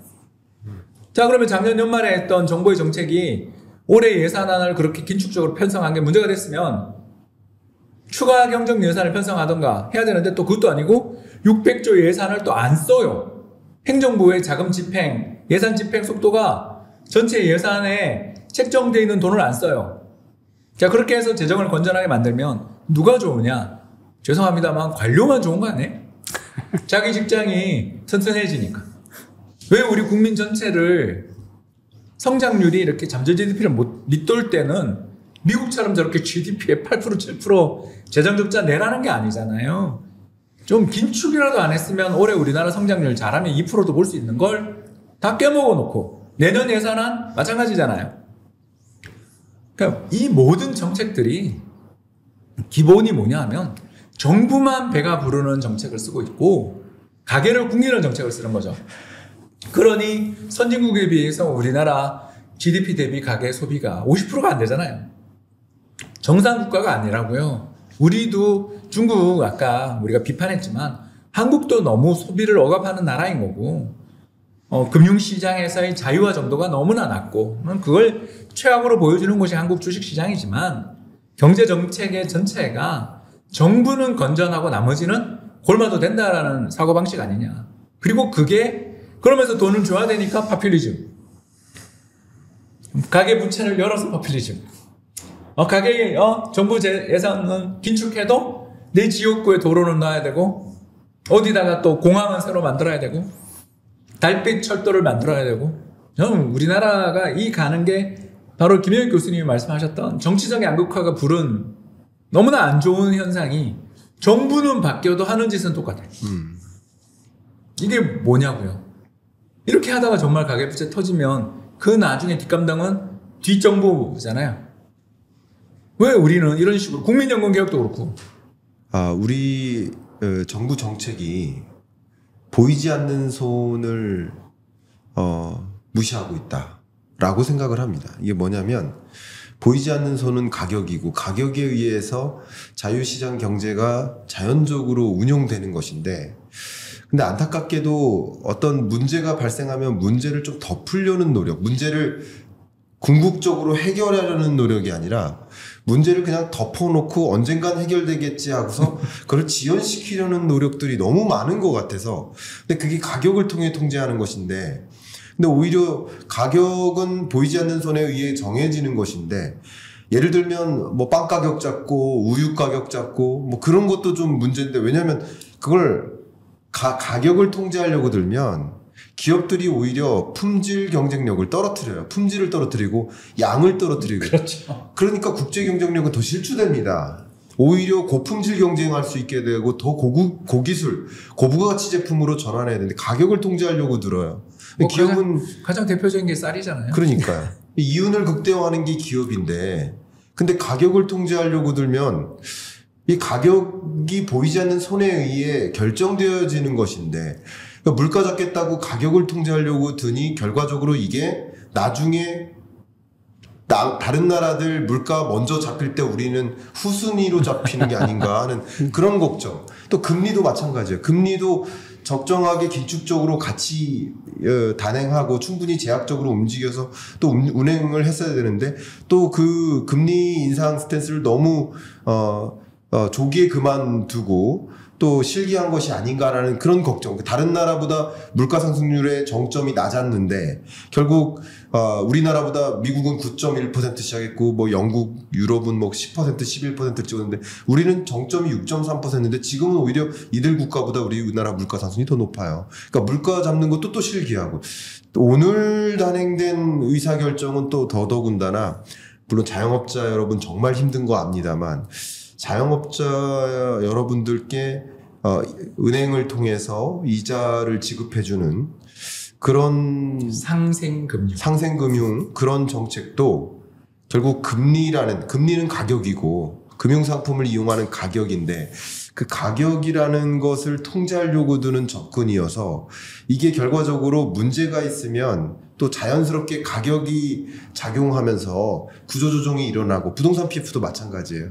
자, 그러면 작년 연말에 했던 정부의 정책이 올해 예산안을 그렇게 긴축적으로 편성한 게 문제가 됐으면 추가 경정 예산을 편성하던가 해야 되는데 또 그것도 아니고 600조 예산을 또 안 써요. 행정부의 자금 집행, 예산 집행 속도가 전체 예산에 책정되어 있는 돈을 안 써요. 자, 그렇게 해서 재정을 건전하게 만들면 누가 좋으냐? 죄송합니다만 관료만 좋은 거 아니에요? 자기 직장이 튼튼해지니까. 왜 우리 국민 전체를 성장률이 이렇게 잠재 GDP를 못 밑돌 때는 미국처럼 저렇게 GDP에 8% 7% 재정적자 내라는 게 아니잖아요. 좀 긴축이라도 안 했으면 올해 우리나라 성장률 잘하면 2%도 볼 수 있는 걸 다 깨먹어 놓고 내년 예산안 마찬가지잖아요. 그러니까 이 모든 정책들이 기본이 뭐냐 하면 정부만 배가 부르는 정책을 쓰고 있고 가게를 굶기는 정책을 쓰는 거죠. 그러니 선진국에 비해서 우리나라 GDP 대비 가계 소비가 50%가 안 되잖아요. 정상 국가가 아니라고요. 우리도 중국 아까 우리가 비판했지만 한국도 너무 소비를 억압하는 나라인 거고 금융시장에서의 자유화 정도가 너무나 낮고 그걸 최악으로 보여주는 곳이 한국 주식시장이지만 경제정책의 전체가 정부는 건전하고 나머지는 골마도 된다라는 사고방식 아니냐. 그리고 그게 그러면서 돈을 줘야 되니까 파퓰리즘. 가계부채를 열어서 파퓰리즘. 가계 정부 예산은 긴축해도 내 지역구에 도로는 놔야 되고 어디다가 또 공항은 새로 만들어야 되고 달빛 철도를 만들어야 되고 저는 우리나라가 이 가는 게 바로 김영익 교수님이 말씀하셨던 정치적 양극화가 부른 너무나 안 좋은 현상이 정부는 바뀌어도 하는 짓은 똑같아요. 이게 뭐냐고요. 이렇게 하다가 정말 가계부채 터지면 그 나중에 뒷감당은 뒷정부잖아요. 왜 우리는 이런 식으로 국민연금 개혁도 그렇고 우리 정부 정책이 보이지 않는 손을 무시하고 있다라고 생각을 합니다. 이게 뭐냐면 보이지 않는 손은 가격이고 가격에 의해서 자유시장 경제가 자연적으로 운용되는 것인데 근데 안타깝게도 어떤 문제가 발생하면 문제를 좀 덮으려는 노력, 문제를 궁극적으로 해결하려는 노력이 아니라 문제를 그냥 덮어놓고 언젠간 해결되겠지 하고서 그걸 지연시키려는 노력들이 너무 많은 것 같아서 근데 그게 가격을 통해 통제하는 것인데 근데 오히려 가격은 보이지 않는 손에 의해 정해지는 것인데 예를 들면 뭐 빵 가격 잡고 우유 가격 잡고 뭐 그런 것도 좀 문제인데 왜냐하면 그걸 가격을 통제하려고 들면 기업들이 오히려 품질 경쟁력을 떨어뜨려요. 품질을 떨어뜨리고 양을 떨어뜨리고. 그렇죠. 그러니까 국제 경쟁력은 더 실추됩니다. 오히려 고품질 경쟁할 수 있게 되고 더 고기술, 고부가치 제품으로 전환해야 되는데 가격을 통제하려고 들어요. 기업은 가장 대표적인 게 쌀이잖아요. 그러니까요. 이윤을 극대화하는 게 기업인데 근데 가격을 통제하려고 들면 이 가격이 보이지 않는 손에 의해 결정되어지는 것인데 그러니까 물가 잡겠다고 가격을 통제하려고 드니 결과적으로 이게 나중에 다른 나라들 물가 먼저 잡힐 때 우리는 후순위로 잡히는 게 아닌가 하는 그런 걱정. 또 금리도 마찬가지예요. 금리도 적정하게 긴축적으로 같이 단행하고 충분히 제약적으로 움직여서 또 운행을 했어야 되는데 또 그 금리 인상 스탠스를 너무 조기에 그만두고 또 실기한 것이 아닌가라는 그런 걱정. 다른 나라보다 물가 상승률의 정점이 낮았는데 결국 우리나라보다 미국은 9.1% 시작했고 뭐 영국, 유럽은 뭐 10%, 11% 찍었는데 우리는 정점이 6.3%인데 지금은 오히려 이들 국가보다 우리나라 물가 상승이 더 높아요. 그러니까 물가 잡는 것도 또 실기하고 또 오늘 단행된 의사결정은 또 더더군다나 물론 자영업자 여러분 정말 힘든 거 압니다만 자영업자 여러분들께 은행을 통해서 이자를 지급해주는 그런 상생금융 그런 정책도 결국 금리는 가격이고 금융상품을 이용하는 가격인데 그 가격이라는 것을 통제하려고 드는 접근이어서 이게 결과적으로 문제가 있으면 또 자연스럽게 가격이 작용하면서 구조조정이 일어나고 부동산 PF도 마찬가지예요.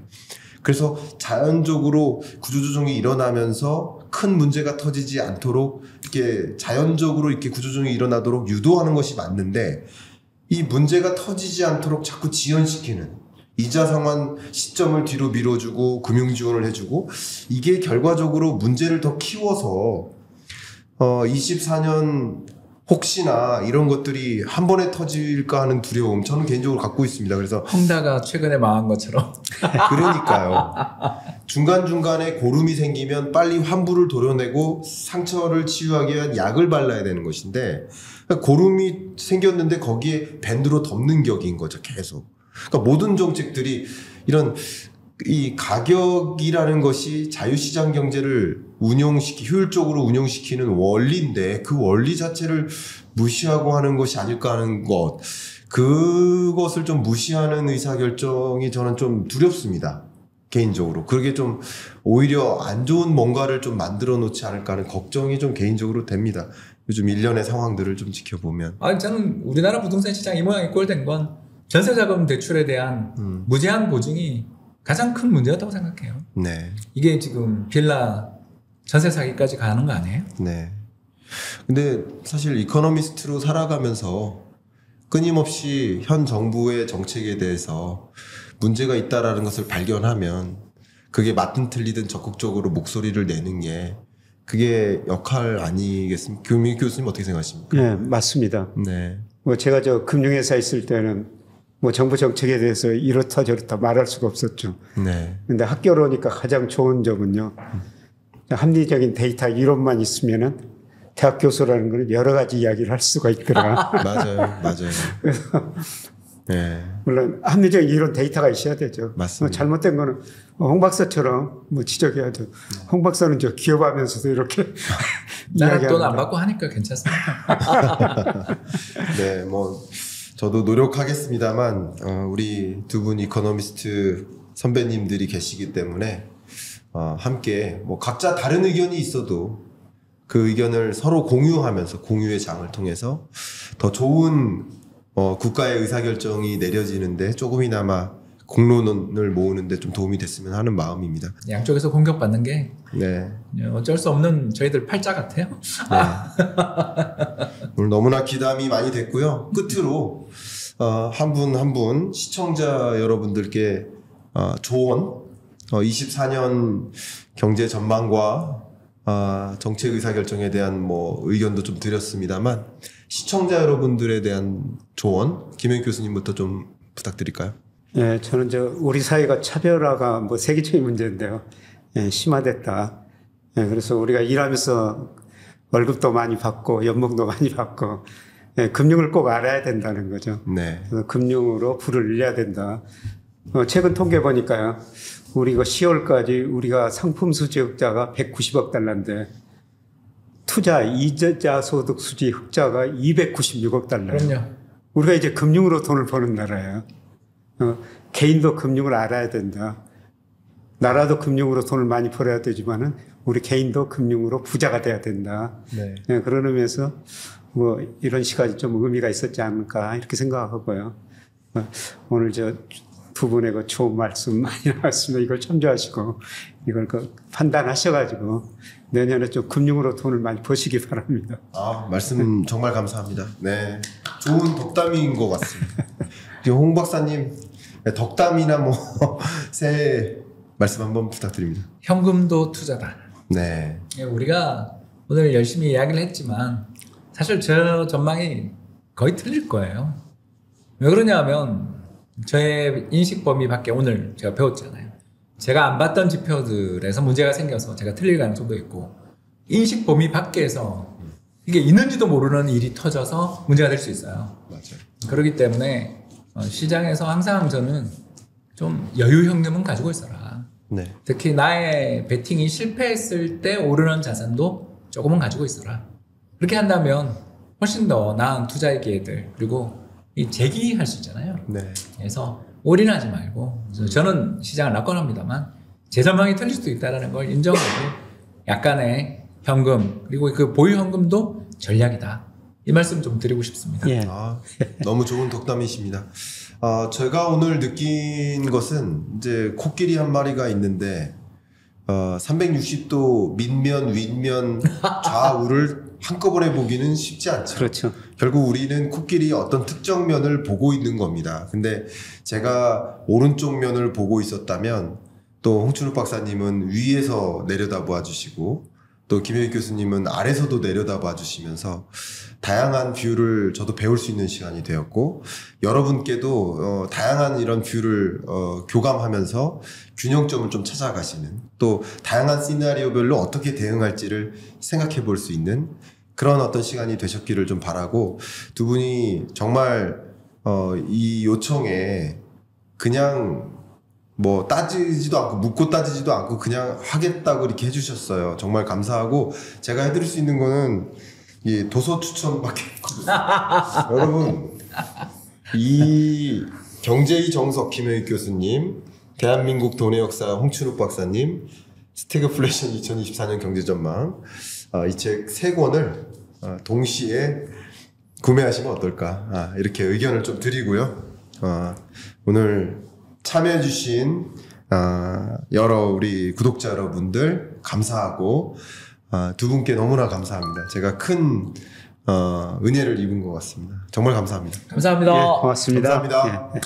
그래서 자연적으로 구조조정이 일어나면서 큰 문제가 터지지 않도록 이렇게 자연적으로 이렇게 구조조정이 일어나도록 유도하는 것이 맞는데 이 문제가 터지지 않도록 자꾸 지연시키는 이자 상환 시점을 뒤로 밀어주고 금융 지원을 해주고 이게 결과적으로 문제를 더 키워서 24년 혹시나 이런 것들이 한 번에 터질까 하는 두려움 저는 개인적으로 갖고 있습니다. 그래서 헝다가 최근에 망한 것처럼 그러니까요. 중간중간에 고름이 생기면 빨리 환부를 도려내고 상처를 치유하기 위한 약을 발라야 되는 것인데 고름이 생겼는데 거기에 밴드로 덮는 격인 거죠. 계속. 그러니까 모든 정책들이 이런 이 가격이라는 것이 자유시장 경제를 효율적으로 운영시키는 원리인데 그 원리 자체를 무시하고 하는 것이 아닐까 하는 그것을 좀 무시하는 의사결정이 저는 좀 두렵습니다. 개인적으로. 그게 좀 오히려 안 좋은 뭔가를 좀 만들어 놓지 않을까 하는 걱정이 좀 개인적으로 됩니다. 요즘 일련의 상황들을 좀 지켜보면. 아니, 저는 우리나라 부동산 시장 이 모양이 꼴된 건 전세자금 대출에 대한 무제한 보증이 가장 큰 문제였다고 생각해요. 네. 이게 지금 빌라 전세 사기까지 가는 거 아니에요? 네. 근데 사실 이코노미스트로 살아가면서 끊임없이 현 정부의 정책에 대해서 문제가 있다라는 것을 발견하면 그게 맞든 틀리든 적극적으로 목소리를 내는 게 그게 역할 아니겠습니까? 김민규 교수님 어떻게 생각하십니까? 네, 맞습니다. 네. 뭐 제가 저 금융회사 있을 때는 뭐 정부 정책에 대해서 이렇다 저렇다 말할 수가 없었죠. 네. 근데 학교로 오니까 가장 좋은 점은요. 합리적인 데이터 이론만 있으면은 대학 교수라는 건 여러 가지 이야기를 할 수가 있더라. 맞아요. 맞아요. 네. 물론 합리적인 이론 데이터가 있어야 되죠. 맞습니다. 잘못된 거는 홍 박사처럼 뭐 지적해야죠. 홍 박사는 저 기업하면서도 이렇게 나는 돈 안 받고 하니까 괜찮습니다. 네, 뭐 저도 노력하겠습니다만 우리 두 분 이코노미스트 선배님들이 계시기 때문에 함께 뭐 각자 다른 의견이 있어도 그 의견을 서로 공유하면서 공유의 장을 통해서 더 좋은 국가의 의사결정이 내려지는데 조금이나마 공론을 모으는데 좀 도움이 됐으면 하는 마음입니다. 양쪽에서 공격받는 게 네. 어쩔 수 없는 저희들 팔자 같아요. 네. 오늘 너무나 기담이 많이 됐고요. 끝으로 한 분 한 분 시청자 여러분들께 조언 24년 경제 전망과 정책 의사결정에 대한 뭐 의견도 좀 드렸습니다만 시청자 여러분들에 대한 조언 김현 교수님부터 좀 부탁드릴까요? 예, 저는 우리 사회가 차별화가 뭐 세계적인 문제인데요. 예, 심화됐다. 예, 그래서 우리가 일하면서 월급도 많이 받고 연봉도 많이 받고 예, 금융을 꼭 알아야 된다는 거죠. 네. 그래서 금융으로 부를 늘려야 된다. 최근 통계 보니까요. 우리가 10월까지 우리가 상품 수지 흑자가 190억 달러인데 투자 이자 소득 수지 흑자가 296억 달러예요. 그럼요. 우리가 이제 금융으로 돈을 버는 나라예요. 개인도 금융을 알아야 된다. 나라도 금융으로 돈을 많이 벌어야 되지만은 우리 개인도 금융으로 부자가 돼야 된다. 네. 네, 그런 의미에서 뭐 이런 시간이 좀 의미가 있었지 않을까 이렇게 생각하고요. 오늘 두 분의 그 좋은 말씀 많이 나왔습니다. 이걸 참조하시고 이걸 판단하셔가지고 내년에 좀 금융으로 돈을 많이 버시기 바랍니다. 말씀 정말 감사합니다. 네. 좋은 덕담인 것 같습니다. 홍 박사님 덕담이나 뭐 새해 말씀 한번 부탁드립니다. 현금도 투자다. 네. 우리가 오늘 열심히 이야기를 했지만 사실 저 전망이 거의 틀릴 거예요. 왜 그러냐면 저의 인식 범위 밖에 오늘 제가 배웠잖아요. 제가 안 봤던 지표들에서 문제가 생겨서 제가 틀릴 가능성도 있고 인식 범위 밖에서 이게 있는지도 모르는 일이 터져서 문제가 될 수 있어요. 맞아요. 그렇기 때문에 시장에서 항상 저는 좀 여유 현금은 가지고 있어라. 네. 특히 나의 베팅이 실패했을 때 오르는 자산도 조금은 가지고 있어라. 그렇게 한다면 훨씬 더 나은 투자의 기회들 그리고 이 재기할 수 있잖아요. 네. 그래서 올인하지 말고 저는 시장을 낙관합니다만 제 전망이 틀릴 수도 있다는 걸 인정하고 약간의 현금 그리고 그 보유 현금도 전략이다. 이 말씀 좀 드리고 싶습니다. 예. 너무 좋은 덕담이십니다. 제가 오늘 느낀 것은 이제 코끼리 한 마리가 있는데 360도 밑면, 윗면, 좌우를 한꺼번에 보기는 쉽지 않죠. 그렇죠. 결국 우리는 코끼리 어떤 특정 면을 보고 있는 겁니다. 근데 제가 오른쪽 면을 보고 있었다면 또 홍춘욱 박사님은 위에서 내려다봐 주시고 또 김효익 교수님은 아래서도 내려다봐 주시면서 다양한 뷰를 저도 배울 수 있는 시간이 되었고 여러분께도 다양한 이런 뷰를 교감하면서 균형점을 좀 찾아가시는 또 다양한 시나리오별로 어떻게 대응할지를 생각해 볼 수 있는 그런 어떤 시간이 되셨기를 좀 바라고 두 분이 정말 이 요청에 그냥 뭐 따지지도 않고 묻고 따지지도 않고 그냥 하겠다고 이렇게 해주셨어요. 정말 감사하고 제가 해드릴 수 있는 거는 이 도서 추천밖에 없거든요. 여러분 이 경제의 정석 김효익 교수님 대한민국 돈의 역사 홍춘욱 박사님, 스태그플레이션 2024년 경제전망 이 책 세 권을 동시에 구매하시면 어떨까 이렇게 의견을 좀 드리고요. 오늘 참여해주신 여러 우리 구독자 여러분들 감사하고 두 분께 너무나 감사합니다. 제가 큰 은혜를 입은 것 같습니다. 정말 감사합니다. 감사합니다. 예, 고맙습니다. 감사합니다. 예.